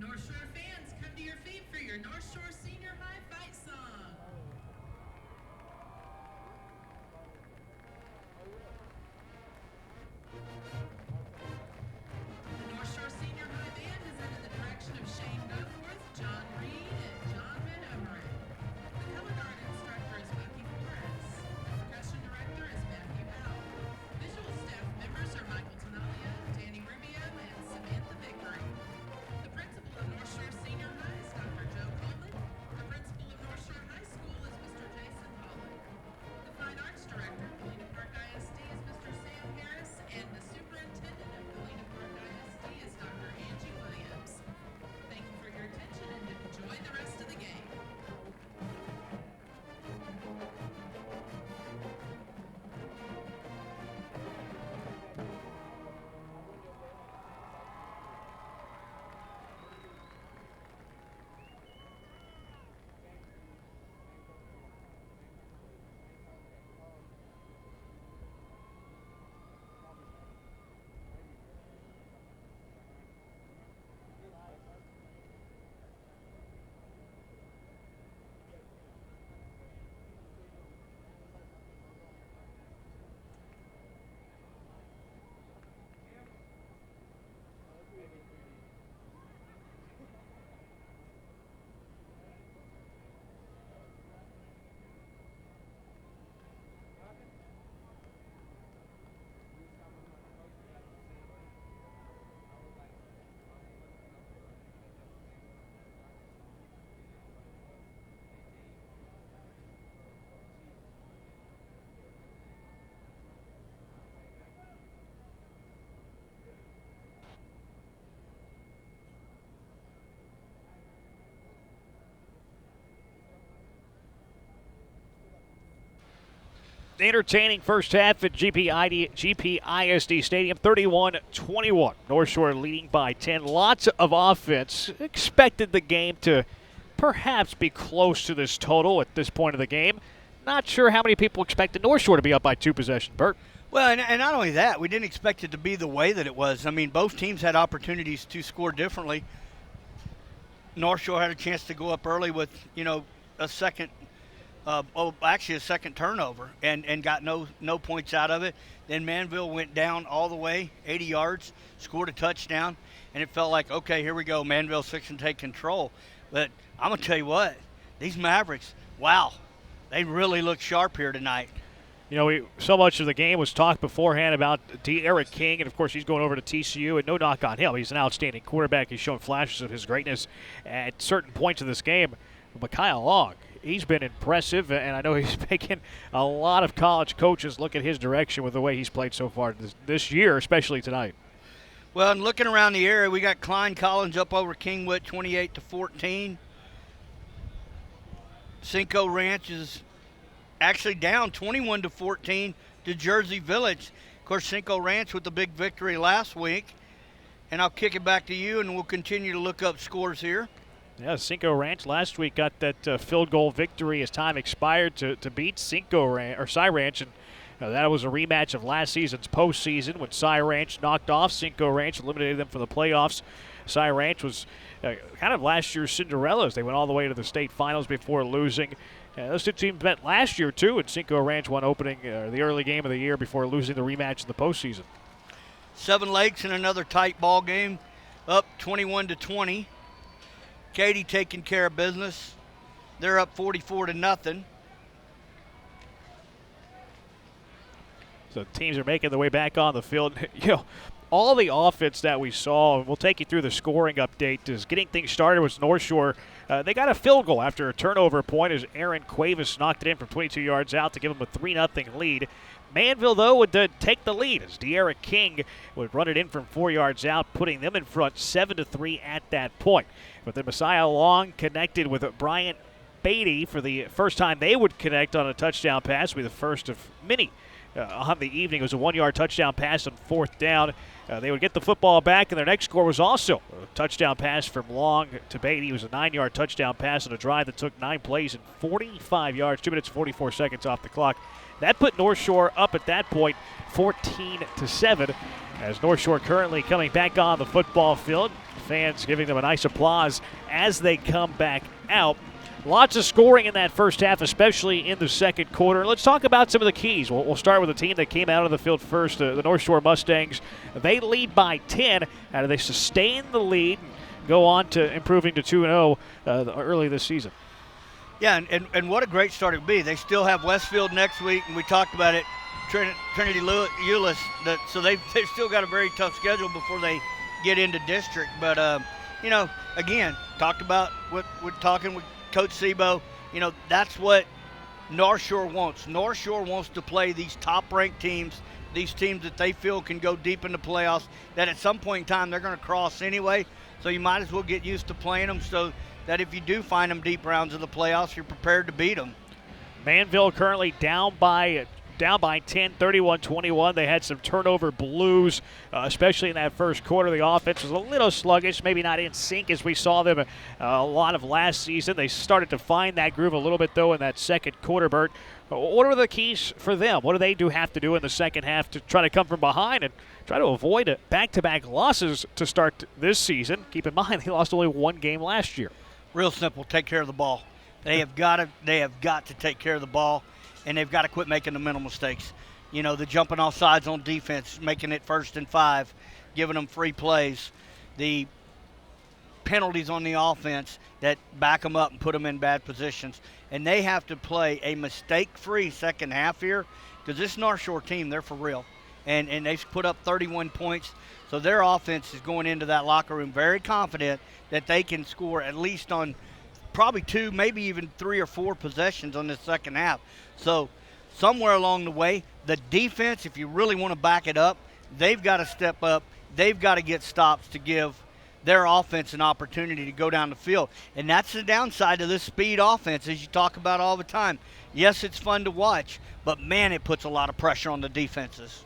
North Shore fans, come to your feet for your North Shore Senior High fight song. The North Shore Senior High band is under the direction of Shane Goforth, John Reed, and John Van Overen. The color guard instructor is Bucky Flores. The percussion director is Matthew Powell. Visual staff members are Michael Tenalia, Danny Rubio, and Samantha Vickery. The principal of North Shore Senior High is Dr. Joe Coleman. The principal of North Shore High School is Mr. Jason Holland. The fine arts director of Galena Park ISD is Mr. Sam Harris, and the superintendent of Galena Park ISD is Dr. Angie Williams. Thank you for your attention and enjoy the rest of the game. Entertaining first half at GPISD Stadium, 31-21. North Shore leading by 10. Lots of offense. Expected the game to perhaps be close to this total at this point of the game. Not sure how many people expected North Shore to be up by 2 possessions, Bert. Well, and not only that, we didn't expect it to be the way that it was. I mean, both teams had opportunities to score differently. North Shore had a chance to go up early with, a second turnover and got no points out of it. Then Manville went down all the way, 80 yards, scored a touchdown, and it felt like, okay, here we go, Manville's fixing to take control. But I'm going to tell you what, these Mavericks, wow, they really look sharp here tonight. So much of the game was talked beforehand about D'Eriq King, and of course he's going over to TCU, and no knock on him. He's an outstanding quarterback. He's shown flashes of his greatness at certain points of this game. But Kyle Long, he's been impressive, and I know he's making a lot of college coaches look at his direction with the way he's played so far this year, especially tonight. Well, and looking around the area, we got Klein Collins up over Kingwood 28-14. Cinco Ranch is actually down 21-14 to Jersey Village. Of course, Cinco Ranch with the big victory last week. And I'll kick it back to you, and we'll continue to look up scores here. Yeah, Cinco Ranch last week got that field goal victory as time expired to beat Cy Ranch, and that was a rematch of last season's postseason when Cy Ranch knocked off Cinco Ranch, eliminated them from the playoffs. Cy Ranch was kind of last year's Cinderellas. They went all the way to the state finals before losing. Those two teams met last year, too, and Cinco Ranch won the early game of the year before losing the rematch in the postseason. Seven Lakes in another tight ball game, up 21-20. Katy taking care of business. They're up 44-0. So teams are making their way back on the field. All the offense that we saw, we'll take you through the scoring update, is getting things started with North Shore. They got a field goal after a turnover point as Aaron Cuevas knocked it in from 22 yards out to give them a 3-0 lead. Manville, though, would take the lead as D'Eriq King would run it in from 4 yards out, putting them in front 7-3 at that point. But then Messiah Long connected with Bryant Beatty for the first time they would connect on a touchdown pass. It would be the first of many on the evening. It was a 1-yard touchdown pass on 4th down. They would get the football back, and their next score was also a touchdown pass from Long to Beatty. It was a 9-yard touchdown pass on a drive that took 9 plays and 45 yards, 2 minutes 44 seconds off the clock. That put North Shore up at that point 14-7. as North Shore currently coming back on the football field. Fans giving them a nice applause as they come back out. Lots of scoring in that first half, especially in the second quarter. Let's talk about some of the keys. We'll start with the team that came out of the field first, the North Shore Mustangs. They lead by 10. How do they sustain the lead and go on to improving to 2-0 early this season? Yeah, and what a great start it would be. They still have Westfield next week, and we talked about it, Trinity Euless. So they've still got a very tough schedule before they get into district. But, again, talked about what we're talking with Coach Sebo. That's what North Shore wants. North Shore wants to play these top-ranked teams, these teams that they feel can go deep in the playoffs, that at some point in time they're going to cross anyway. So you might as well get used to playing them so that if you do find them deep rounds of the playoffs, you're prepared to beat them. Manville currently down by 10, 31-21. They had some turnover blues, especially in that first quarter. The offense was a little sluggish, maybe not in sync as we saw them a lot of last season. They started to find that groove a little bit, though, in that second quarter, Bert. What are the keys for them? What do they have to do in the second half to try to come from behind and try to avoid back-to-back losses to start this season? Keep in mind, they lost only one game last year. Real simple, take care of the ball. They have got to take care of the ball, and they've got to quit making the mental mistakes. The jumping off sides on defense, making it 1st and 5, giving them free plays, the penalties on the offense that back them up and put them in bad positions. And they have to play a mistake-free second half here, because this North Shore team, they're for real. And they've put up 31 points, so their offense is going into that locker room very confident that they can score at least on probably 2, maybe even 3 or 4 possessions on this second half. So somewhere along the way, the defense, if you really want to back it up, they've got to step up. They've got to get stops to give their offense an opportunity to go down the field. And that's the downside of this speed offense, as you talk about all the time. Yes, it's fun to watch, but, man, it puts a lot of pressure on the defenses.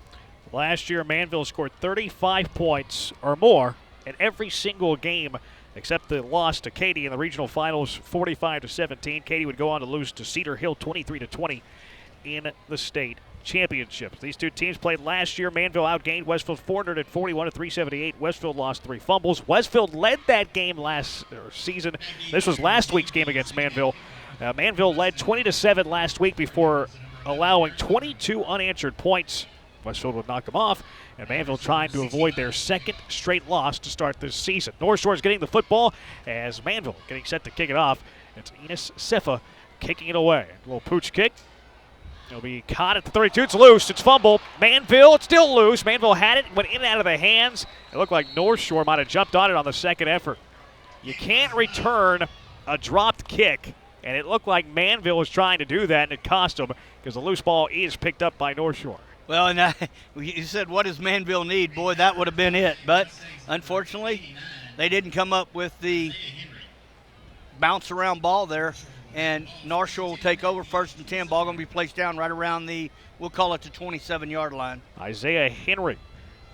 Last year, Manville scored 35 points or more in every single game except the loss to Katy in the regional finals, 45-17. Katy would go on to lose to Cedar Hill 23-20 in the state championships. These two teams played last year. Manville outgained Westfield 441-378. Westfield lost 3 fumbles. Westfield led that game last season. This was last week's game against Manville. Manville led 20-7 last week before allowing 22 unanswered points. Westfield would knock them off, and Manville trying to avoid their second straight loss to start this season. North Shore is getting the football as Manville getting set to kick it off. It's Enos Sefa kicking it away. A little pooch kick. It'll be caught at the 32. It's loose. It's fumble. Manville, it's still loose. Manville had it, went in and out of the hands. It looked like North Shore might have jumped on it on the second effort. You can't return a dropped kick, and it looked like Manville was trying to do that, and it cost them because the loose ball is picked up by North Shore. Well, and you said, what does Manville need? Boy, that would have been it. But, unfortunately, they didn't come up with the bounce-around ball there. And North Shore will take over 1st and 10. Ball going to be placed down right around we'll call it the 27-yard line. Isaiah Henry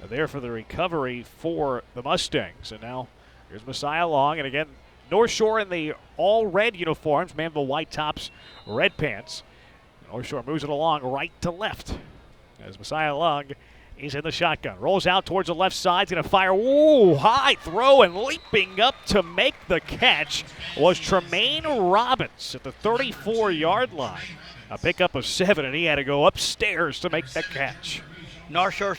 there for the recovery for the Mustangs. And now here's Messiah Long. And again, North Shore in the all-red uniforms. Manville white tops, red pants. North Shore moves it along right to left as Messiah Long is in the shotgun. Rolls out towards the left side. He's going to fire. Ooh, high throw, and leaping up to make the catch was Tremaine Robbins at the 34-yard line. A pickup of 7, and he had to go upstairs to make that catch. North Shore's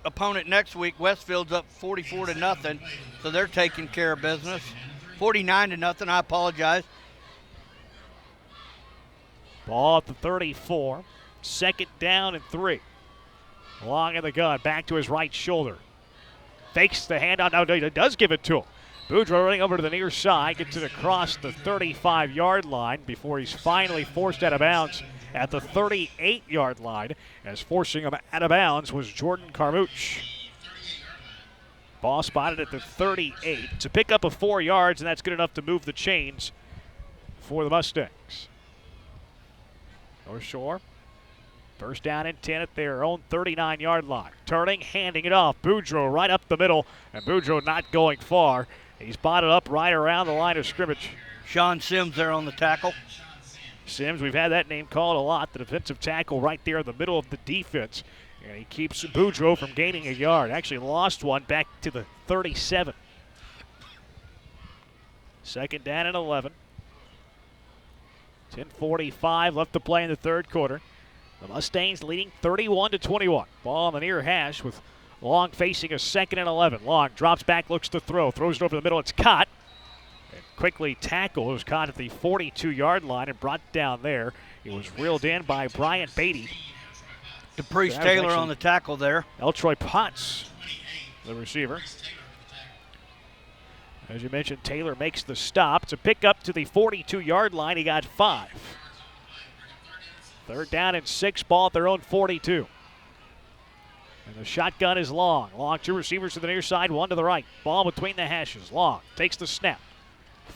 opponent next week, Westfield's up 44-0, so they're taking care of business. 49-0, I apologize. Ball at the 34. 2nd down and 3. Long in the gun, back to his right shoulder. Fakes the handout. Now he does give it to him. Boudreaux running over to the near side, gets it across the 35-yard line before he's finally forced out of bounds at the 38-yard line. As forcing him out of bounds was Jordan Carmouche. Ball spotted at the 38. It's a pickup of 4 yards, and that's good enough to move the chains for the Mustangs. North Shore. 1st down and 10 at their own 39-yard line. Turning, handing it off. Boudreaux right up the middle, and Boudreaux not going far. He's botted up right around the line of scrimmage. Sean Sims there on the tackle. Sims, we've had that name called a lot. The defensive tackle right there in the middle of the defense. And he keeps Boudreaux from gaining a yard. Actually lost one back to the 37. Second down and 11. 10:45 left to play in the third quarter. The Mustangs leading 31-21. Ball on the near hash with Long facing a 2nd and 11. Long drops back, looks to throw. Throws it over the middle. It's caught. And quickly tackled. It was caught at the 42-yard line and brought down there. It was reeled in by Brian Beatty. DePriest Taylor on the tackle there. Eltroy Potts, the receiver. As you mentioned, Taylor makes the stop. It's a pickup to the 42-yard line. He got 5. Third down and 6, ball at their own 42. And the shotgun is Long. Long, 2 receivers to the near side, 1 to the right. Ball between the hashes. Long takes the snap.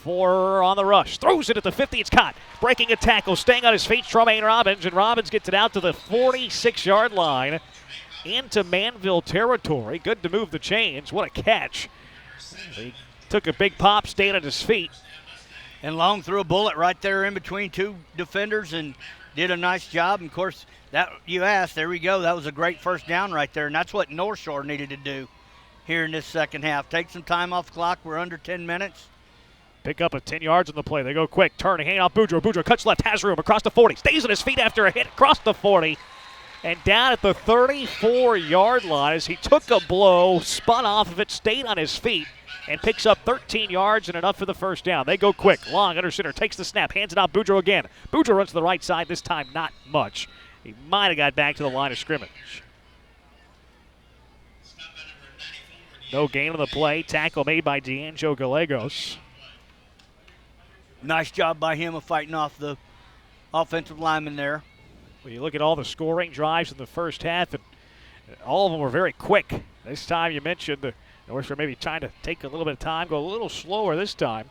4 on the rush. Throws it at the 50. It's caught. Breaking a tackle. Staying on his feet, Tremaine Robbins. And Robbins gets it out to the 46-yard line into Manville territory. Good to move the chains. What a catch. He took a big pop, stayed on his feet. And Long threw a bullet right there in between 2 defenders and did a nice job. And, of course, that you asked, there we go. That was a great first down right there. And that's what Northshore needed to do here in this second half. Take some time off the clock. We're under 10 minutes. Pick up at 10 yards on the play. They go quick. Turning, hanging off Boudreaux. Boudreaux cuts left, has room across the 40. Stays on his feet after a hit across the 40. And down at the 34-yard line as he took a blow, spun off of it, stayed on his feet, and picks up 13 yards and enough for the first down. They go quick. Long under center, takes the snap, hands it off Boudreaux again. Boudreaux runs to the right side, this time not much. He might have got back to the line of scrimmage. No gain on the play. Tackle made by D'Angelo Gallegos. Nice job by him of fighting off the offensive lineman there. Well, you look at all the scoring drives in the first half, and all of them were very quick. This time you mentioned the Northshore maybe trying to take a little bit of time, go a little slower this time.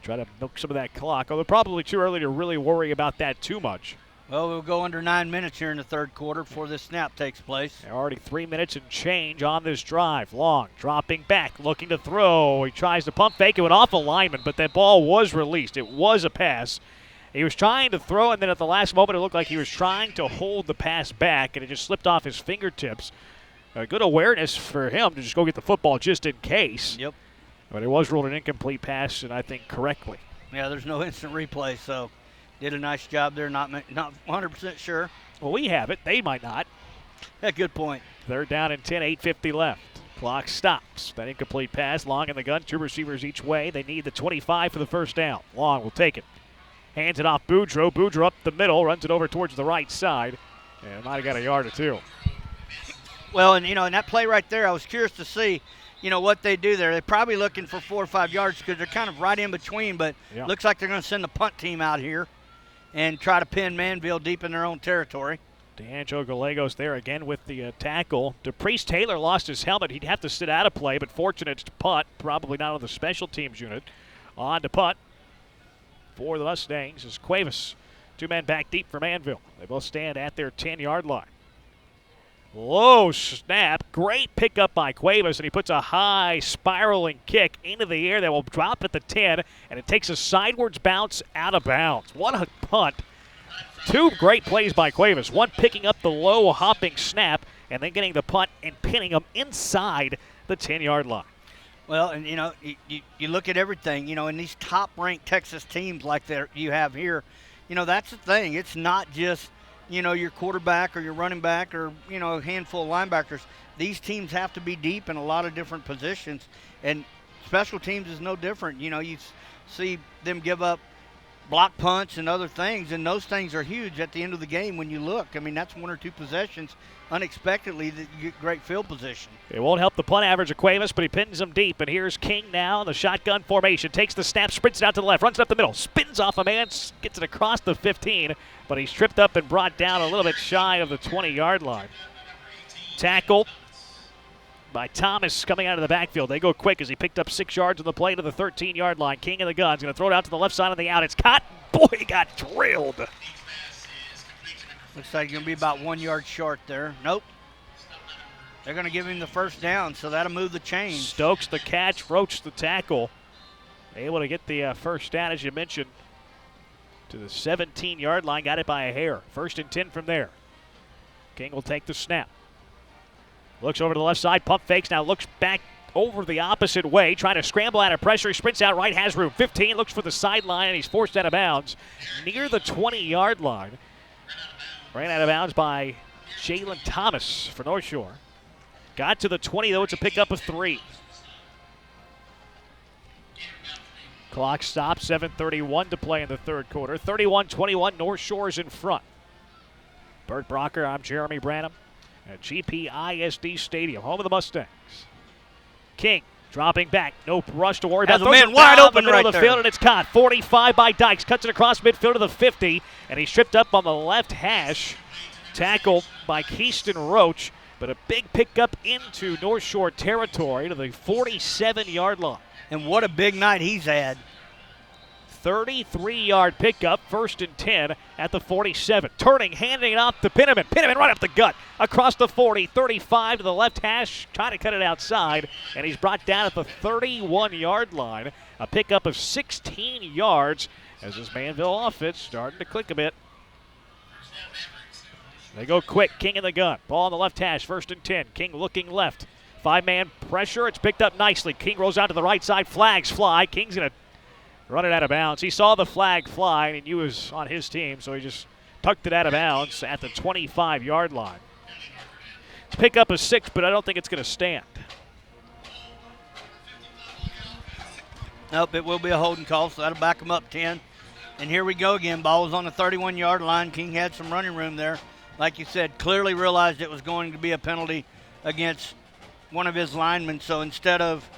Try to milk some of that clock. Although probably too early to really worry about that too much. Well, we'll go under 9 minutes here in the third quarter before this snap takes place. They're already 3 minutes and change on this drive. Long dropping back, looking to throw. He tries to pump fake. It went off a lineman, but that ball was released. It was a pass. He was trying to throw, and then at the last moment it looked like he was trying to hold the pass back, and it just slipped off his fingertips. Good awareness for him to just go get the football just in case. Yep. But it was ruled an incomplete pass, and I think correctly. Yeah, there's no instant replay, so did a nice job there. Not 100% sure. Well, we have it. They might not. Yeah, good point. Third down and 10, 8:50 left. Clock stops. That incomplete pass. Long in the gun. 2 receivers each way. They need the 25 for the first down. Long will take it. Hands it off Boudreaux. Boudreaux up the middle. Runs it over towards the right side. And might have got a yard or 2. Well, and, in that play right there, I was curious to see, what they do there. They're probably looking for 4 or 5 yards because they're kind of right in between, but looks like they're going to send the punt team out here and try to pin Manville deep in their own territory. D'Angelo Gallegos there again with the tackle. DePriest Taylor lost his helmet. He'd have to sit out of play, but fortunate to punt. Probably not on the special teams unit. On to punt for the Mustangs is Cuevas. 2 men back deep for Manville. They both stand at their 10-yard line. Low snap. Great pickup by Cuevas, and he puts a high spiraling kick into the air that will drop at the 10, and it takes a sideways bounce out of bounds. What a punt. 2 great plays by Cuevas. One picking up the low hopping snap and then getting the punt and pinning him inside the 10-yard line. Well, and, you look at everything, in these top-ranked Texas teams like you have here, that's the thing. It's not just your quarterback or your running back or, a handful of linebackers. These teams have to be deep in a lot of different positions, and special teams is no different. You see them give up block punts and other things, and those things are huge at the end of the game when you look. I mean, that's 1 or 2 possessions unexpectedly that you get great field position. It won't help the punt average of Cuevas, but he pins him deep, and here's King now in the shotgun formation. Takes the snap, sprints it out to the left, runs it up the middle, spins off a man, gets it across the 15, but he's tripped up and brought down a little bit shy of the 20-yard line. Tackled by Thomas coming out of the backfield. They go quick as he picked up 6 yards on the play to the 13-yard line. King of the gun's going to throw it out to the left side of the out. It's caught. Boy, he got drilled. Looks like he's going to be about 1 yard short there. Nope. They're going to give him the first down, so that'll move the chains. Stokes the catch, Roach the tackle. Able to get the first down, as you mentioned, to the 17-yard line. Got it by a hair. 1st and 10 from there. King will take the snap. Looks over to the left side, pump fakes, now looks back over the opposite way, trying to scramble out of pressure. He sprints out right, has room. 15, looks for the sideline, and he's forced out of bounds near the 20-yard line. Ran out of bounds by Jalen Thomas for North Shore. Got to the 20, though. It's a pickup of 3. Clock stops, 7:31 to play in the third quarter. 31-21, North Shore is in front. Bert Brocker, I'm Jeremy Branham at GPISD Stadium, home of the Mustangs. King dropping back, no rush to worry about. Has a man wide open the middle right of the there. field, and it's caught. 45 by Dykes, cuts it across midfield to the 50, and he's tripped up on the left hash. Tackled by Keyston Roach, but a big pickup into North Shore territory to the 47-yard line. And what a big night he's had. 33-yard pickup, 1st and 10 at the 47. Turning, handing it off to Pinnaman. Pinnaman right up the gut, across the 40, 35 to the left hash, trying to cut it outside, and he's brought down at the 31-yard line. A pickup of 16 yards as this Manville offense starting to click a bit. They go quick, King in the gun. Ball on the left hash, 1st and 10. King looking left. 5-man pressure, it's picked up nicely. King rolls out to the right side, flags fly. King's going to run it out of bounds. He saw the flag fly, and he knew it was on his team, so he just tucked it out of bounds at the 25-yard line. It's pick up a 6, but I don't think it's going to stand. Nope, it will be a holding call, so that'll back him up 10. And here we go again. Ball was on the 31-yard line. King had some running room there. Like you said, clearly realized it was going to be a penalty against one of his linemen. So instead of,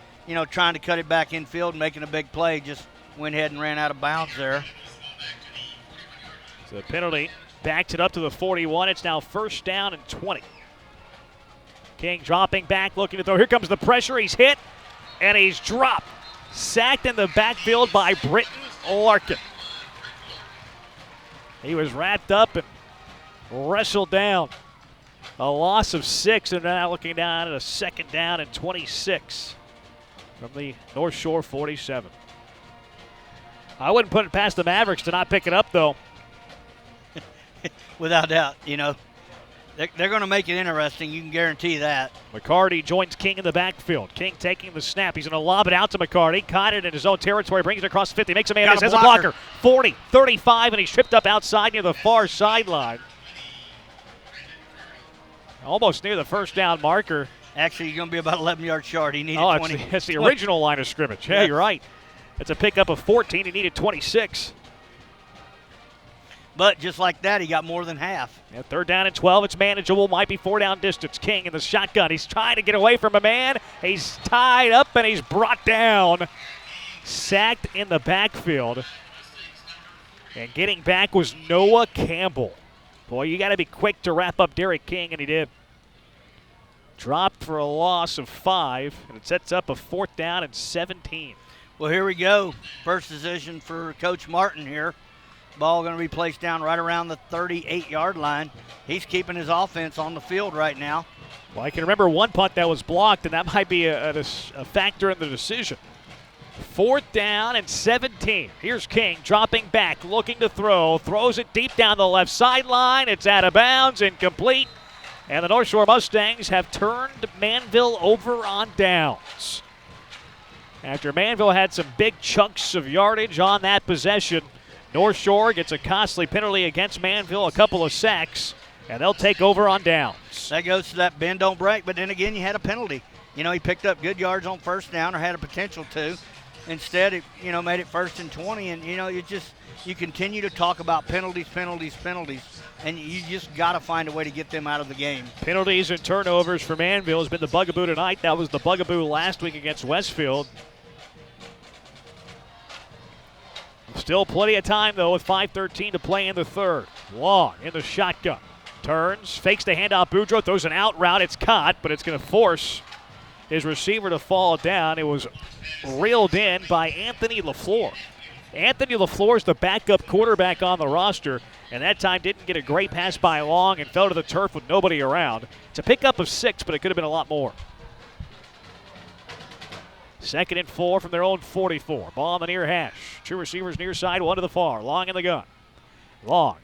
trying to cut it back infield and making a big play, just went ahead and ran out of bounds there. So the penalty backs it up to the 41. It's now 1st down and 20. King dropping back, looking to throw. Here comes the pressure. He's hit, and he's dropped. Sacked in the backfield by Britton Larkin. He was wrapped up and wrestled down. A loss of 6, and now looking down at a 2nd down and 26 from the North Shore 47. I wouldn't put it past the Mavericks to not pick it up, though. Without doubt, they're going to make it interesting. You can guarantee that. McCarty joins King in the backfield. King taking the snap. He's going to lob it out to McCarty. Caught it in his own territory. Brings it across 50. Makes a man miss. Has a blocker. 40, 35, and he's tripped up outside near the far sideline. Almost near the 1st down marker. Actually, you're going to be about 11 yards short. He needed 20. It's the original line of scrimmage. Yeah, you're right. It's a pickup of 14. He needed 26. But just like that, he got more than half. Yeah, 3rd down and 12. It's manageable. Might be 4-down distance. King in the shotgun. He's trying to get away from a man. He's tied up, and he's brought down. Sacked in the backfield. And getting back was Noah Campbell. Boy, you got to be quick to wrap up Derek King, and he did. Dropped for a loss of 5, and it sets up a 4th down and 17. Well, here we go. First decision for Coach Martin here. Ball going to be placed down right around the 38-yard line. He's keeping his offense on the field right now. Well, I can remember one punt that was blocked, and that might be a factor in the decision. 4th down and 17. Here's King dropping back, looking to throw. Throws it deep down the left sideline. It's out of bounds, incomplete. And the North Shore Mustangs have turned Manville over on downs. After Manville had some big chunks of yardage on that possession, North Shore gets a costly penalty against Manville, a couple of sacks, and they'll take over on downs. That goes to that bend, don't break, but then again, you had a penalty. He picked up good yards on 1st down, or had a potential to. Instead, it, made it 1st and 20, and, you continue to talk about penalties, and you just got to find a way to get them out of the game. Penalties and turnovers for Manville has been the bugaboo tonight. That was the bugaboo last week against Westfield. Still plenty of time, though, with 5:13 to play in the 3rd. Long in the shotgun. Turns, fakes the handoff. Boudreaux throws an out route. It's caught, but it's going to force his receiver to fall down. It was reeled in by Anthony LaFleur. Anthony LaFleur is the backup quarterback on the roster, and that time didn't get a great pass by Long and fell to the turf with nobody around. It's a pickup of 6, but it could have been a lot more. 2nd and 4 from their own 44. Ball on the near hash. 2 receivers near side, 1 to the far. Long in the gun. Long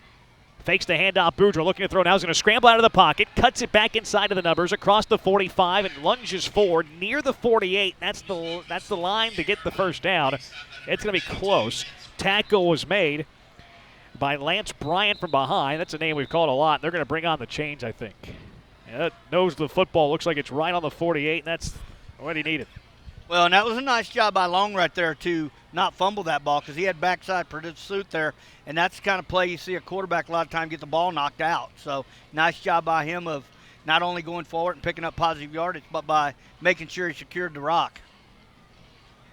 Fakes the handoff. Boudreaux looking to throw now. He's going to scramble out of the pocket. Cuts it back inside of the numbers across the 45 and lunges forward near the 48. That's the line to get the first down. It's going to be close. Tackle was made by Lance Bryant from behind. That's a name we've called a lot. They're going to bring on the chains, I think. And that nose of the football looks like it's right on the 48, and that's what he needed. Well, and that was a nice job by Long right there to not fumble that ball because he had backside pursuit there, and that's the kind of play you see a quarterback a lot of time get the ball knocked out. So nice job by him of not only going forward and picking up positive yardage, but by making sure he secured the rock.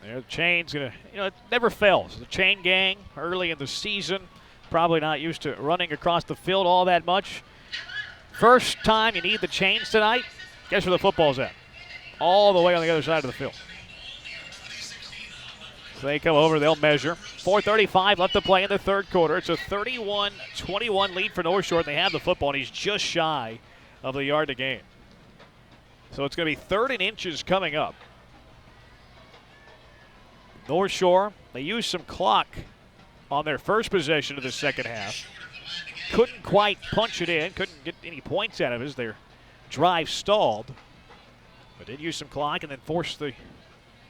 There, the chain's going to, it never fails. The chain gang early in the season, probably not used to running across the field all that much. First time you need the chains tonight, guess where the football's at? All the way on the other side of the field. So they come over, they'll measure. 4:35 left to play in the third quarter. It's a 31-21 lead for Northshore. They have the football, and he's just shy of the yard to gain. So it's going to be 3rd and inches coming up. Northshore, they used some clock on their first possession of the second half. Couldn't quite punch it in, couldn't get any points out of it as their drive stalled. But did use some clock and then forced the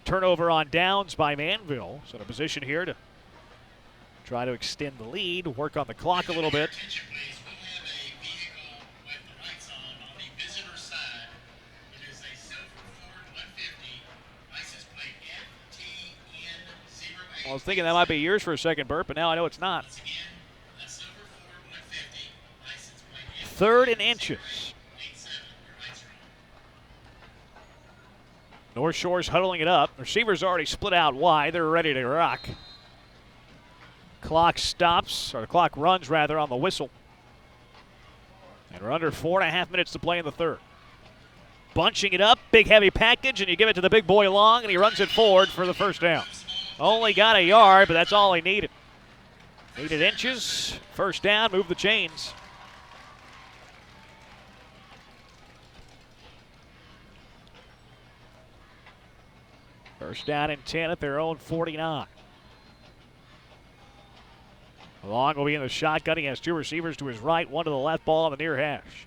turnover on downs by Manville. So in a position here to try to extend the lead, work on the clock a little bit. I was thinking that might be yours for a second, Burt, but now I know it's not. 3rd and inches. North Shore's huddling it up. Receivers already split out wide. They're ready to rock. Clock stops, or the clock runs rather, on the whistle. And we're under 4.5 minutes to play in the third. Bunching it up, big heavy package, and you give it to the big boy Long, and he runs it forward for the first down. Only got a yard, but that's all he needed. Needed inches. First down, move the chains. First down and 10 at their own 49. Long will be in the shotgun. He has 2 receivers to his right, 1 to the left, ball on the near hash.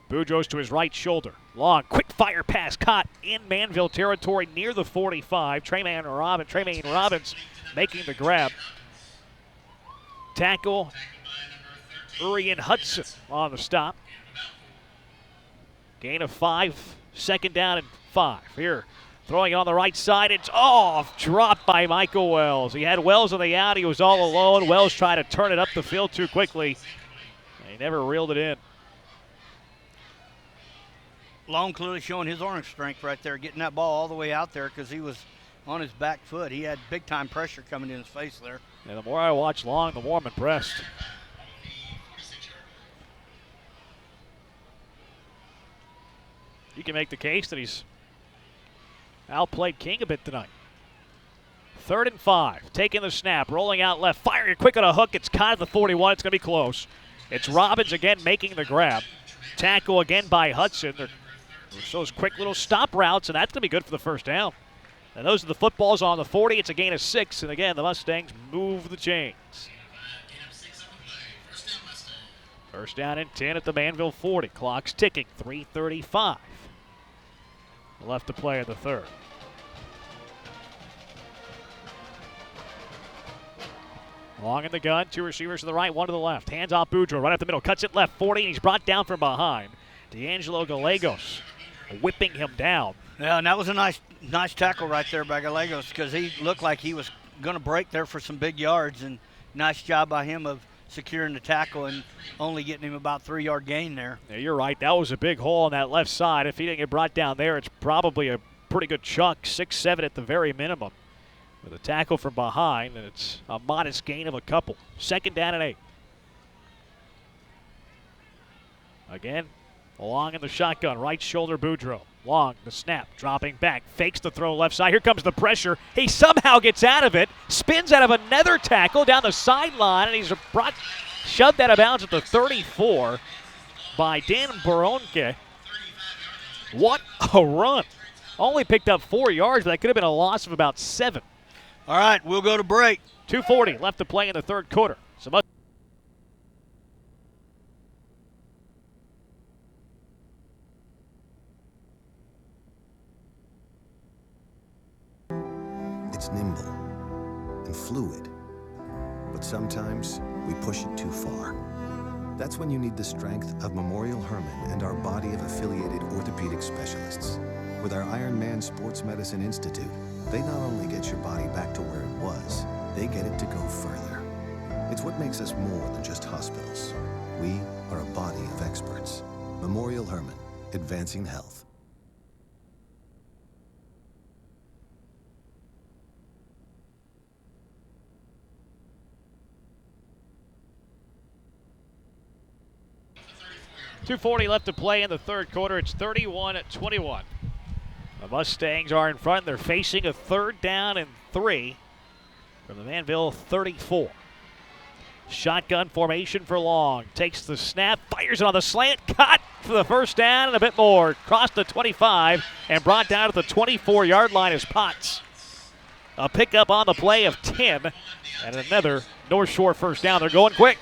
Boudreaux's to his right shoulder. Long, quick fire pass caught in Manville territory near the 45. Tremaine Robbins making the grab. Tackle, Urian Hudson on the stop. Gain of 5, 2nd down and 5. Here, throwing it on the right side. It's off, dropped by Michael Wells. He had Wells on the out. He was all alone. Wells tried to turn it up the field too quickly. He never reeled it in. Long clearly showing his arm strength right there, getting that ball all the way out there because he was on his back foot. He had big-time pressure coming in his face there. And the more I watch Long, the more I'm impressed. You can make the case that he's outplayed King a bit tonight. 3rd and 5, taking the snap, rolling out left, firing quick on a hook. It's caught at the 41. It's going to be close. It's Robbins again making the grab. Tackle again by Hudson. There's those quick little stop routes, and that's going to be good for the first down. And those are the footballs on the 40. It's a gain of 6, and again, the Mustangs move the chains. First down and 10 at the Manville 40. Clock's ticking, 3:35 left to play in the third. Long in the gun, 2 receivers to the right, 1 to the left. Hands off Boudreaux, right up the middle, cuts it left, 40, and he's brought down from behind. D'Angelo Gallegos whipping him down. Yeah, and that was a nice tackle right there by Gallegos because he looked like he was going to break there for some big yards, and nice job by him of securing the tackle and only getting him about 3-yard gain there. Yeah, you're right. That was a big hole on that left side. If he didn't get brought down there, it's probably a pretty good chunk, 6-7 at the very minimum. With a tackle from behind, and it's a modest gain of a couple. 2nd down and 8. Again, Long in the shotgun, right shoulder Boudreaux. Long, the snap, dropping back, fakes the throw left side. Here comes the pressure. He somehow gets out of it, spins out of another tackle down the sideline, and he's shoved out of bounds at the 34 by Dan Baronke. What a run. Only picked up 4 yards, but that could have been a loss of about 7. All right, we'll go to break. 2:40 left to play in the third quarter. It's nimble and fluid, but sometimes we push it too far. That's when you need the strength of Memorial Hermann and our body of affiliated orthopedic specialists. With our Iron Man Sports Medicine Institute, they not only get your body back to where it was, they get it to go further. It's what makes us more than just hospitals. We are a body of experts. Memorial Hermann, advancing health. .240 left to play in the third quarter. It's 31-21. The Mustangs are in front. They're facing a 3rd down and 3 from the Manville 34. Shotgun formation for Long. Takes the snap, fires it on the slant, caught for the first down and a bit more. Crossed the 25 and brought down to the 24-yard line as Potts. A pickup on the play of 10 and another North Shore first down. They're going quick.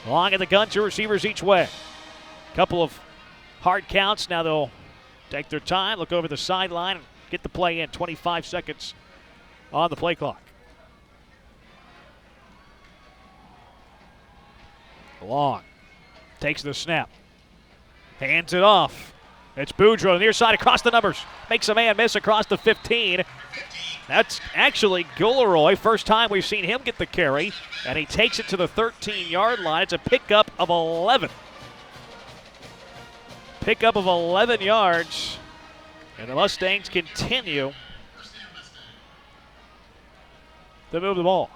Long at the gun, 2 receivers each way. Couple of hard counts. Now they'll take their time, look over the sideline, and get the play in. 25 seconds on the play clock. Long takes the snap, hands it off. It's Boudreaux on the near side across the numbers. Makes a man miss across the 15. That's actually Gilleroy. First time we've seen him get the carry, and he takes it to the 13-yard line. It's a pickup of 11. Pickup of 11 yards, and the Mustangs continue to move the ball.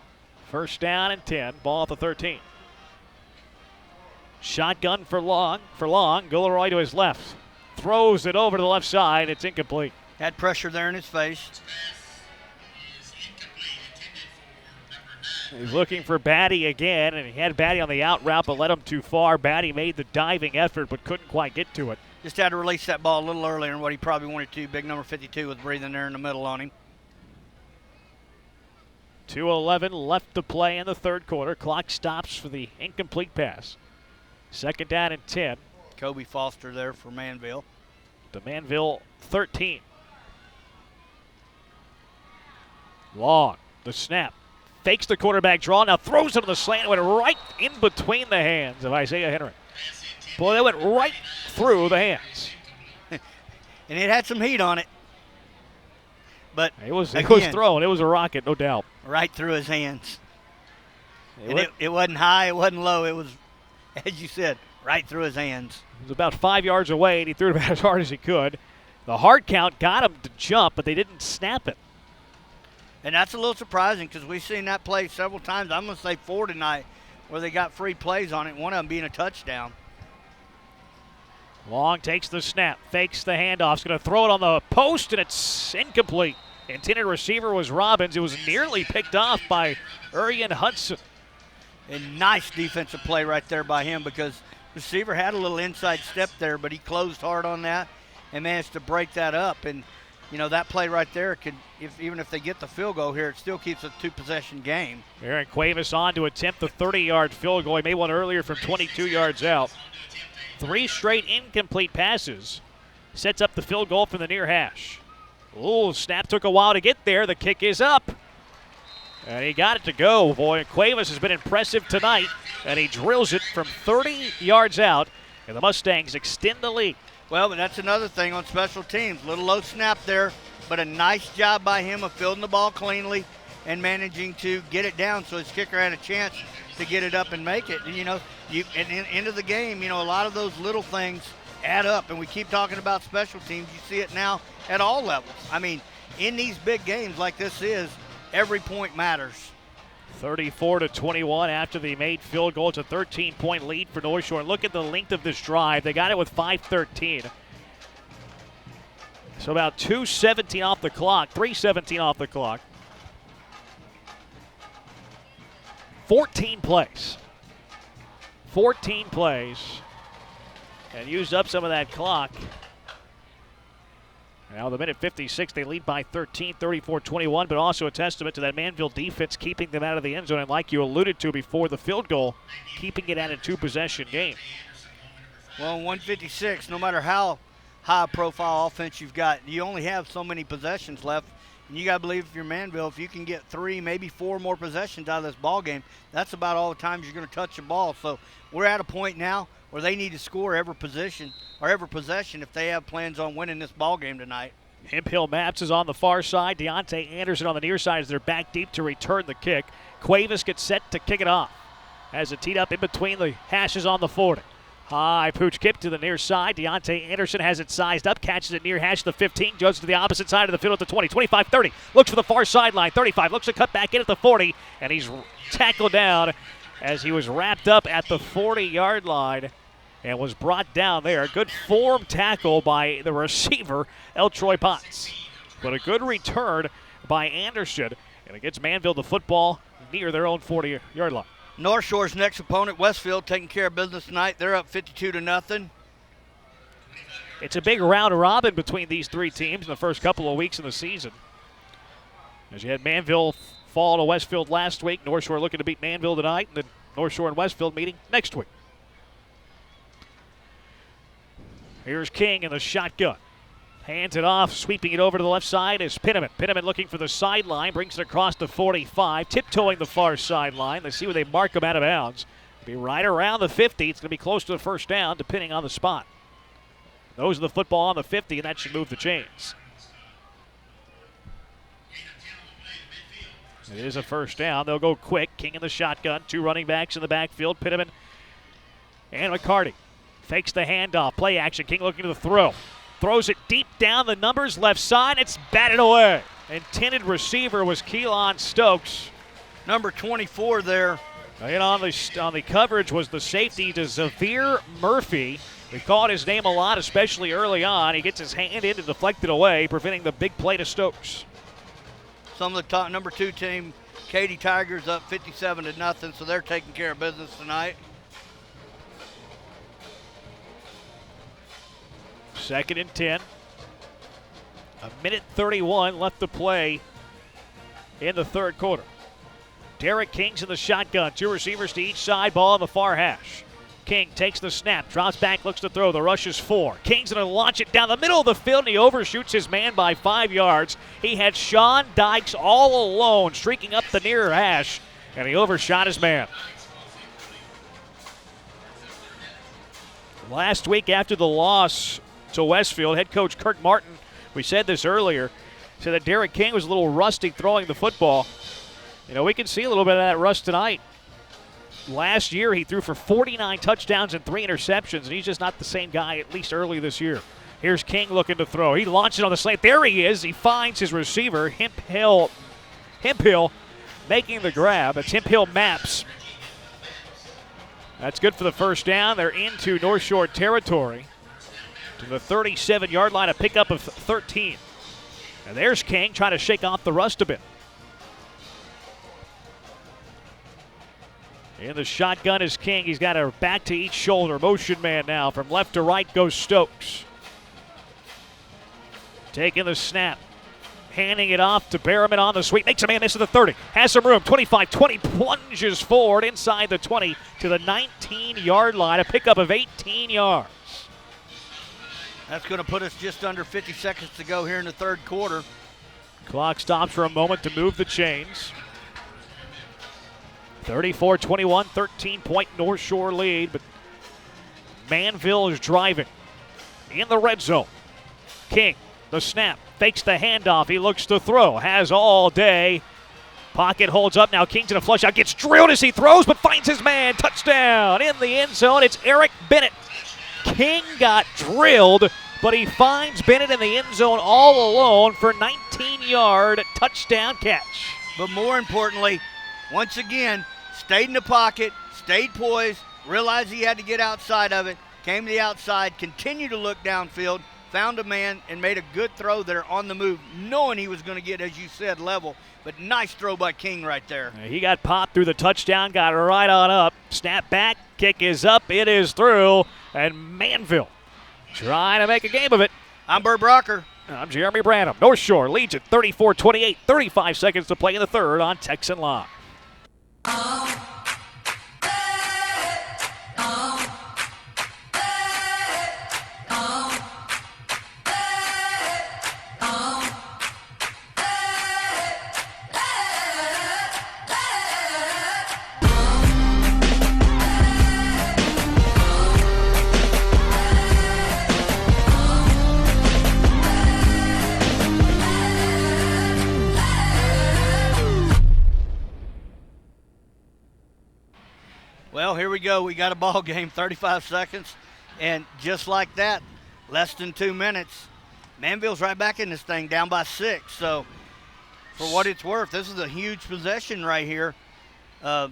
First down and 10, ball at the 13. Shotgun for Long. Gilleroy to his left. Throws it over to the left side. It's incomplete. Had pressure there in his face. He's looking for Batty again, and he had Batty on the out route, but led him too far. Batty made the diving effort, but couldn't quite get to it. Just had to release that ball a little earlier than what he probably wanted to. Big number 52 was breathing there in the middle on him. 2:11 left to play in the third quarter. Clock stops for the incomplete pass. Second down and 10. Kobe Foster there for Manville. The Manville 13. Long, the snap. Fakes the quarterback draw, now throws it on the slant. Went right in between the hands of Isaiah Henry. Boy, that went right through the hands. And it had some heat on it. But it was thrown. It was a rocket, no doubt. Right through his hands. It wasn't high, it wasn't low. It was, as you said, right through his hands. It was about 5 yards away, and he threw it about as hard as he could. The hard count got him to jump, but they didn't snap it. And that's a little surprising because we've seen that play several times. I'm going to say 4 tonight where they got free plays on it, one of them being a touchdown. Long takes the snap, fakes the handoff. He's going to throw it on the post, and it's incomplete. Intended receiver was Robbins. It was nearly picked off by Urian Hudson. And nice defensive play right there by him because receiver had a little inside step there, but he closed hard on that and managed to break that up. And, you know, that play right there could, even if they get the field goal here, it still keeps a 2-possession game. Aaron Cuevas on to attempt the 30-yard field goal. He made one earlier from 22 yards out. 3 straight incomplete passes. Sets up the field goal from the near hash. Ooh, snap took a while to get there. The kick is up. And he got it to go. Boy, Cuevas has been impressive tonight, and he drills it from 30 yards out, and the Mustangs extend the lead. Well, but that's another thing on special teams. Little low snap there, but a nice job by him of fielding the ball cleanly and managing to get it down so his kicker had a chance to get it up and make it. And, you know, at the end of the game, you know, a lot of those little things add up, and we keep talking about special teams. You see it now at all levels. I mean, in these big games like this is, every point matters. 34-21 after the made field goal. It's a 13-point lead for Northshore. And look at the length of this drive. They got it with 5:13. So about 2:17 off the clock, 3:17 off the clock. 14 plays. 14 plays. And used up some of that clock. Now the minute 56, they lead by 13, 34-21, but also a testament to that Manville defense keeping them out of the end zone. And like you alluded to before the field goal, keeping it at a 2-possession game. Well, 156, no matter how high profile offense you've got, you only have so many possessions left And you got to believe if you're Manville, if you can get 3, maybe 4 more possessions out of this ball game, that's about all the times you're going to touch the ball. So we're at a point now where they need to score every possession if they have plans on winning this ball game tonight. Hemphill Maps is on the far side. Deontay Anderson on the near side as they're back deep to return the kick. Cuevas gets set to kick it off. Has it teed up in between the hashes on the 40. High pooch kick to the near side. Deontay Anderson has it sized up, catches it near hash to the 15, goes to the opposite side of the field at the 20, 25, 30. Looks for the far sideline, 35, looks to cut back in at the 40, and he's tackled down as he was wrapped up at the 40-yard line and was brought down there. Good form tackle by the receiver, Eltroy Potts. But a good return by Anderson, and it gets Manville the football near their own 40-yard line. Northshore's next opponent, Westfield, taking care of business tonight. They're up 52-0. It's a big round robin between these 3 teams in the first couple of weeks of the season. As you had Manville fall to Westfield last week, Northshore looking to beat Manville tonight, and then Northshore and Westfield meeting next week. Here's King in the shotgun. Hands it off, sweeping it over to the left side is Pinnaman. Pinnaman looking for the sideline, brings it across to 45, tiptoeing the far sideline. Let's see where they mark him out of bounds. It'll be right around the 50. It's going to be close to the first down, depending on the spot. Those are the football on the 50, and that should move the chains. It is a first down. They'll go quick. King in the shotgun. 2 running backs in the backfield. Pinnaman and McCarty. Fakes the handoff. Play action. King looking to the throw. Throws it deep down the numbers left side. It's batted away. Intended receiver was Keelan Stokes. Number 24 there. And on the coverage was the safety to Xavier Murphy. We called his name a lot, especially early on. He gets his hand in and deflected away, preventing the big play to Stokes. Some of the top number 2 team, Katy Tigers, up 57-0, so they're taking care of business tonight. 2nd and 10. 1:31 left to play in the 3rd quarter. Derek King's in the shotgun. 2 receivers to each side. Ball on the far hash. King takes the snap, drops back, looks to throw. The rush is 4. King's going to launch it down the middle of the field, and he overshoots his man by 5 yards. He had Sean Dykes all alone, streaking up the near hash, and he overshot his man. Last week after the loss to Westfield, head coach Kirk Martin, we said this earlier, said that Derek King was a little rusty throwing the football. You know, we can see a little bit of that rust tonight. Last year, he threw for 49 touchdowns and 3 interceptions, and he's just not the same guy, at least early this year. Here's King looking to throw. He launched it on the slant. There he is. He finds his receiver, Hemphill making the grab. It's Hemphill Maps. That's good for the first down. They're into North Shore territory. To the 37-yard line, a pickup of 13. And there's King trying to shake off the rust a bit. In the shotgun is King. He's got a back to each shoulder. Motion man now. From left to right goes Stokes. Taking the snap. Handing it off to Berriman on the sweep. Makes a man miss at the 30. Has some room. 25, 20. Plunges forward inside the 20 to the 19-yard line. A pickup of 18 yards. That's going to put us just under 50 seconds to go here in the 3rd quarter. Clock stops for a moment to move the chains. 34-21, 13-point North Shore lead, but Manville is driving in the red zone. King, the snap, fakes the handoff. He looks to throw, has all day. Pocket holds up now. King's in a flush out, gets drilled as he throws, but finds his man. Touchdown in the end zone. It's Eric Bennett. King got drilled, but he finds Bennett in the end zone all alone for 19-yard touchdown catch. But more importantly, once again, stayed in the pocket, stayed poised, realized he had to get outside of it, came to the outside, continued to look downfield, found a man, and made a good throw there on the move, knowing he was going to get, as you said, level. But nice throw by King right there. He got popped through the touchdown, got it right on up. Snap back, kick is up, it is through, and Manville trying to make a game of it. I'm Bert Brocker. I'm Jeremy Branham. North Shore leads at 34-28, 35 seconds to play in the 3rd on Texan Live. Well, here we go. We got a ball game, 35 seconds. And just like that, less than 2 minutes, Manville's right back in this thing, down by 6. So, for what it's worth, this is a huge possession right here. If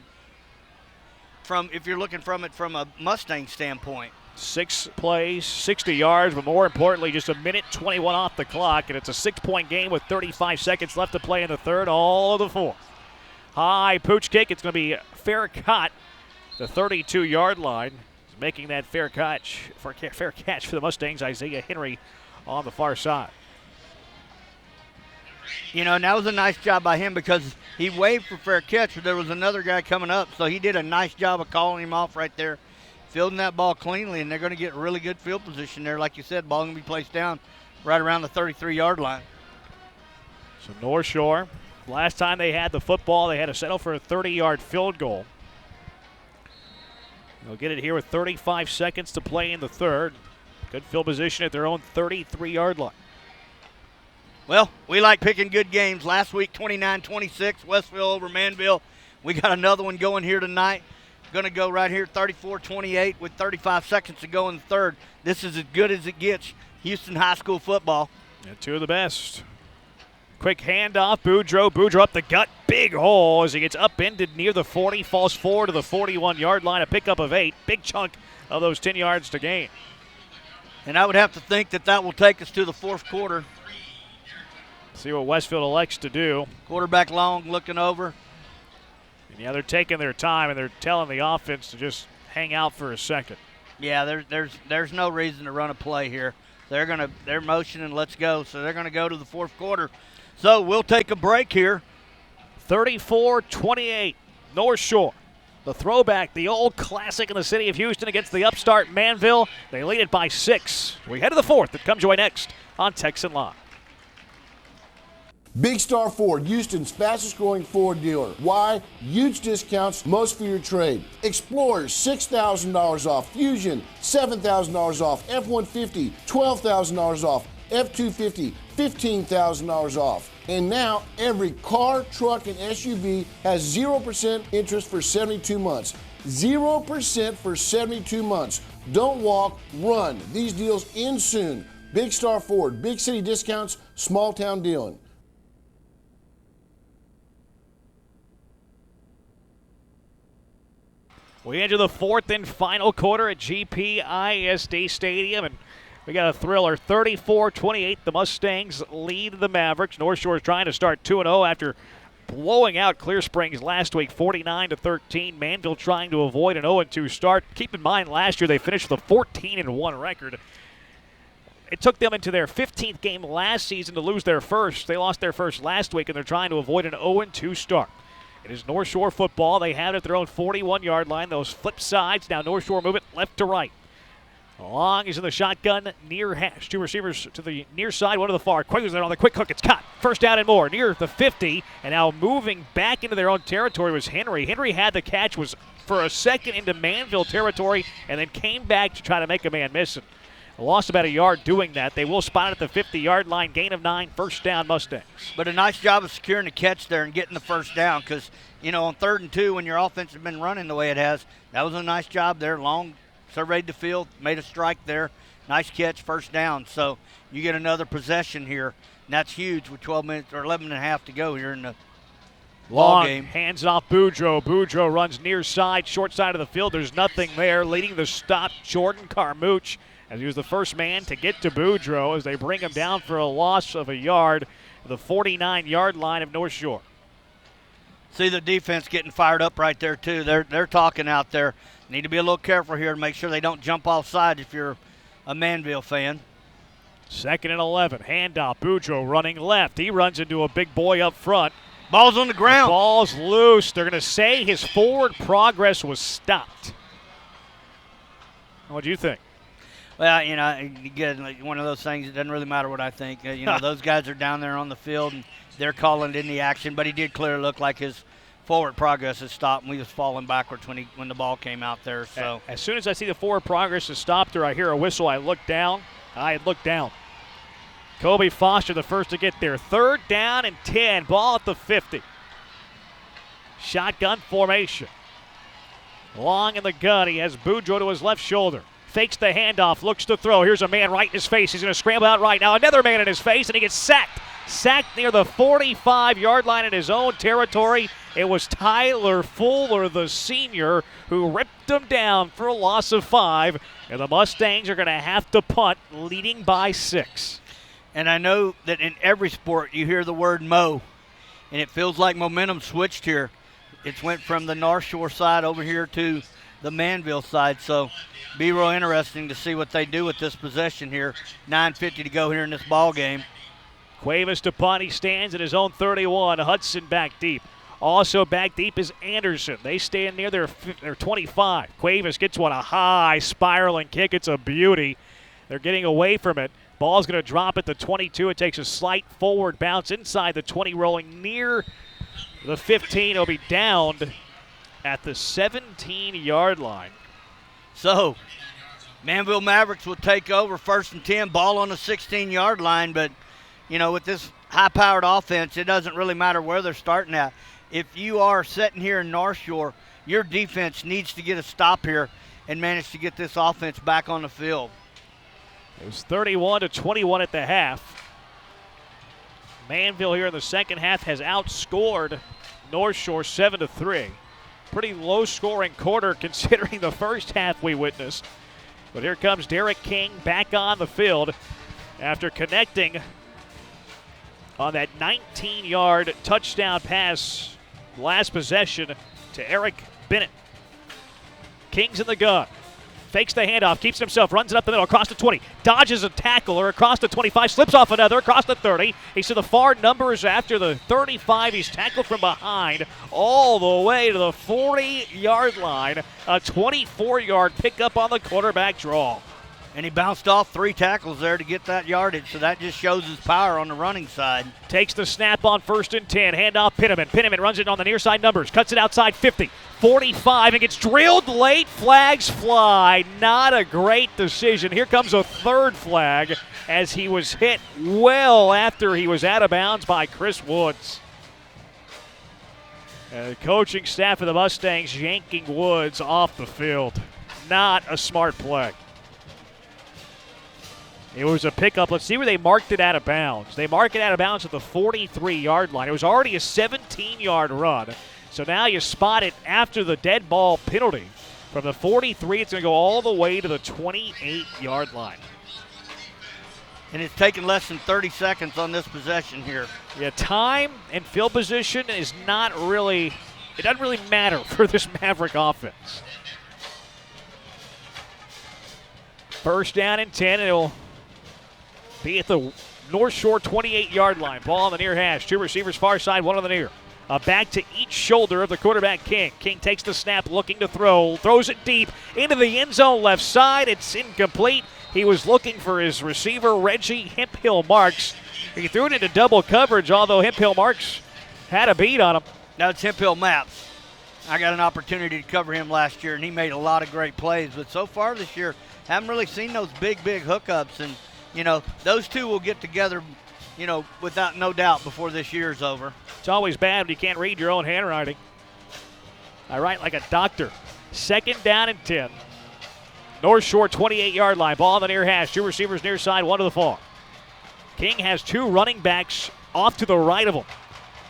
you're looking from it from a Mustang standpoint. 6 plays, 60 yards, but more importantly, just a minute 21 off the clock, and it's a 6-point game with 35 seconds left to play in the third, all of the fourth. High pooch kick. It's going to be fair catch. The 32-yard line is making that fair catch for the Mustangs. Isaiah Henry on the far side. You know, and that was a nice job by him because he waved for fair catch, but there was another guy coming up, so he did a nice job of calling him off right there, fielding that ball cleanly, and they're going to get really good field position there. Like you said, ball going to be placed down right around the 33-yard line. So Northshore, last time they had the football, they had to settle for a 30-yard field goal. They'll get it here with 35 seconds to play in the third. Good field position at their own 33-yard line. Well, we like picking good games. Last week, 29-26, Westville over Manville. We got another one going here tonight. Going to go right here, 34-28 with 35 seconds to go in the third. This is as good as it gets. Houston High School football. And 2 of the best. Quick handoff, Boudreaux up the gut, big hole as he gets upended near the 40, falls forward to the 41-yard line, a pickup of 8, big chunk of those 10 yards to gain. And I would have to think that will take us to the fourth quarter. See what Westfield elects to do. Quarterback long, looking over. And yeah, they're taking their time, and they're telling the offense to just hang out for a second. Yeah, there's no reason to run a play here. They're motioning, let's go. So they're gonna go to the fourth quarter. So we'll take a break here. 34-28, Northshore. The throwback, the old classic in the city of Houston against the upstart Manville. They lead it by 6. We head to the fourth. It comes your way next on Texan Live. Big Star Ford, Houston's fastest growing Ford dealer. Why? Huge discounts, most for your trade. Explorers, $6,000 off. Fusion, $7,000 off. F-150, $12,000 off. F-250, $15,000 off. And now every car, truck, and SUV has 0% interest for 72 months. 0% for 72 months. Don't walk, run. These deals end soon. Big Star Ford, big city discounts, small town dealing. We enter the fourth and final quarter at GPISD Stadium, and we got a thriller. 34-28, the Mustangs lead the Mavericks. Northshore is trying to start 2-0 after blowing out Clear Springs last week, 49-13. Manville trying to avoid an 0-2 start. Keep in mind, last year they finished with a 14-1 record. It took them into their 15th game last season to lose their first. They lost their first last week, and they're trying to avoid an 0-2 start. It is Northshore football. They have it at their own 41-yard line. Those flip sides. Now Northshore move it left to right. Long is in the shotgun, near hash. 2 receivers to the near side, one to the far. Quagley's there on the quick hook. It's caught. First down and more, near the 50. And now moving back into their own territory was Henry. Henry had the catch, was for a second into Manville territory, and then came back to try to make a man miss it. Lost about a yard doing that. They will spot it at the 50-yard line. Gain of 9, first down Mustangs. But a nice job of securing the catch there and getting the first down because, you know, on 3rd and 2 when your offense has been running the way it has, that was a nice job there. Long surveyed the field, made a strike there. Nice catch, first down. So you get another possession here, and that's huge with 12 minutes or 11 and a half to go here in the ball game. Hands off Boudreaux. Boudreaux runs near side, short side of the field. There's nothing there. Leading the stop, Jordan Carmouche, as he was the first man to get to Boudreaux as they bring him down for a loss of a yard, the 49-yard line of Northshore. See the defense getting fired up right there, too. They're talking out there. Need to be a little careful here to make sure they don't jump offside if you're a Manville fan. 2nd and 11. Handoff. Boudreaux running left. He runs into a big boy up front. Ball's on the ground. The ball's loose. They're going to say his forward progress was stopped. What do you think? Well, you know, again, like one of those things, it doesn't really matter what I think. You know, those guys are down there on the field, and they're calling it in the action, but he did clearly look like his forward progress has stopped, and we was falling backwards when the ball came out there. So as soon as I see the forward progress has stopped or I hear a whistle, I look down. I had looked down. Kobe Foster the first to get there. 3rd down and 10. Ball at the 50. Shotgun formation. Long in the gun. He has Boudreaux to his left shoulder. Fakes the handoff, looks to throw. Here's a man right in his face. He's going to scramble out right now. Another man in his face, and he gets sacked. Sacked near the 45-yard line in his own territory. It was Tyler Fuller, the senior, who ripped him down for a loss of 5. And the Mustangs are going to have to punt, leading by 6. And I know that in every sport you hear the word mo, and it feels like momentum switched here. It's went from the Northshore side over here to the Manville side, so be real interesting to see what they do with this possession here. 9:50 to go here in this ball game. Cuevas to punt. He stands at his own 31. Hudson back deep. Also back deep is Anderson. They stand near their 25. Cuevas gets one, a high spiraling kick. It's a beauty. They're getting away from it. Ball's going to drop at the 22. It takes a slight forward bounce inside the 20, rolling near the 15. It'll be downed at the 17-yard line. So, Manville Mavericks will take over 1st and 10, ball on the 16-yard line, but, you know, with this high-powered offense, it doesn't really matter where they're starting at. If you are sitting here in North Shore, your defense needs to get a stop here and manage to get this offense back on the field. It was 31-21 at the half. Manville here in the second half has outscored North Shore 7-3. Pretty low-scoring quarter considering the first half we witnessed. But here comes Derek King back on the field after connecting on that 19-yard touchdown pass last possession to Eric Bennett. King's in the gun. Fakes the handoff, keeps it himself, runs it up the middle, across the 20, dodges a tackler across the 25, slips off another, across the 30. He's to the far numbers after the 35. He's tackled from behind all the way to the 40-yard line. A 24-yard pickup on the quarterback draw. And he bounced off 3 tackles there to get that yardage, so that just shows his power on the running side. Takes the snap on 1st and 10. Handoff Pinnaman. Pinnaman runs it on the near side numbers. Cuts it outside 50, 45, and gets drilled late. Flags fly. Not a great decision. Here comes a 3rd flag as he was hit well after he was out of bounds by Chris Woods. And the coaching staff of the Mustangs yanking Woods off the field. Not a smart play. It was a pickup. Let's see where they marked it out of bounds. They mark it out of bounds at the 43-yard line. It was already a 17-yard run. So now you spot it after the dead ball penalty. From the 43, it's going to go all the way to the 28-yard line. And it's taken less than 30 seconds on this possession here. Yeah, time and field position is not really, it doesn't really matter for this Maverick offense. 1st down and 10, and it'll be at the North Shore 28-yard line. Ball on the near hash. 2 receivers far side, 1 on the near. Back to each shoulder of the quarterback, King. King takes the snap, looking to throw. Throws it deep into the end zone left side. It's incomplete. He was looking for his receiver, Reggie Hemphill Marks. He threw it into double coverage, although Hemphill Marks had a beat on him. Now it's Hemphill Maps. I got an opportunity to cover him last year, and he made a lot of great plays. But so far this year, haven't really seen those big hookups. And, you know, those two will get together, you know, without no doubt before this year's over. It's always bad when you can't read your own handwriting. I write like a doctor. 2nd down and 10. North Shore 28-yard line. Ball on the near hash. 2 receivers near side, 1 to the far. King has 2 running backs off to the right of him.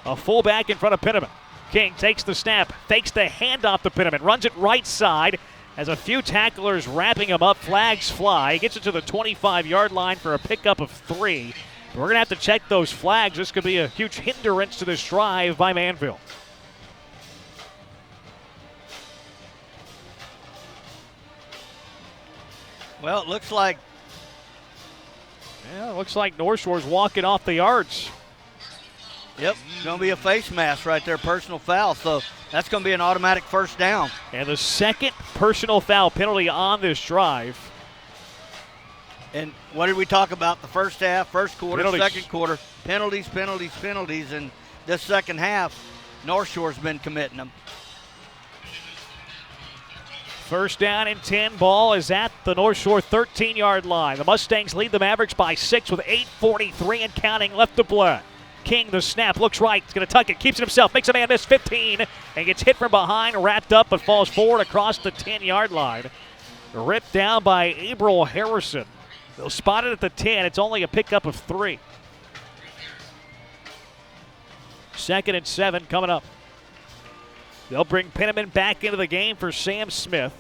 A fullback in front of Pinnaman. King takes the snap, fakes the handoff to Pinnaman, runs it right side. Has a few tacklers wrapping him up. Flags fly. He gets it to the 25-yard line for a pickup of 3. We're going to have to check those flags. This could be a huge hindrance to this drive by Manville. Well, it looks like North Shore's walking off the yards. Yep, going to be a face mask right there, personal foul. So that's going to be an automatic 1st down. And the 2nd personal foul penalty on this drive. And what did we talk about? The first half, first quarter, Penalties. 2nd quarter, penalties. And this second half, North Shore's been committing them. 1st down and 10. Ball is at the North Shore 13-yard line. The Mustangs lead the Mavericks by 6 with 8:43 and counting left to play. King, the snap, looks right. He's going to tuck it, keeps it himself, makes a man miss 15, and gets hit from behind, wrapped up, but falls forward across the 10-yard line. Ripped down by Abril Harrison. They'll spot it at the 10. It's only a pickup of 3. 2nd and 7 coming up. They'll bring Penniman back into the game for Sam Smith.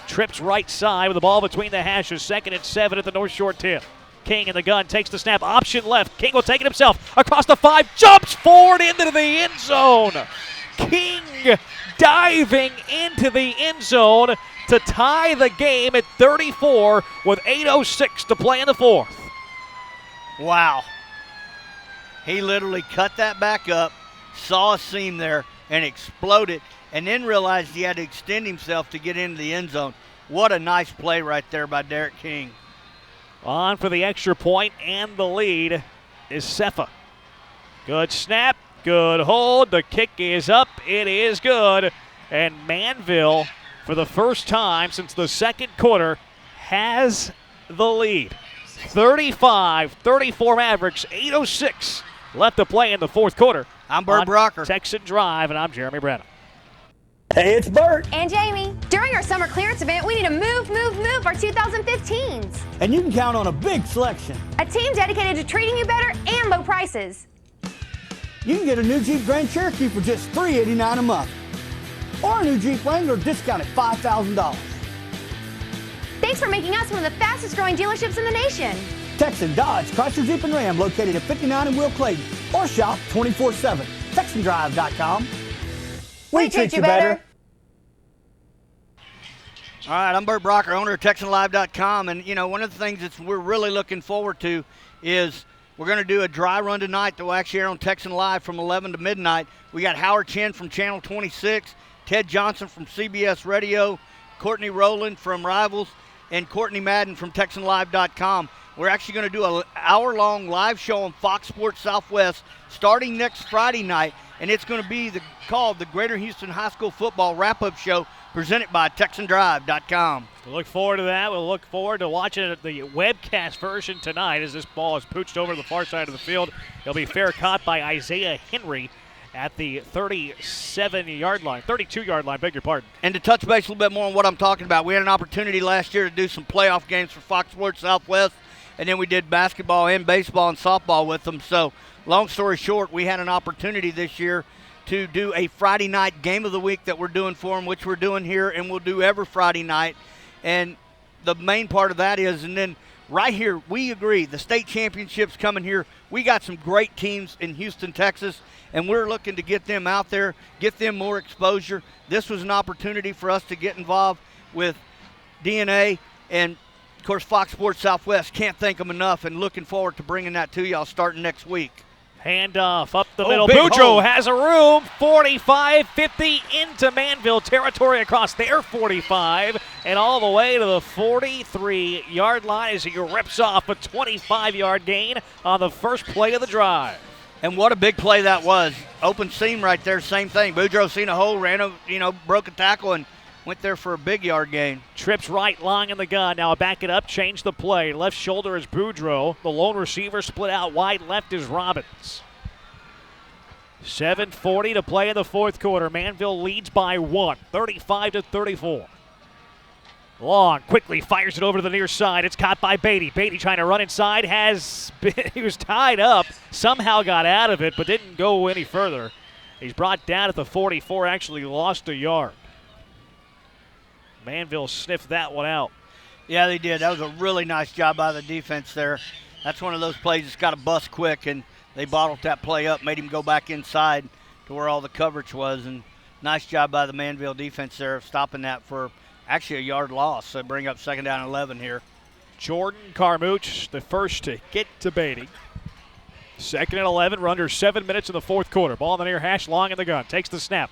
Trips right side with the ball between the hashes. 2nd and 7 at the North Shore 10. King in the gun, takes the snap, option left. King will take it himself across the 5, jumps forward into the end zone. King diving into the end zone to tie the game at 34 with 8:06 to play in the 4th. Wow. He literally cut that back up, saw a seam there, and exploded, and then realized he had to extend himself to get into the end zone. What a nice play right there by Derek King. On for the extra point and the lead is Sefa. Good snap, good hold. The kick is up. It is good. And Manville, for the first time since the second quarter, has the lead. 35-34 Mavericks, 8:06 left to play in the 4th quarter. I'm Bert Brocker. Texan Drive, and I'm Jeremy Branham. Hey, it's Bert. And Jamie. During our summer clearance event, we need to move our 2015s. And you can count on a big selection. A team dedicated to treating you better and low prices. You can get a new Jeep Grand Cherokee for just $389 a month. Or a new Jeep Wrangler discounted $5,000. Thanks for making us one of the fastest growing dealerships in the nation. Texan, Dodge, Chrysler, Jeep, and Ram located at 59 in Will Clayton. Or shop 24/7. TexanDrive.com. We treat you better. All right, I'm Bert Brocker, owner of TexanLive.com. And, you know, one of the things that we're really looking forward to is we're going to do a dry run tonight that will actually air on Texan Live from 11 to midnight. We got Howard Chin from Channel 26, Ted Johnson from CBS Radio, Courtney Rowland from Rivals, and Courtney Madden from TexanLive.com. We're actually going to do an hour-long live show on Fox Sports Southwest starting next Friday night, and it's going to be called the Greater Houston High School Football Wrap-Up Show presented by TexanDrive.com. We'll look forward to that. We'll look forward to watching the webcast version tonight as this ball is pooched over to the far side of the field. It'll be fair caught by Isaiah Henry at the 32-yard line, beg your pardon. And to touch base a little bit more on what I'm talking about, we had an opportunity last year to do some playoff games for Fox Sports Southwest, and then we did basketball and baseball and softball with them. So, long story short, we had an opportunity this year to do a Friday night game of the week that we're doing for them, which we're doing here, and we'll do every Friday night. And the main part of that is, and then right here, we agree, the state championship's coming here. We got some great teams in Houston, Texas, and we're looking to get them out there, get them more exposure. This was an opportunity for us to get involved with DNA and, of course, Fox Sports Southwest. Can't thank them enough, and looking forward to bringing that to y'all starting next week. Handoff up the middle. Boudreaux has a room. 45-50 into Manville territory across their 45 and all the way to the 43-yard line as he rips off a 25-yard gain on the first play of the drive. And what a big play that was. Open seam right there, same thing. Boudreaux seen a hole, broke a tackle, and went there for a big yard gain. Trips right, long in the gun. Now back it up, change the play. Left shoulder is Boudreaux. The lone receiver split out wide. Left is Robbins. 7:40 to play in the 4th quarter. Manville leads by 1, 35-34. Long quickly fires it over to the near side. It's caught by Beatty. Beatty trying to run inside. He was tied up. Somehow got out of it, but didn't go any further. He's brought down at the 44. Actually lost a yard. Manville sniffed that one out. Yeah, they did. That was a really nice job by the defense there. That's one of those plays that's got to bust quick, and they bottled that play up, made him go back inside to where all the coverage was, and nice job by the Manville defense there of stopping that for actually a yard loss. So bring up 2nd down and 11 here. Jordan Carmouche, the first to get to Beatty. 2nd and 11. We're under 7 minutes in the 4th quarter. Ball in the near hash, Long in the gun. Takes the snap.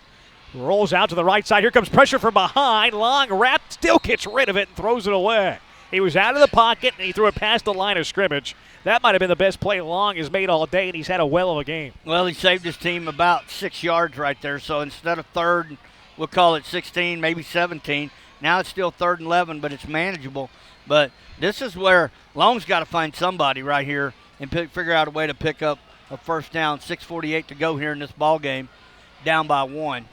Rolls out to the right side. Here comes pressure from behind. Long wrapped, still gets rid of it and throws it away. He was out of the pocket, and he threw it past the line of scrimmage. That might have been the best play Long has made all day, and he's had a well of a game. Well, he saved his team about 6 yards right there. So instead of 3rd, we'll call it 16, maybe 17. Now it's still 3rd and 11, but it's manageable. But this is where Long's got to find somebody right here and figure out a way to pick up of first down. 6:48 to go here in this ball game. Down by 1.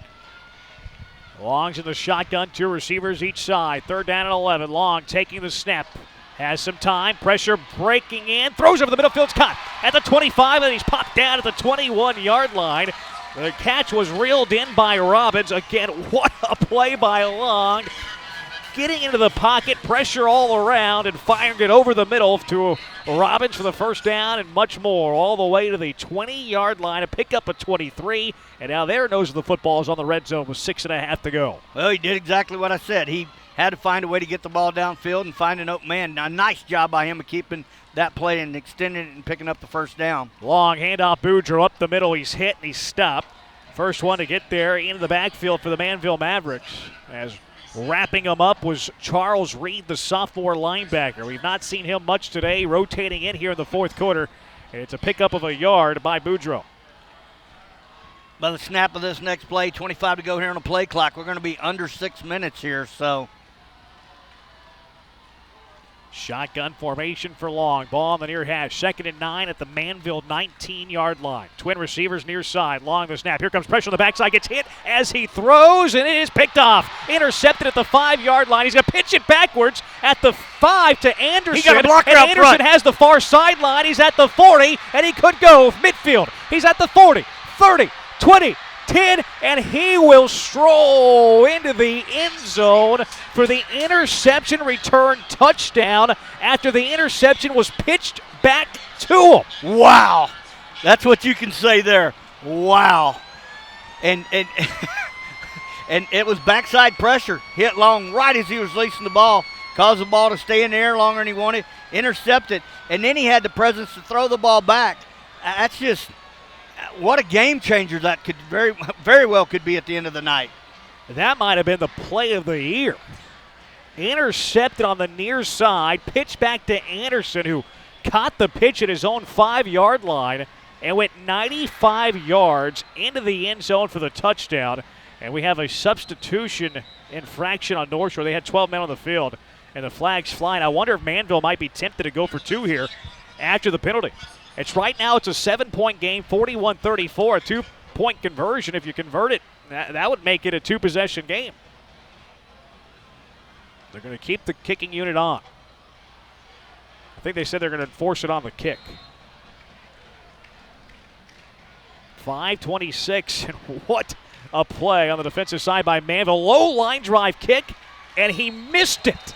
Long's in the shotgun, 2 receivers each side. 3rd down and 11. Long taking the snap. Has some time. Pressure breaking in. Throws over the middle. Field's caught at the 25, and he's popped down at the 21-yard line. The catch was reeled in by Robbins. Again, what a play by Long. Getting into the pocket, pressure all around, and firing it over the middle to Robbins for the first down and much more, all the way to the 20-yard line. A pickup of 23, and now their nose of the football is on the red zone with 6.5 to go. Well, he did exactly what I said. He had to find a way to get the ball downfield and find an open man. A nice job by him of keeping that play and extending it and picking up the first down. Long handoff, Boudreaux up the middle. He's hit and he's stopped. First one to get there into the backfield for the Manville Mavericks. As wrapping him up was Charles Reed, the sophomore linebacker. We've not seen him much today, rotating in here in the fourth quarter. And it's a pickup of a yard by Boudreaux. By the snap of this next play, 25 to go here on the play clock. We're going to be under 6 minutes here, so. Shotgun formation for Long. Ball on the near hash. 2nd and 9 at the Manville 19-yard line. Twin receivers near side. Long the snap. Here comes pressure on the backside. Gets hit as he throws, and it is picked off. Intercepted at the 5-yard line. He's going to pitch it backwards at the 5 to Anderson. He got a blocker and out Anderson front. has the far sideline. He's at the 40, and he could go midfield. He's at the 40, 30, 20, 10, and he will stroll into the end zone for the interception return touchdown after the interception was pitched back to him. Wow. That's what you can say there. Wow. And and it was backside pressure. Hit Long right as he was releasing the ball. Caused the ball to stay in the air longer than he wanted. Intercepted. And then he had the presence to throw the ball back. That's just... what a game changer that could very well could be at the end of the night. That might have been the play of the year. Intercepted on the near side, pitched back to Anderson, who caught the pitch at his own 5-yard line and went 95 yards into the end zone for the touchdown. And we have a substitution infraction on Northshore. They had 12 men on the field, and the flag's flying. I wonder if Manville might be tempted to go for 2 here after the penalty. It's right now, it's a 7-point game, 41-34, a 2-point conversion. If you convert it, that would make it a 2-possession game. They're going to keep the kicking unit on. I think they said they're going to enforce it on the kick. 5:26, and what a play on the defensive side by Manville. Low line drive kick, and he missed it.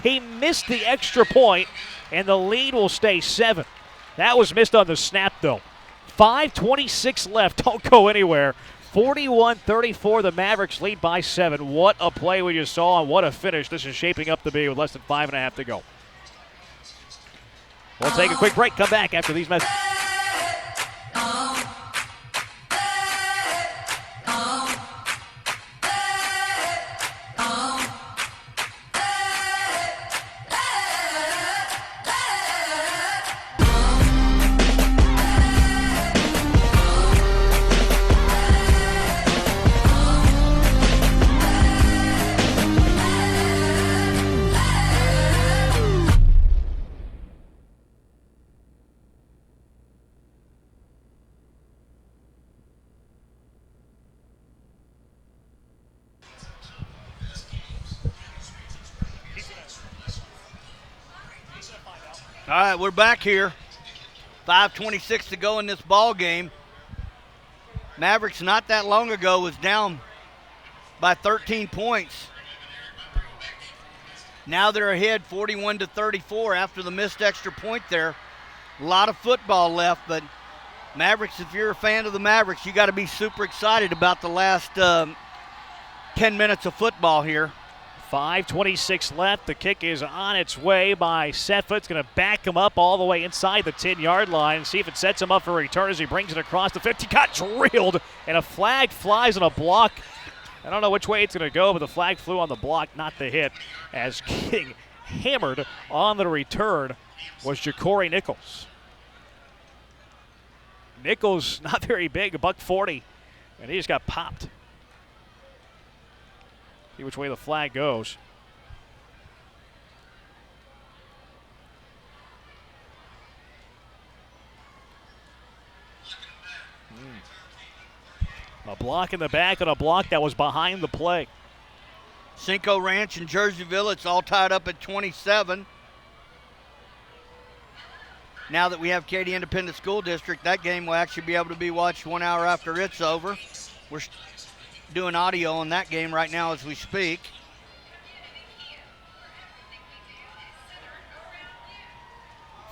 He missed the extra point, and the lead will stay 7. That was missed on the snap, though. 5:26 left. Don't go anywhere. 41-34, the Mavericks lead by 7. What a play we just saw, and what a finish this is shaping up to be with less than 5.5 to go. We'll take a quick break. Come back after these messages. All right, we're back here. 5:26 to go in this ball game. Mavericks not that long ago was down by 13 points. Now they're ahead 41-34 after the missed extra point there. A lot of football left, but Mavericks, if you're a fan of the Mavericks, you got to be super excited about the last 10 minutes of football here. 5:26 left. The kick is on its way by Sefa. It's going to back him up all the way inside the 10-yard line and see if it sets him up for a return as he brings it across the 50. Got drilled, and a flag flies on a block. I don't know which way it's going to go, but the flag flew on the block, not the hit, as getting hammered on the return was Ja'Cory Nichols. Nichols, not very big, $140, and he just got popped. See which way the flag goes. A block in the back and a block that was behind the play. Cinco Ranch and Jerseyville, it's all tied up at 27. Now that we have Katy Independent School District, that game will actually be able to be watched 1 hour after it's over. We're doing audio on that game right now as we speak.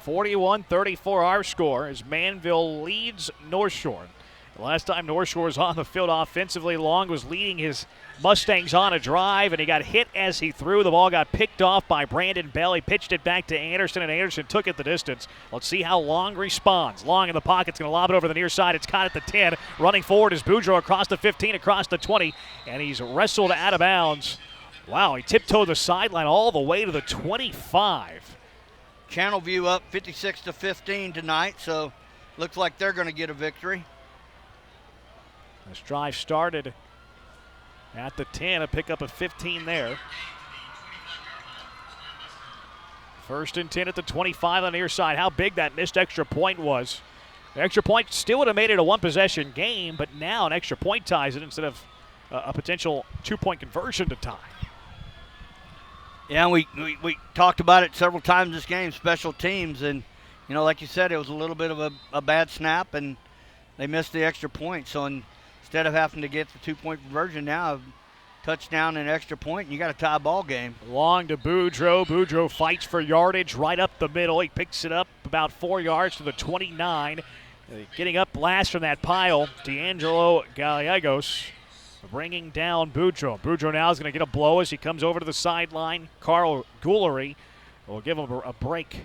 (41-34) our score as Manville leads Northshore. The last time Northshore was on the field offensively, Long was leading his Mustangs on a drive, and he got hit as he threw. The ball got picked off by Brandon Bell. He pitched it back to Anderson, and Anderson took it the distance. Let's see how Long responds. Long in the pocket's going to lob it over the near side. It's caught at the 10. Running forward is Boudreaux across the 15, across the 20, and he's wrestled out of bounds. Wow, he tiptoed the sideline all the way to the 25. Channel View up 56-15 tonight, so looks like they're going to get a victory. This drive started at the 10, a pickup of 15 there. First and 10 at the 25 on the near side. How big that missed extra point was. The extra point still would have made it a one-possession game, but now an extra point ties it instead of a potential two-point conversion to tie. Yeah, we talked about it several times this game, special teams, and, you know, like you said, it was a little bit of a bad snap, and they missed the extra point. So instead of having to get the two-point conversion now, a touchdown and extra point, and you got a tie ball game. Long to Boudreaux. Boudreaux fights for yardage right up the middle. He picks it up about 4 yards to the 29. Getting up last from that pile, D'Angelo Gallegos bringing down Boudreaux. Boudreaux now is going to get a blow as he comes over to the sideline. Carl Goulery will give him a break.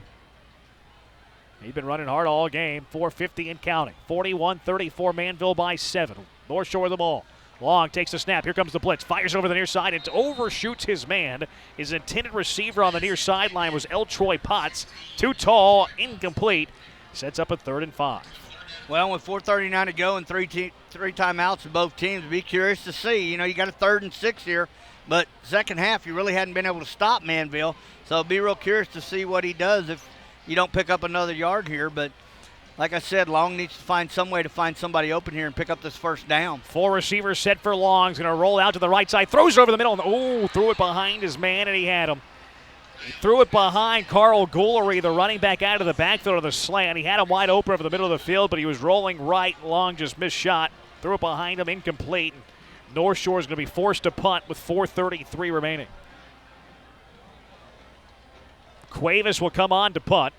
He's been running hard all game. 4:50 and counting. 41-34, Manville by 7. North Shore of the ball. Long takes the snap. Here comes the blitz. Fires over the near side and overshoots his man. His intended receiver on the near sideline was L. Troy Potts. Too tall, incomplete. Sets up a 3rd and 5. Well, with 4:39 to go and three timeouts of both teams, be curious to see. You know, you got a 3rd and 6 here, but second half you really hadn't been able to stop Manville. So be real curious to see what he does if you don't pick up another yard here. But like I said, Long needs to find some way to find somebody open here and pick up this first down. 4 receivers set for Long. He's going to roll out to the right side. Throws it over the middle. And, threw it behind his man, and he had him. He threw it behind Carl Goulery, the running back out of the backfield of the slant. He had him wide open over the middle of the field, but he was rolling right. Long just missed shot. Threw it behind him, incomplete. North Shore is going to be forced to punt with 4:33 remaining. Cuevas will come on to punt.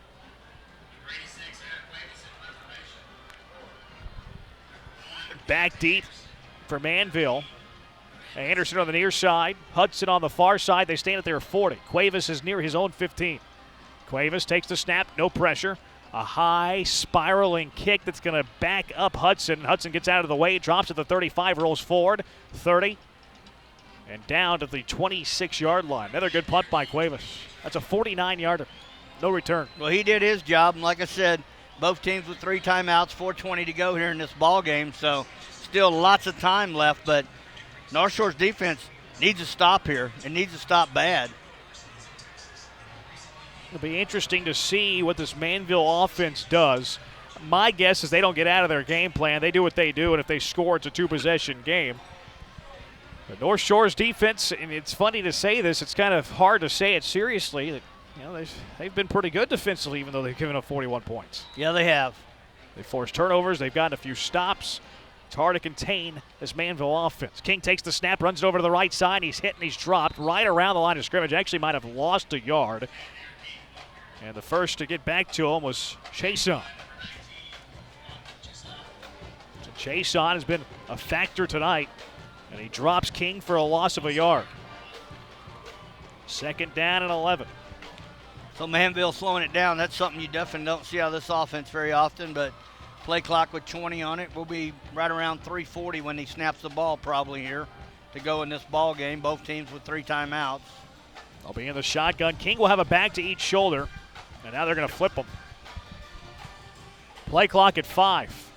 Back deep for Manville. Anderson on the near side. Hudson on the far side. They stand at their 40. Cuevas is near his own 15. Cuevas takes the snap. No pressure. A high spiraling kick that's going to back up Hudson. Hudson gets out of the way. Drops at the 35. Rolls forward. 30. And down to the 26-yard line. Another good punt by Cuevas. That's a 49-yarder. No return. Well, he did his job. And like I said, both teams with 3 timeouts, 4:20 to go here in this ball game. So still lots of time left, but North Shore's defense needs to stop here. It needs to stop bad. It'll be interesting to see what this Manville offense does. My guess is they don't get out of their game plan. They do what they do, and if they score, it's a 2-possession game. But North Shore's defense, and it's funny to say this, it's kind of hard to say it seriously. That, you know, they've been pretty good defensively, even though they've given up 41 points. Yeah, they have. They forced turnovers. They've gotten a few stops. It's hard to contain this Manville offense. King takes the snap, runs it over to the right side. He's hit and he's dropped right around the line of scrimmage. Actually might have lost a yard. And the first to get back to him was Chason. So Chason has been a factor tonight. And he drops King for a loss of a yard. 2nd down and 11. So Manville slowing it down. That's something you definitely don't see out of this offense very often, but play clock with 20 on it. We'll be right around 3:40 when he snaps the ball probably here to go in this ball game. Both teams with 3 timeouts. They'll be in the shotgun. King will have a back to each shoulder, and now they're going to flip them. Play clock at 5.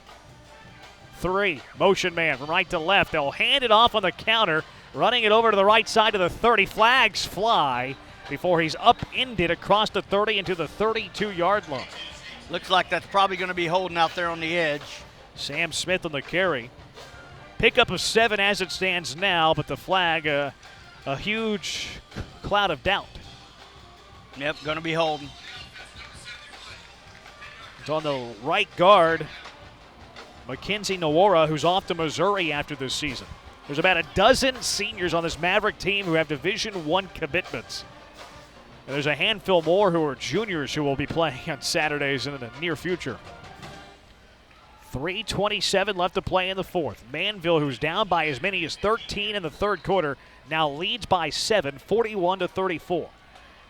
3, motion man from right to left. They'll hand it off on the counter, running it over to the right side of the 30. Flags fly before he's upended across the 30 into the 32-yard line. Looks like that's probably going to be holding out there on the edge. Sam Smith on the carry. Pickup of 7 as it stands now, but the flag, a huge cloud of doubt. Yep, going to be holding. It's on the right guard, Mackenzie Nawara, who's off to Missouri after this season. There's about a dozen seniors on this Maverick team who have Division I commitments. And there's a handful more who are juniors who will be playing on Saturdays in the near future. 3:27 left to play in the fourth. Manville, who's down by as many as 13 in the third quarter, now leads by 7, 41-34.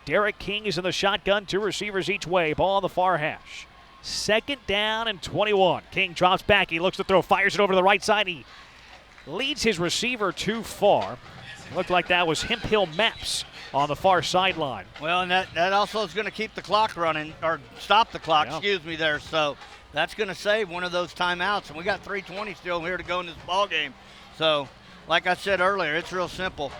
Derek King is in the shotgun, 2 receivers each way, ball on the far hash. 2nd down and 21. King drops back, he looks to throw, fires it over to the right side. He leads his receiver too far. Looked like that was Hemp Hill Maps on the far sideline. Well, and that also is going to keep the clock running, or stop the clock, excuse me there. So that's going to save one of those timeouts. And we got 3:20 still here to go in this ball game. So, like I said earlier, it's real simple.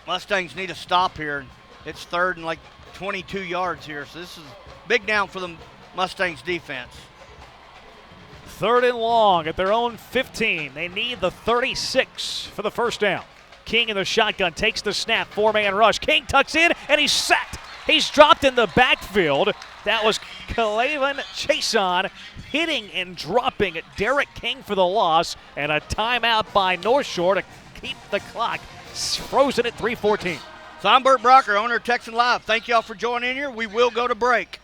Mustangs need to stop here. It's 3rd and like 22 yards here. So this is big down for the Mustangs defense. 3rd and long at their own 15. They need the 36 for the first down. King in the shotgun takes the snap, 4-man rush. King tucks in, and he's sacked. He's dropped in the backfield. That was Calavan Chason hitting and dropping Derek King for the loss, and a timeout by Northshore to keep the clock frozen at 3:14. So I'm Bert Brocker, owner of Texan Live. Thank you all for joining in here. We will go to break.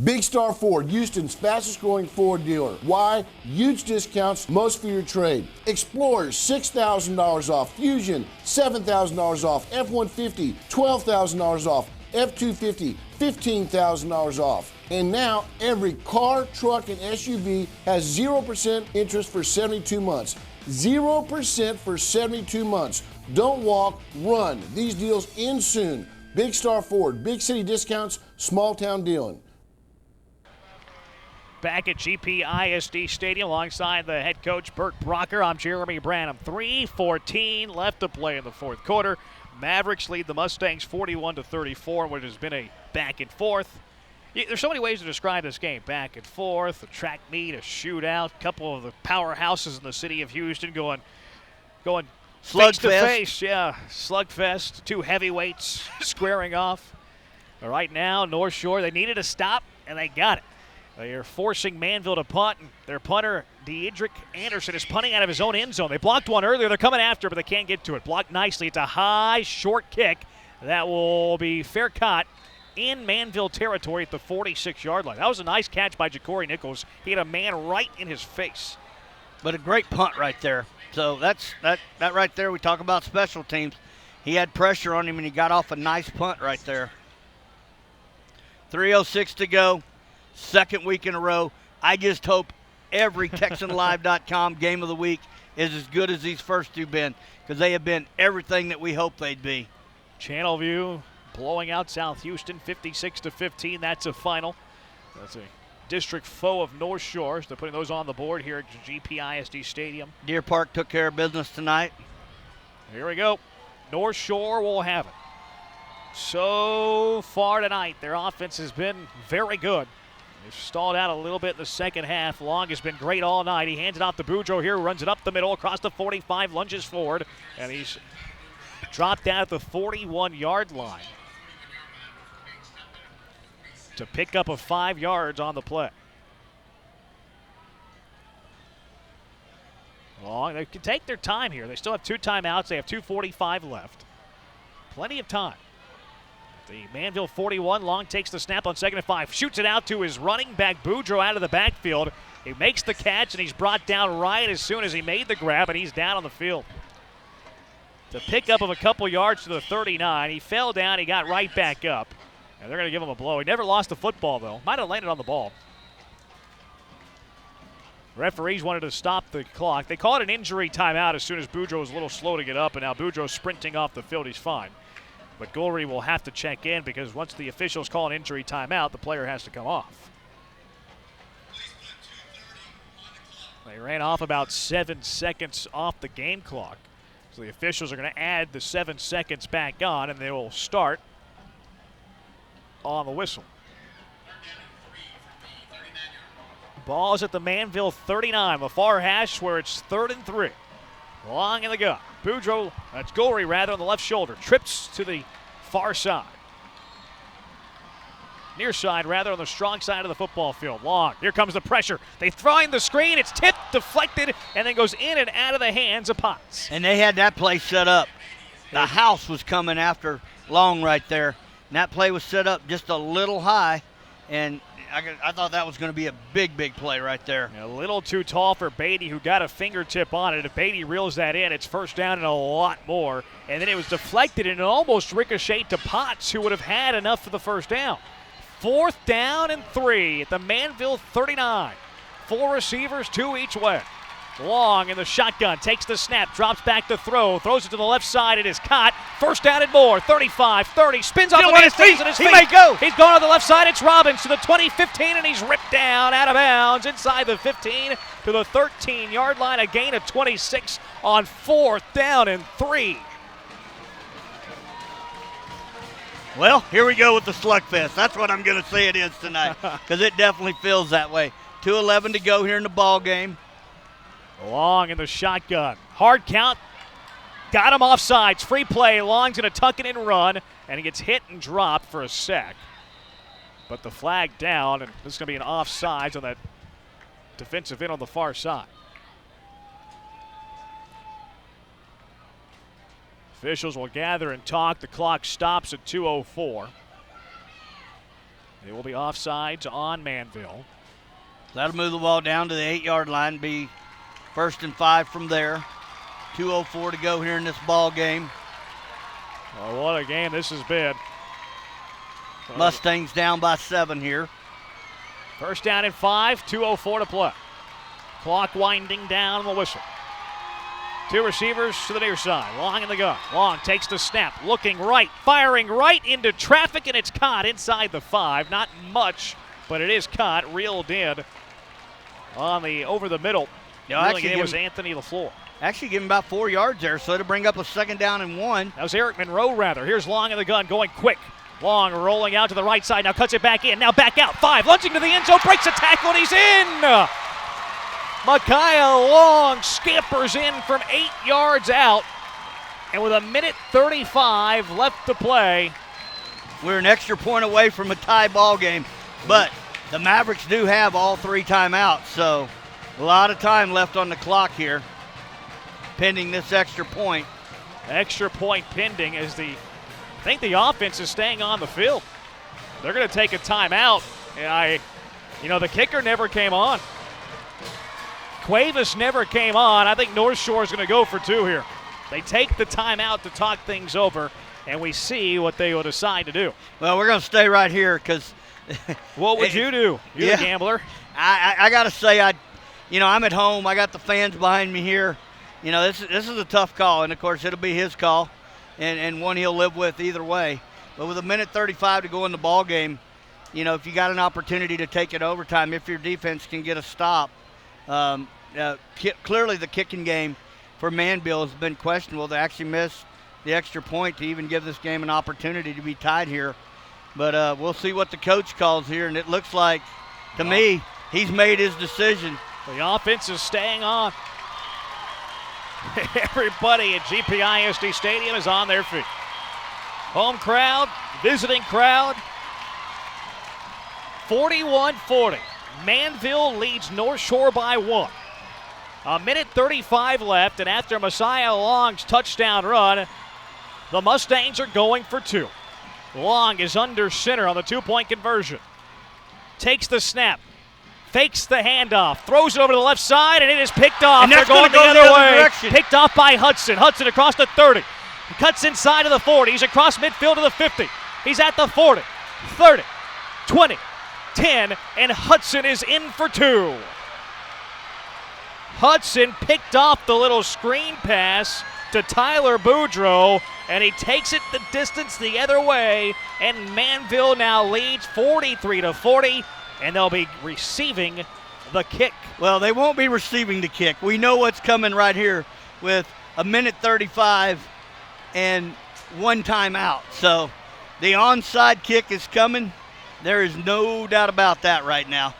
Big Star Ford, Houston's fastest growing Ford dealer. Why? Huge discounts, most for your trade. Explorers, $6,000 off. Fusion, $7,000 off. F-150, $12,000 off. F-250, $15,000 off. And now every car, truck, and SUV has 0% interest for 72 months. 0% for 72 months. Don't walk, run. These deals end soon. Big Star Ford, big city discounts, small town dealing. Back at GPISD Stadium alongside the head coach Bert Brocker. I'm Jeremy Branham. 3:14 left to play in the fourth quarter. Mavericks lead the Mustangs 41-34, which has been a back and forth. There's so many ways to describe this game. Back and forth, a track meet, a shootout, a couple of the powerhouses in the city of Houston going face to face. Yeah, slugfest. 2 heavyweights squaring off. Right now, North Shore, they needed a stop, and they got it. They are forcing Manville to punt. Their punter, Deidrick Anderson, is punting out of his own end zone. They blocked one earlier. They're coming after, but they can't get to it. Blocked nicely. It's a high, short kick. That will be fair caught in Manville territory at the 46-yard line. That was a nice catch by Ja'Cory Nichols. He had a man right in his face. But a great punt right there. So that right there, we talk about special teams. He had pressure on him, and he got off a nice punt right there. 3:06 to go. 2nd week in a row. I just hope every TexanLive.com game of the week is as good as these first 2 been, because they have been everything that we hoped they'd be. Channel View blowing out South Houston 56-15. That's a final. That's a district foe of North Shore. So they're putting those on the board here at GPISD Stadium. Deer Park took care of business tonight. Here we go. North Shore will have it. So far tonight, their offense has been very good. They've stalled out a little bit in the second half. Long has been great all night. He hands it off to Boudreaux here, runs it up the middle, across the 45, lunges forward, and he's dropped down at the 41-yard line to pick up a 5 yards on the play. Long, they can take their time here. They still have 2 timeouts. They have 2:45 left. Plenty of time. The Manville 41, Long takes the snap on 2nd and 5. Shoots it out to his running back, Boudreaux, out of the backfield. He makes the catch, and he's brought down right as soon as he made the grab, and he's down on the field. The pickup of a couple yards to the 39. He fell down. He got right back up, and they're going to give him a blow. He never lost the football, though. Might have landed on the ball. Referees wanted to stop the clock. They called an injury timeout as soon as Boudreaux was a little slow to get up, and now Boudreaux sprinting off the field. He's fine. But Golry will have to check in because once the officials call an injury timeout, the player has to come off. They ran off about 7 seconds off the game clock. So the officials are going to add the 7 seconds back on, and they will start on the whistle. Ball's at the Manville 39, the far hash where it's 3rd and 3. Long in the gun. Boudreaux, that's Gorey rather, on the left shoulder. Trips to the far side. Near side, rather, on the strong side of the football field. Long. Here comes the pressure. They throw in the screen. It's tipped, deflected, and then goes in and out of the hands of Potts. And they had that play set up. The house was coming after Long right there. And that play was set up just a little high. And I thought that was going to be a big, big play right there. A little too tall for Beatty, who got a fingertip on it. If Beatty reels that in, it's first down and a lot more. And then it was deflected and it almost ricocheted to Potts, who would have had enough for the first down. 4th down and 3 at the Manville 39. 4 receivers, 2 each way. Long in the shotgun, takes the snap, drops back to throw, throws it to the left side, it is caught. First down and more, 35, 30, spins off the man, stays on his feet. He may go. He's going on the left side, it's Robbins to the 20, 15, and he's ripped down out of bounds inside the 15 to the 13-yard line, a gain of 26 on 4th down and 3. Well, here we go with the slugfest. That's what I'm going to say it is tonight, because it definitely feels that way. 2:11 to go here in the ball game. Long in the shotgun. Hard count. Got him off sides. Free play. Long's going to tuck it and run, and he gets hit and dropped for a sack. But the flag down, and this is going to be an offsides on that defensive end on the far side. Officials will gather and talk. The clock stops at 2:04. It will be offsides on Manville. That'll move the ball down to the 8-yard line, be 1st and 5 from there. 2:04 to go here in this ball game. Oh, what a game this has been. Mustangs down by 7 here. First down and 5, 2:04 to play. Clock winding down on the whistle. 2 receivers to the near side. Long in the gun. Long takes the snap, looking right, firing right into traffic, and it's caught inside the 5. Not much, but it is caught, reeled in on the over the middle. No, Reeling it was Anthony LaFleur. Actually give him about 4 yards there, so it'll bring up a 2nd down and 1. That was Eric Monroe, rather. Here's Long in the gun, going quick. Long rolling out to the right side, now cuts it back in, now back out. 5, lunging to the end zone, breaks a tackle, and he's in! Micaiah Long scampers in from 8 yards out, and with 1:35 left to play. We're an extra point away from a tie ball game, but the Mavericks do have all 3 timeouts, so a lot of time left on the clock here, pending this extra point. Extra point pending as I think the offense is staying on the field. They're going to take a timeout, and the kicker never came on. Cuevas never came on. I think Northshore is going to go for 2 here. They take the timeout to talk things over, and we see what they will decide to do. Well, we're going to stay right here because what would you do? You're the gambler. I got to say, I'm at home. I got the fans behind me here. This is a tough call, and of course it'll be his call, and one he'll live with either way. But with 1:35 to go in the ball game, if you got an opportunity to take it overtime, if your defense can get a stop. Clearly the kicking game for Manville has been questionable. They actually missed the extra point to even give this game an opportunity to be tied here. But we'll see what the coach calls here, and it looks like, to me, he's made his decision. The offense is staying on. Everybody at GPI SD Stadium is on their feet. Home crowd, visiting crowd, 41-40. Manville leads Northshore by 1. 1:35 left, and after Messiah Long's touchdown run, the Mustangs are going for 2. Long is under center on the 2-point conversion. Takes the snap, fakes the handoff, throws it over to the left side, and it is picked off. And that's They're going the other way. direction. Picked off by Hudson. Hudson across the 30. He cuts inside of the 40. He's across midfield to the 50. He's at the 40, 30, 20, 10, and Hudson is in for 2. Hudson picked off the little screen pass to Tyler Boudreaux, and he takes it the distance the other way, and Manville now leads 43-40, and they'll be receiving the kick. Well, they won't be receiving the kick. We know what's coming right here with 1:35 and 1 timeout. So the onside kick is coming. There is no doubt about that right now.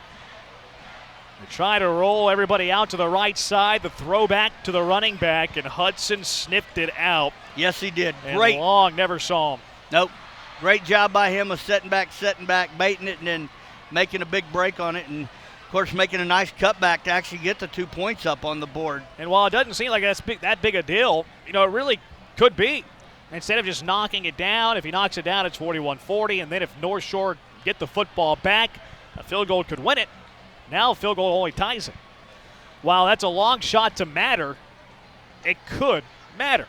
They try to roll everybody out to the right side. The throwback to the running back, and Hudson sniffed it out. Yes, he did. And Great. Long never saw him. Nope. Great job by him of setting back, baiting it, and then making a big break on it. And, of course, making a nice cutback to actually get the 2 points up on the board. And while it doesn't seem like that big a deal, it really could be. Instead of just knocking it down, if he knocks it down, it's 41-40. And then if North Shore get the football back, a field goal could win it. Now a field goal only ties it. While that's a long shot to matter, it could matter.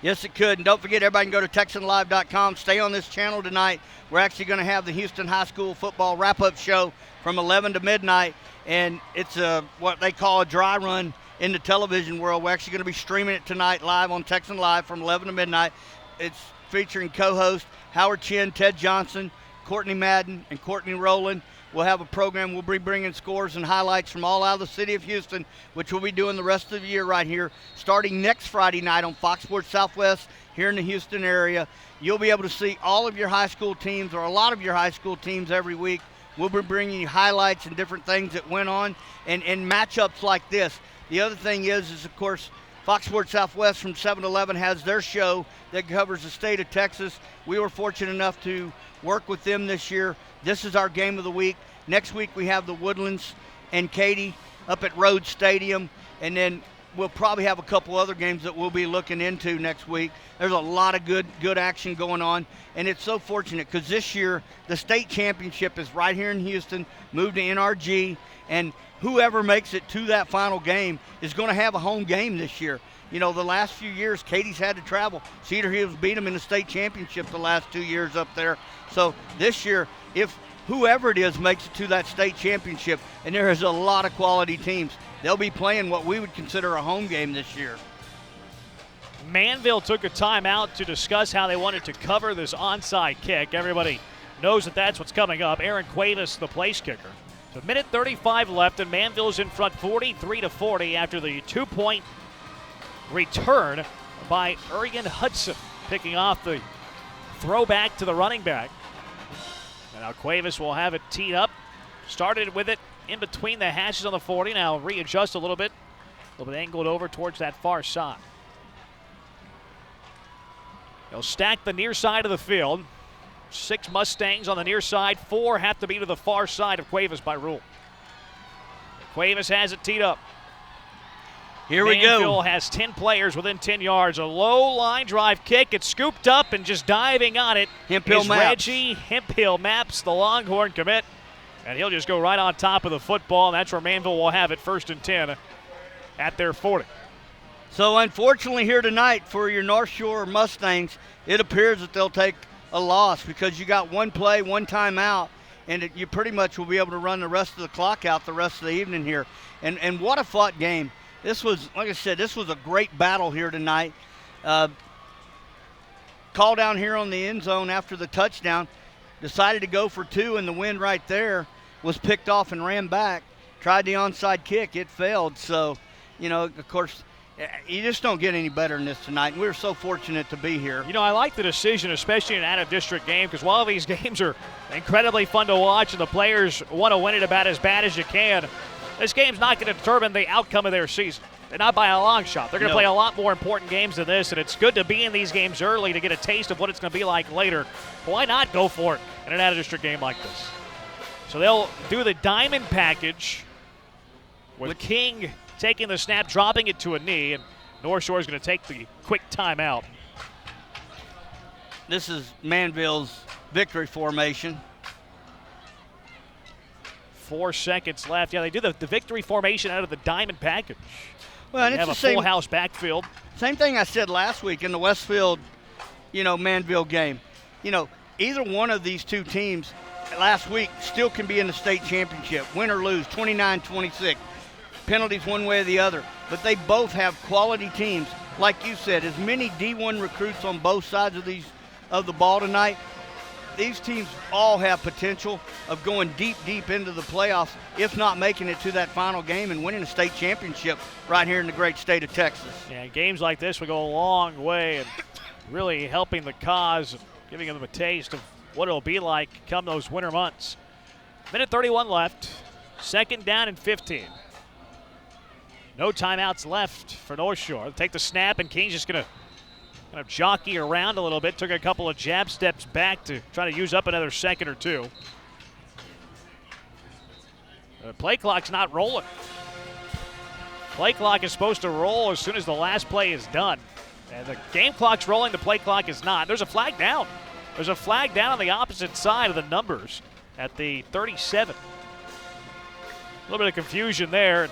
Yes, it could. And don't forget, everybody can go to TexanLive.com. Stay on this channel tonight. We're actually going to have the Houston High School football wrap-up show from 11 to midnight. And it's what they call a dry run in the television world. We're actually going to be streaming it tonight live on Texan Live from 11 to midnight. It's featuring co-hosts Howard Chin, Ted Johnson, Courtney Madden, and Courtney Rowland. We'll have a program. We'll be bringing scores and highlights from all out of the city of Houston, which we'll be doing the rest of the year right here, starting next Friday night on Fox Sports Southwest here in the Houston area. You'll be able to see all of your high school teams, or a lot of your high school teams, every week. We'll be bringing you highlights and different things that went on, and matchups like this. The other thing is of course, Fox Sports Southwest from 7 to 11 has their show that covers the state of Texas. We were fortunate enough to work with them this year. This is our game of the week. Next week we have the Woodlands and Katy up at Rhodes Stadium, and then we'll probably have a couple other games that we'll be looking into next week. There's a lot of good action going on, and it's so fortunate because this year the state championship is right here in Houston, moved to NRG, and whoever makes it to that final game is going to have a home game this year. The last few years, Katy's had to travel. Cedar Hills beat them in the state championship the last 2 years up there. So this year, if whoever it is makes it to that state championship, and there is a lot of quality teams, they'll be playing what we would consider a home game this year. Manville took a timeout to discuss how they wanted to cover this onside kick. Everybody knows that that's what's coming up. Aaron Cuevas, the place kicker. So minute 35 left, and Manville's in front 43-40 after the 2-point return by Ergen Hudson, picking off the throwback to the running back. And now Cuevas will have it teed up. Started with it in between the hashes on the 40. Now readjust a little bit angled over towards that far side. He'll stack the near side of the field. 6 Mustangs on the near side. 4 have to be to the far side of Cuevas by rule. Cuevas has it teed up. Here we go. Manville has 10 players within 10 yards. A low line drive kick. It's scooped up, and just diving on it is Reggie Hemphill Maps, the Longhorn commit. And he'll just go right on top of the football, and that's where Manville will have it, 1st and 10 at their 40. So unfortunately here tonight for your North Shore Mustangs, it appears that they'll take a loss because you got one play, one timeout, and you pretty much will be able to run the rest of the clock out the rest of the evening here. And what a fought game. This was, like I said, this was a great battle here tonight. Call down here on the end zone after the touchdown. Decided to go for 2, and the wind right there was picked off and ran back. Tried the onside kick. It failed. So, of course, you just don't get any better than this tonight. We were so fortunate to be here. I like the decision, especially in an out-of-district game, because while these games are incredibly fun to watch and the players want to win it about as bad as you can, this game's not going to determine the outcome of their season. And not by a long shot. They're going to play a lot more important games than this, and it's good to be in these games early to get a taste of what it's going to be like later. Why not go for it in an out-of-district game like this? So they'll do the diamond package with King taking the snap, dropping it to a knee, and North Shore is going to take the quick timeout. This is Manville's victory formation. 4 seconds left. Yeah, they do the victory formation out of the diamond package. Well, and they it's have the a full house backfield. Same thing I said last week in the Westfield, Manville game. Either one of these two teams last week still can be in the state championship, win or lose, 29-26. Penalties one way or the other. But they both have quality teams. Like you said, as many D1 recruits on both sides of the ball tonight. These teams all have potential of going deep into the playoffs, if not making it to that final game and winning a state championship right here in the great state of Texas. Yeah, games like this will go a long way and really helping the cause, giving them a taste of what it'll be like come those winter months. Minute 31 left. 2nd down and 15. No timeouts left for Northshore. Take the snap, and King's just going to kind of jockey around a little bit. Took a couple of jab steps back to try to use up another second or two. The play clock's not rolling. Play clock is supposed to roll as soon as the last play is done. And the game clock's rolling, the play clock is not. There's a flag down. There's a flag down on the opposite side of the numbers at the 37. A little bit of confusion there.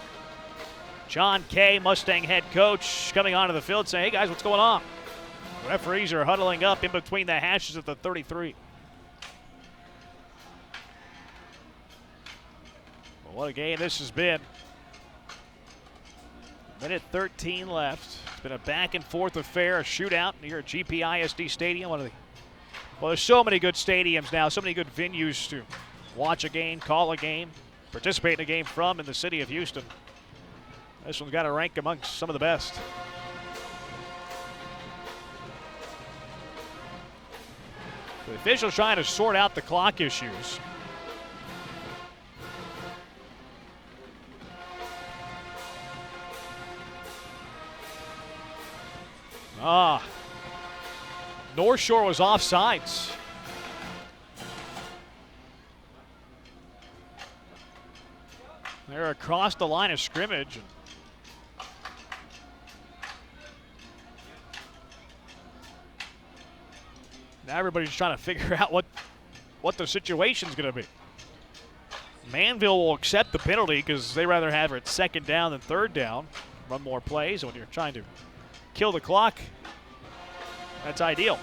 John Kay, Mustang head coach, coming onto the field saying, hey guys, what's going on? The referees are huddling up in between the hashes at the 33. Well, what a game this has been. Minute 13 left. It's been a back and forth affair, a shootout here at GPISD Stadium. Well, there's so many good stadiums now, so many good venues to watch a game, call a game, participate in a game from in the city of Houston. This one's got to rank amongst some of the best. The officials trying to sort out the clock issues. Northshore was offsides. They're across the line of scrimmage. Now everybody's trying to figure out what the situation's going to be. Manville will accept the penalty because they rather have it 2nd down than 3rd down. Run more plays when you're trying to kill the clock. That's ideal.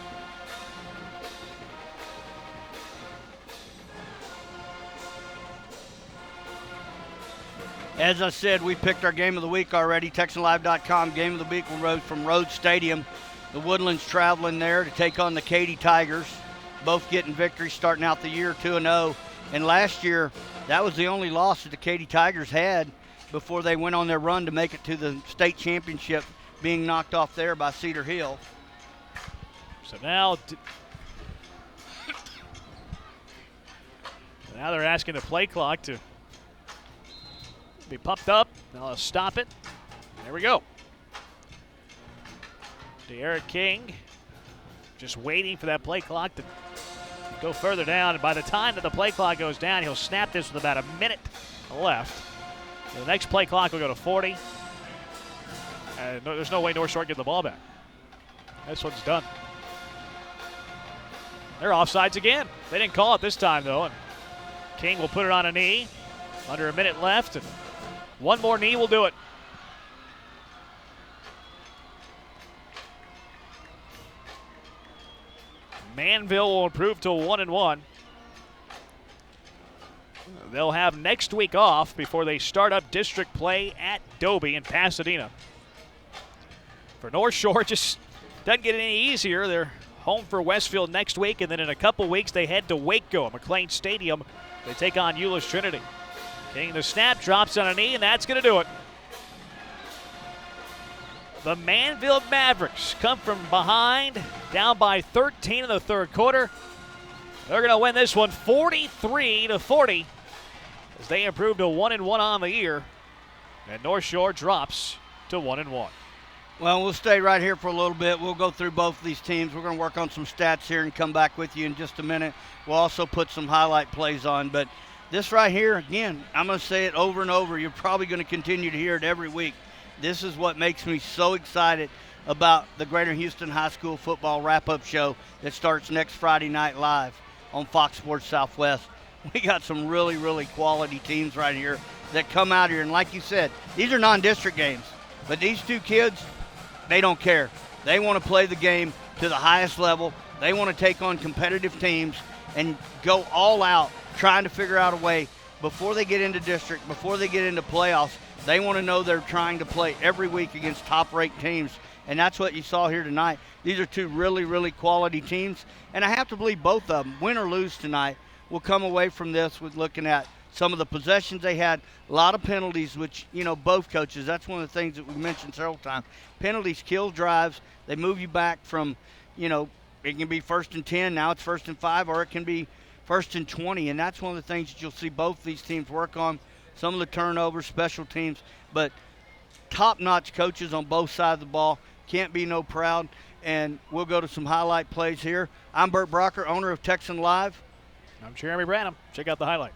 As I said, we picked our game of the week already. TexanLive.com game of the week will from Rhodes Stadium. The Woodlands traveling there to take on the Katy Tigers. Both getting victories starting out the year 2-0. And last year, that was the only loss that the Katy Tigers had before they went on their run to make it to the state championship, being knocked off there by Cedar Hill. So now they're asking the play clock to be pumped up. Now let's stop it. There we go. De'Eric King just waiting for that play clock to go further down. And by the time that the play clock goes down, he'll snap this with about a minute left. So the next play clock will go to 40. And there's no way Northshore can get the ball back. This one's done. They're offsides again. They didn't call it this time, though. And King will put it on a knee. Under a minute left. And one more knee will do it. Manville will improve to 1-1. They'll have next week off before they start up district play at Dobie in Pasadena. For Northshore, just doesn't get any easier. They're home for Westfield next week, and then in a couple weeks they head to Waco at McLean Stadium. They take on Euless Trinity. Getting the snap, drops on a knee, and that's going to do it. The Manville Mavericks come from behind, down by 13 in the 3rd quarter. They're going to win this one 43-40 as they improve to 1-1 on the year, and Northshore drops to 1-1. Well, we'll stay right here for a little bit. We'll go through both of these teams. We're going to work on some stats here and come back with you in just a minute. We'll also put some highlight plays on. But this right here, again, I'm going to say it over and over. You're probably going to continue to hear it every week. This is what makes me so excited about the Greater Houston High School Football Wrap-Up Show that starts next Friday night live on Fox Sports Southwest. We got some really, really quality teams right here that come out here. And like you said, these are non-district games. But these two kids, they don't care. They want to play the game to the highest level. They want to take on competitive teams and go all out trying to figure out a way before they get into district, before they get into playoffs. They want to know they're trying to play every week against top-ranked teams, and that's what you saw here tonight. These are two really, really quality teams, and I have to believe both of them, win or lose tonight, will come away from this with looking at some of the possessions they had, a lot of penalties, which, you know, both coaches, that's one of the things that we've mentioned several times. Penalties kill drives. They move you back from, you know, it can be 1st and 10, now it's 1st and 5, or it can be 1st and 20, and that's one of the things that you'll see both these teams work on. some of the turnovers, special teams, but top-notch coaches on both sides of the ball. Can't be no proud. And we'll go to some highlight plays here. I'm Bert Brocker, owner of Texan Live. I'm Jeremy Branham. Check out the highlights.